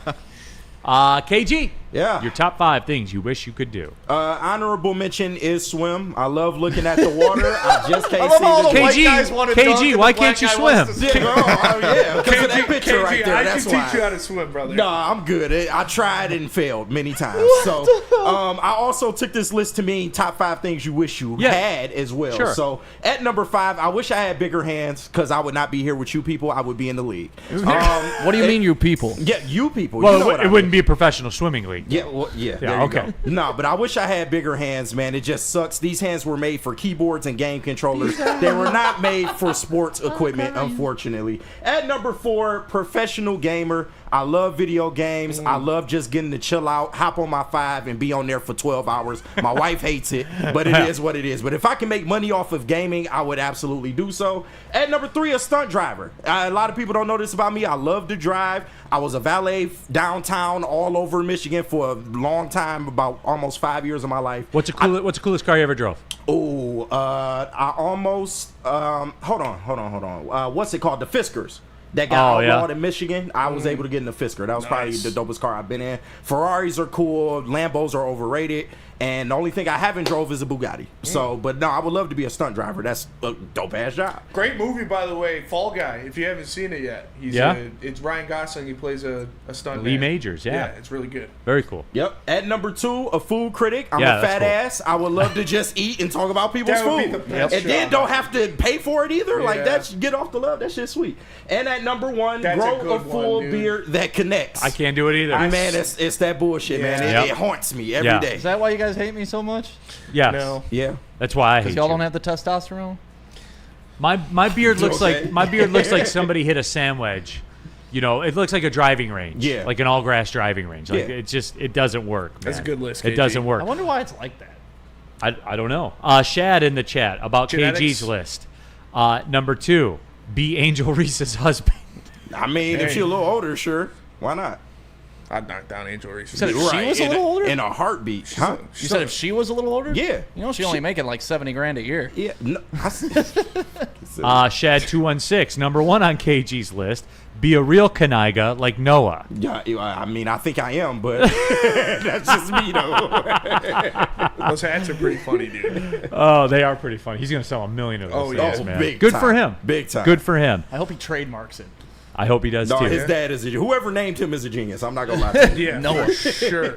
KG. Yeah. Your top 5 things you wish you could do. Honorable mention is swim. I love looking at the water. I just can't see all the the white guys want to dunk KG, and why the black can't you guy wants swim? to Yeah, because of that picture KG, right there. I That's can why. teach you how to swim, brother. No, I'm good. I tried and failed many times. So I also took this list to mean top 5 things you wish you had as well. Sure. So at number 5, I wish I had bigger hands because I would not be here with you people. I would be in the league. What do you mean, you people? Yeah, you people. Well, you know what I it mean. wouldn't be a professional swimming league. Yeah, well, yeah. Yeah, there you okay. go. No, but I wish I had bigger hands, man. It just sucks. These hands were made for keyboards and game controllers. They were not made for sports equipment, unfortunately. At number 4, professional gamer. I love video games. I love just getting to chill out, hop on my 5, and be on there for 12 hours. My wife hates it, but it is what it is. But if I can make money off of gaming, I would absolutely do so. At number 3, a stunt driver. A lot of people don't know this about me. I love to drive. I was a valet downtown all over Michigan for a long time, about almost 5 years of my life. What's the coolest car you ever drove? Oh, I almost hold on. What's it called? The Fiskars. That got outlawed in Michigan. I was able to get in the Fisker. That was probably the dopest car I've been in. Ferraris are cool. Lambos are overrated. And the only thing I haven't drove is a Bugatti. So, but no, I would love to be a stunt driver. That's a dope ass job. Great movie, by the way, Fall Guy. If you haven't seen it yet, it's Ryan Gosling. He plays a stunt Lee man. Majors, yeah. It's really good. Very cool. Yep. At number 2, a food critic. I'm Yeah, a that's fat cool. ass. I would love to just eat and talk about people's That would food. be the best And then job. don't have to pay for it either. Like Yeah. that's get off the love. That shit's sweet. And at number 1, That's a grow a good full one, dude. beard that connects. I can't do it either. Man, it's that bullshit, man. Yeah. It haunts me every day. Is that why you guys hate me so much? Yes. No. Yeah. That's why I hate Because y'all you. don't have the testosterone? My beard looks Okay. like somebody hit a sandwich. You know, it looks like a driving range. Yeah. Like an all grass driving range. Like Yeah. it doesn't work. That's man. a good list, It KG. doesn't work. I wonder why it's like that. I don't know. Shad in the chat about Genetics? KG's list. Number 2, be Angel Reese's husband. I mean, if she's a little older, sure. Why not? I'd knock down Angel Reese. You said if she was a little older? In a heartbeat. Huh? You said if she was a little older? Yeah. You know, she's only making like $70,000 a year. Yeah. No, Shad216, number 1 on KG's list. Be a real Kaniga like Noah. Yeah, I mean, I think I am, but that's just me, though. Those hats are pretty funny, dude. Oh, they are pretty funny. He's going to sell 1 million of those things, man. Big Good time. for him. Big time. Good for him. I hope he trademarks it. I hope he does, No, too. his dad is whoever named him is a genius. I'm not going to lie to you. Yeah, Noah. for sure.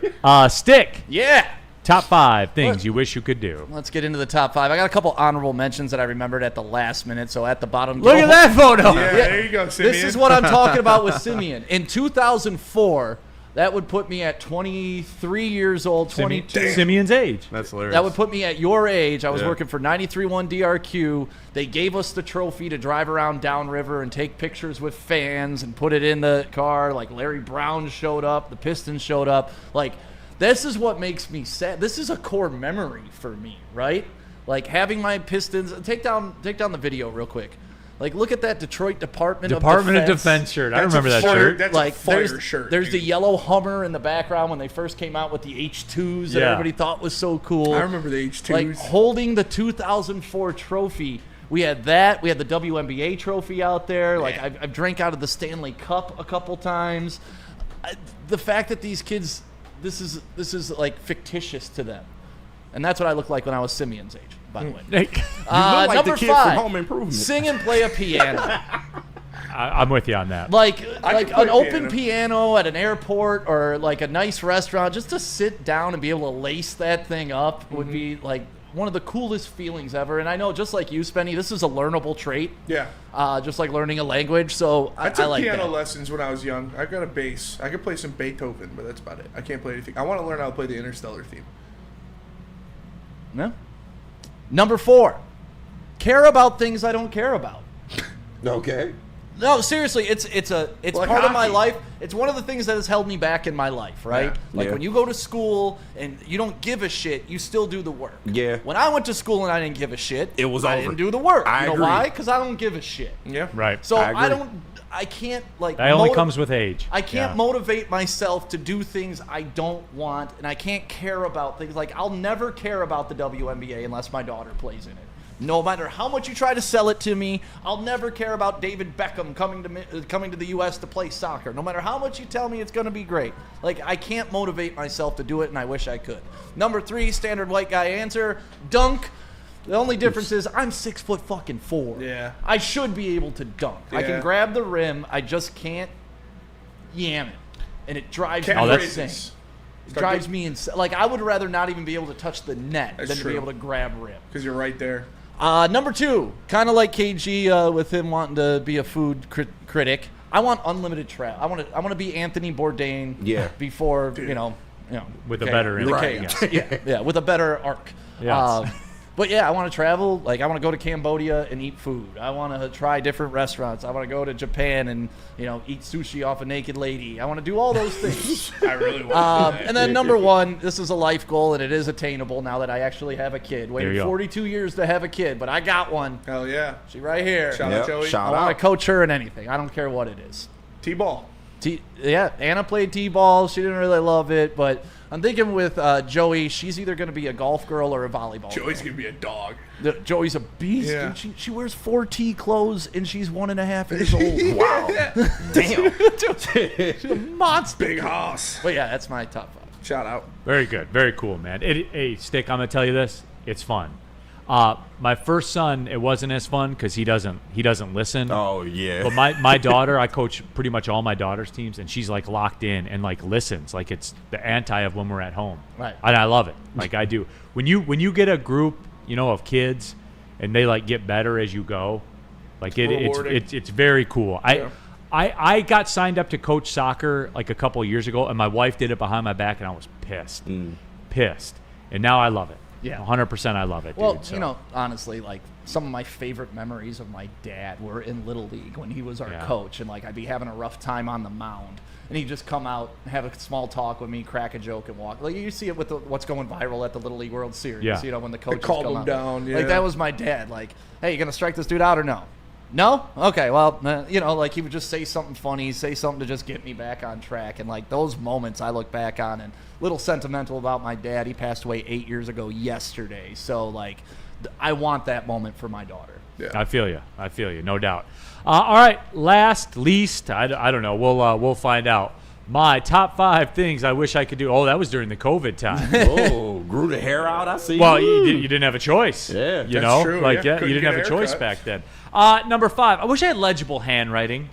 Stick. Yeah. Top 5 things you wish you could do. Let's get into the top 5. I got a couple honorable mentions that I remembered at the last minute. So at the bottom, Look at that photo. Yeah, there you go, Simeon. This is what I'm talking about with Simeon. In 2004, that would put me at 23 years old, 22. Simeon's age. That's hilarious. That would put me at your age. I was Yeah. working for 93.1 DRQ. They gave us the trophy to drive around downriver and take pictures with fans and put it in the car. Like Larry Brown showed up. The Pistons showed up. Like, this is what makes me sad. This is a core memory for me, right? Like having my Pistons. Take down the video real quick. Like, look at that Detroit Department of Defense shirt. I remember that shirt. That's like, a fire shirt. There's dude. the yellow Hummer in the background when they first came out with the H2s that Yeah. everybody thought was so cool. I remember the H2s. Like, holding the 2004 trophy. We had that. We had the WNBA trophy out there. Like, I've drank out of the Stanley Cup a couple times. The fact that these kids, this is like fictitious to them. And that's what I looked like when I was Simeon's age, by the way. You look like number the kid 5, from Home Improvement. sing and play a piano. I'm with you on that. Like play an open piano. piano at an airport or like a nice restaurant, just to sit down and be able to lace that thing up would be like one of the coolest feelings ever. And I know, just like you, Spenny, this is a learnable trait. Yeah. Just like learning a language. So I took like piano that. lessons when I was young. I got a bass. I could play some Beethoven, but that's about it. I can't play anything. I want to learn how to play the Interstellar theme. No. Number 4, care about things I don't care about. Okay. No, seriously, it's Like part of my hockey. life. It's one of the things that has held me back in my life, right? Yeah. Like Yeah. when you go to school and you don't give a shit, you still do the work. Yeah. When I went to school and I didn't give a shit, It was I over. didn't do the work. I you know agree. why? Because I don't give a shit. Yeah. Right. So I agree. I can't like. That only comes with age. I can't Yeah. motivate myself to do things I don't want, and I can't care about things. Like, I'll never care about the WNBA unless my daughter plays in it. No matter how much you try to sell it to me, I'll never care about David Beckham coming to the U.S. to play soccer. No matter how much you tell me it's going to be great. Like, I can't motivate myself to do it, and I wish I could. Number 3, standard white guy answer, dunk. The only difference is I'm 6'4". Yeah. I should be able to dunk. I Yeah. can grab the rim. I just can't yam it, and it drives me Cat insane. phrases. It drives me insane. Like, I would rather not even be able to touch the net That's than to be true. able to grab rim. Because you're right there. Number 2, kind of like KG with him wanting to be a food critic. I want unlimited travel. I want to be Anthony Bourdain. Yeah. Before you know With a better the right. chaos. Yeah, with a better arc. Yes. But yeah, I want to travel. Like, I want to go to Cambodia and eat food. I want to try different restaurants. I want to go to Japan and eat sushi off a naked lady. I want to do all those things. I really want And then number 1, this is a life goal, and it is attainable now that I actually have a kid. There Waited you go. 42 years to have a kid, but I got one. Hell yeah. She right here. Shout out, Joey. I Shout want to out. coach her in anything. I don't care what it is. T-ball. Yeah, Anna played T-ball. She didn't really love it, but I'm thinking with Joey, she's either going to be a golf girl or a volleyball Joey's girl. going to be a dog. Joey's a beast. Yeah. Dude. She wears 4 T clothes, and she's 1.5 years old. Wow. Damn. She's a monster. Big hoss. But yeah, that's my top 5. Shout out. Very good. Very cool, man. Hey, Stick, I'm going to tell you this. It's fun. My first son, it wasn't as fun because he doesn't listen. Oh, yeah. But my daughter, I coach pretty much all my daughter's teams, and she's like locked in and like listens, like it's the anti of when we're at home. Right. And I love it. Like I do. When you get a group, of kids, and they like get better as you go, like it's very cool. Yeah. I got signed up to coach soccer like a couple of years ago, and my wife did it behind my back, and I was pissed. Pissed. And now I love it. Yeah. 100% I love it, Well, dude. So. honestly, like some of my favorite memories of my dad were in Little League when he was our coach, and like I'd be having a rough time on the mound, and he'd just come out, have a small talk with me, crack a joke, and walk. Like you see it with what's going viral at the Little League World Series. Yeah. When the coaches called come him out. down, yeah. Like that was my dad. Like, hey, you gonna strike this dude out or no? No? Okay, well, like he would just say something funny, say something to just get me back on track. And, like, those moments I look back on, and a little sentimental about my dad. He passed away 8 years ago yesterday. So, like, I want that moment for my daughter. Yeah. I feel you, no doubt. All right, least, I don't know. We'll find out. My top 5 things I wish I could do. Oh, that was during the COVID time. Oh, grew the hair out. I see. Well, you didn't have a choice. Yeah, you that's know, true, like yeah. you Couldn't didn't have get a a choice haircut. back then. Number 5. I wish I had legible handwriting.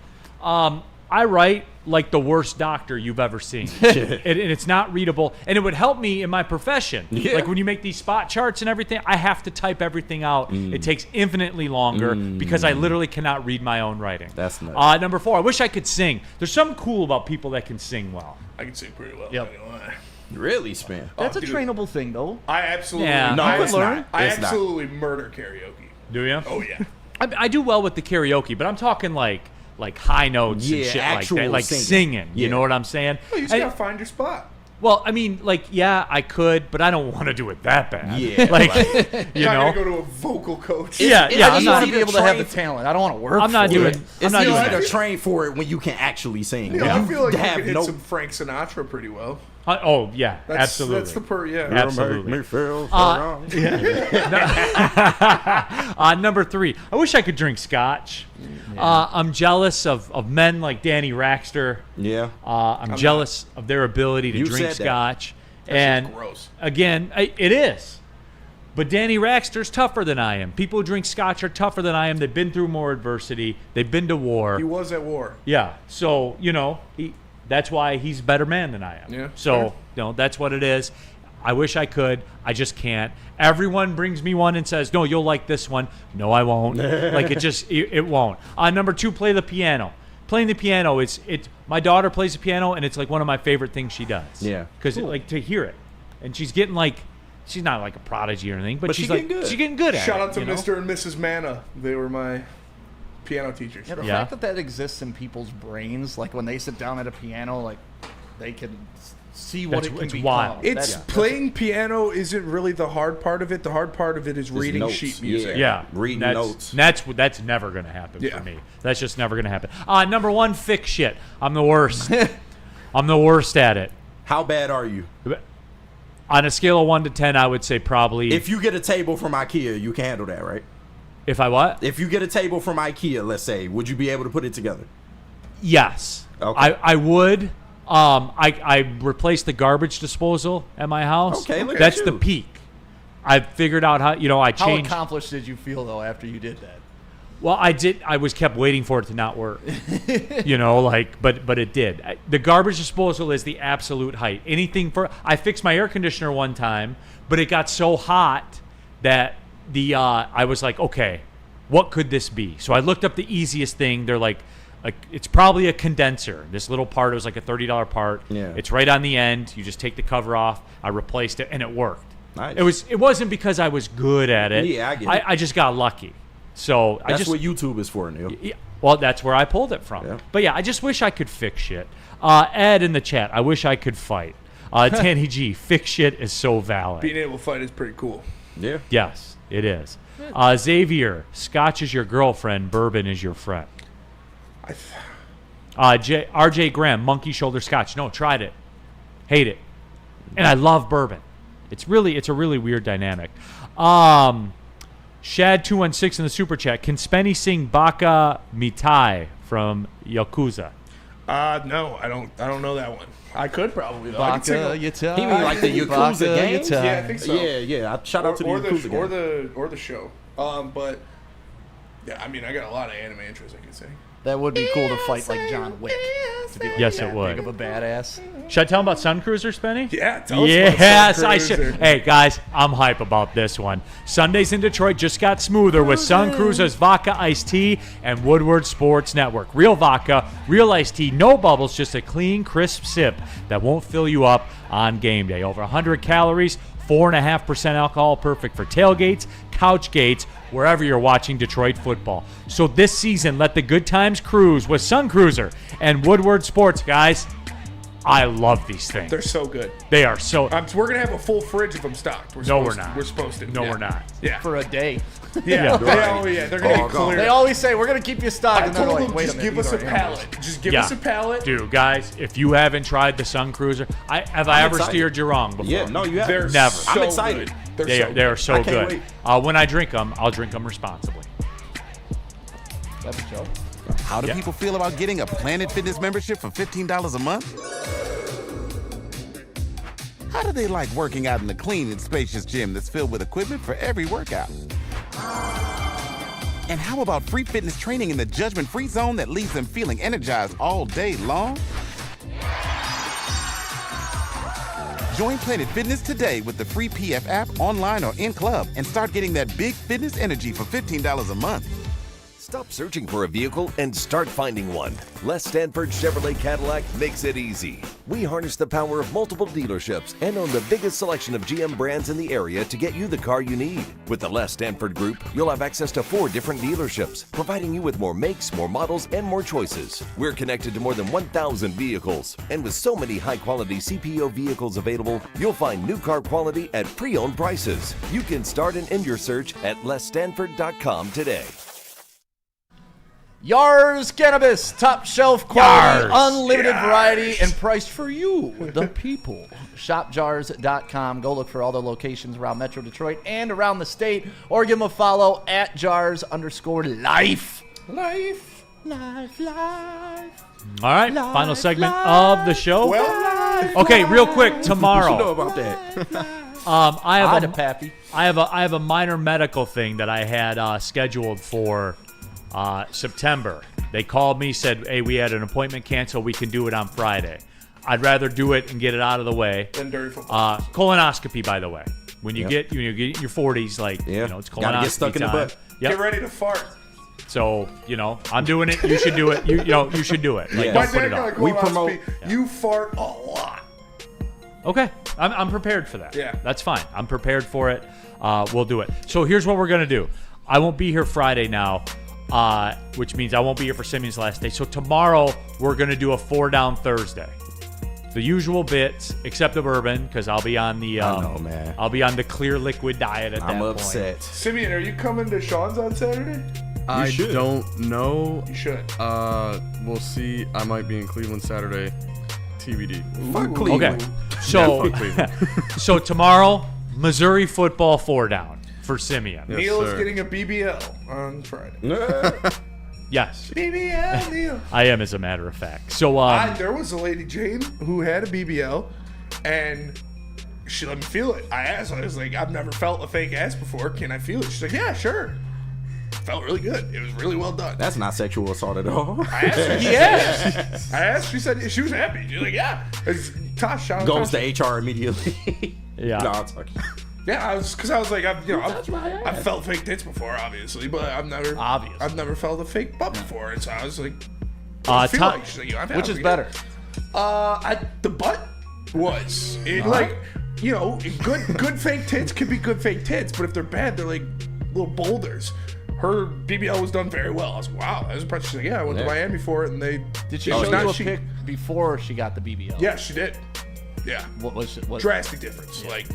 I write like the worst doctor you've ever seen, and it's not readable. And it would help me in my profession. Yeah. Like when you make these spot charts and everything, I have to type everything out. It takes infinitely longer because I literally cannot read my own writing. That's nuts. Number 4. I wish I could sing. There's something cool about people that can sing well. I can sing pretty well. Yep. Really, Span? That's a trainable thing, though. I absolutely. Yeah. No, I, it's not. I It's not. absolutely murder karaoke. Do you? Oh yeah. I do well with the karaoke, but I'm talking like high notes and Yeah, shit like actual that, like singing. You Yeah. know what I'm saying? Oh, you just gotta find your spot. Well, I mean, like, yeah, I could, but I don't want to do it that bad. Yeah, like, right. you You're know. not gonna go to a vocal coach. Yeah, I I'm just not. want to be able to have the talent. I don't want to work I'm not for doing. it. I'm It's not doing easy that. to train for it when you can actually sing. You know, I feel like you have can hit no. some Frank Sinatra pretty well. Oh yeah, That's, absolutely. That's the yeah. Absolutely. Make me feel so Number 3. I wish I could drink scotch. I'm jealous of men like Danny Raxter. Yeah. I'm jealous of their ability to You drink said that. scotch. That's And gross. again, it is. But Danny Raxter's tougher than I am. People who drink scotch are tougher than I am. They've been through more adversity. They've been to war. He was at war. Yeah. So, that's why he's a better man than I am. Yeah, So, that's what it is. I wish I could. I just can't. Everyone brings me one and says, no, you'll like this one. No, I won't. Like, it won't. Number 2, play the piano. Playing the piano, it's my daughter plays the piano, and it's like one of my favorite things she does. Yeah. Because, like, to hear it. And she's getting, like, she's not like a prodigy or anything, but she's getting good. She's getting good at it. Shout out to you know? Mr. and Mrs. Manna. They were my piano teachers. Yeah, the fact that exists in people's brains, like when they sit down at a piano, like they can see what it can it's become. wild. It's playing piano isn't really the hard part of it. The hard part of it is reading notes. sheet music. Yeah, Reading notes. That's never gonna happen Yeah. for me. That's just never gonna happen. Number 1, fix shit. I'm the worst. I'm the worst at it. How bad are you? On a scale of 1 to 10, I would say probably. If you get a table from IKEA, you can handle that, right? If I what? If you get a table from IKEA, let's say, would you be able to put it together? Yes. Okay. I would. I replaced the garbage disposal at my house. Okay, look at That's you. the peak. I figured out how. I How changed. accomplished did you feel though after you did that? Well, I did. I was kept waiting for it to not work. But it did. The garbage disposal is the absolute height. I fixed my air conditioner one time, but it got so hot that I was like, okay, what could this be? So I looked up the easiest thing. They're like it's probably a condenser. This little part, it was like a $30 part. Yeah. It's right on the end. You just take the cover off. I replaced it, and it worked. Nice. It wasn't because I was good at it. Yeah, I get it. I just got lucky. So That's what YouTube is for, Neil. Yeah, well, that's where I pulled it from. Yeah. But yeah, I just wish I could fix shit. Ed in the chat, I wish I could fight. Danny G, fix shit is so valid. Being able to fight is pretty cool. Yeah. Yes, it is. Xavier, Scotch is your girlfriend, bourbon is your friend. RJ Graham, monkey shoulder Scotch. No, tried it. Hate it. And I love bourbon. It's a really weird dynamic. Shad216 in the super chat. Can Spenny sing Baka Mitai from Yakuza? No, I don't know that one. I could probably. Though. I could Baka sing Yatai. He mean like the Yakuza games? Yeah, I think so. Yeah. Shout out to the Yakuza game. or the show. But yeah, I mean, I got a lot of anime interests I could say. That would be cool to fight like John Wick. To be like Yes, that it would. Big of a badass. Should I tell him about Sun Cruiser, Spenny? Yeah, tell us Yes, about Sun I should. Cruiser. Hey, guys, I'm hype about this one. Sundays in Detroit just got smoother with Sun Cruiser's Vodka Iced Tea and Woodward Sports Network. Real vodka, real iced tea, no bubbles, just a clean, crisp sip that won't fill you up on game day. Over 100 calories, 4.5% alcohol, perfect for tailgates, couch gates, wherever you're watching Detroit football. So this season, let the good times cruise with Sun Cruiser and Woodward Sports, guys. I love these things. They're so good. They are so. We're gonna have a full fridge of them stocked. We're not. We're supposed to. No, Yeah. we're not. Yeah. For a day. Yeah, they're gonna get clear. They always say we're gonna keep you stocked, and they're told like, them, wait a just minute, give us a pallet. Just give us a pallet. Dude, guys, if you haven't tried the Sun Cruiser, have I ever steered you wrong before? Yeah, no, you haven't. Never. I'm excited. They are so I can't good. wait. When I drink them, I'll drink them responsibly. That's a joke. How do people feel about getting a Planet Fitness membership for $15 a month? How do they like working out in a clean and spacious gym that's filled with equipment for every workout? And how about free fitness training in the judgment-free zone that leaves them feeling energized all day long? Join Planet Fitness today with the free PF app, online or in club, and start getting that big fitness energy for $15 a month. Stop searching for a vehicle and start finding one. Les Stanford Chevrolet Cadillac makes it easy. We harness the power of multiple dealerships and own the biggest selection of GM brands in the area to get you the car you need. With the Les Stanford Group, you'll have access to 4 different dealerships, providing you with more makes, more models, and more choices. We're connected to more than 1,000 vehicles, and with so many high-quality CPO vehicles available, you'll find new car quality at pre-owned prices. You can start and end your search at lesstanford.com today. Yars Cannabis, top shelf quality, Yars. unlimited variety, and priced for you, the people. ShopJars.com. Go look for all the locations around Metro Detroit and around the state, or give them a follow at Jars_life. Life. All right, final segment of the show. Okay, real quick, tomorrow. What you know about that? I have a minor medical thing that I had scheduled for September. They called me, said, hey, we had an appointment canceled. We can do it on Friday. I'd rather do it and get it out of the way. Than dirty football. Colonoscopy, by the way. When you get in your 40s, it's colonoscopy Gotta get stuck in the time. butt. Yep. Get ready to fart. So, I'm doing it. You should do it. You should do it. My Don't put dad it got a off. We promote- colonoscopy. You fart a lot. Okay. I'm prepared for that. Yeah. That's fine. I'm prepared for it. We'll do it. So here's what we're going to do. I won't be here Friday now, which means I won't be here for Simeon's last day. So tomorrow we're going to do a 4-down Thursday. The usual bits, except the bourbon, because I'll be on the man. I'll be on the clear liquid diet at that point. I'm upset. Simeon, are you coming to Sean's on Saturday? I don't know. You should. We'll see. I might be in Cleveland Saturday. TBD. Fuck Cleveland. Okay. So, so tomorrow, Missouri football 4-down for Simeon. Yes, Neil is sir. getting a BBL on Friday. Yes. BBL, Neil. I am, as a matter of fact. So, there was a lady, Jane, who had a BBL, and she let me feel it. I asked her, I was like, I've never felt a fake ass before. Can I feel it? She's like, yeah, sure. Felt really good. It was really well done. That's not sexual assault at all. I asked her. Yes. I asked. She said she was happy. She's like, yeah. It's Tosh. Shout out Goes Tosh. to HR immediately. Yeah. No, I'll talk. Yeah, I was like, I've felt fake tits before, obviously, but I've never felt a fake butt before, and so I was like, She's like, I've had Which a is fake better? The butt was like, good fake tits could be good fake tits, but if they're bad, they're like little boulders. Her BBL was done very well. I was like, wow, that was impressive. She's like, yeah, I went to Miami for it, and they Did she show you a pic before she got the BBL? Yeah, she did. Yeah. What was it? Drastic difference. Like,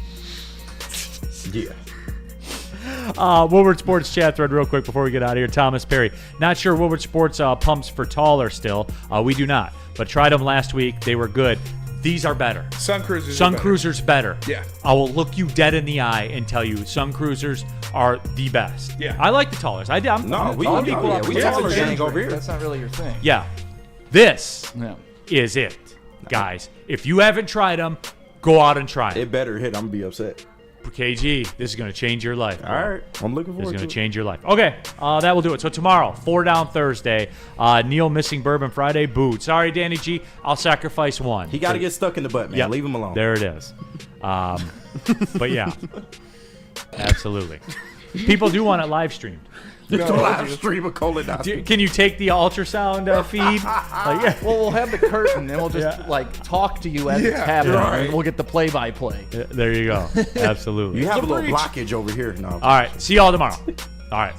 yeah. Woodward Sports chat thread real quick before we get out of here. Thomas Perry. Not sure Woodward Sports pumps for taller still. We do not. But tried them last week. They were good. These are better. Sun Cruisers Sun are better. Cruisers better. Yeah. I will look you dead in the eye and tell you Sun Cruisers are the best. Yeah. I like the tallers. I'm we I'm equal equal we taller gang over here. That's not really your thing. Yeah. This Yeah. is it, guys. If you haven't tried them, go out and try them. It better hit. I'm gonna be upset. KG, this is going to change your life. All right. I'm looking This is forward going to to change your life. Okay, that will do it. So tomorrow, 4-down Thursday. Neil missing bourbon Friday. Boo. Sorry, Danny G. I'll sacrifice one. He got to get stuck in the butt, man. Yep. Leave him alone. There it is. But yeah, absolutely. People do want it live streamed. Live stream a colonoscopy. Can you take the ultrasound feed? Well, we'll have the curtain, and we'll just talk to you as it's happening, and we'll get the play-by-play. There you go. Absolutely. You have a little blockage over here. No. All right. See y'all tomorrow. All right.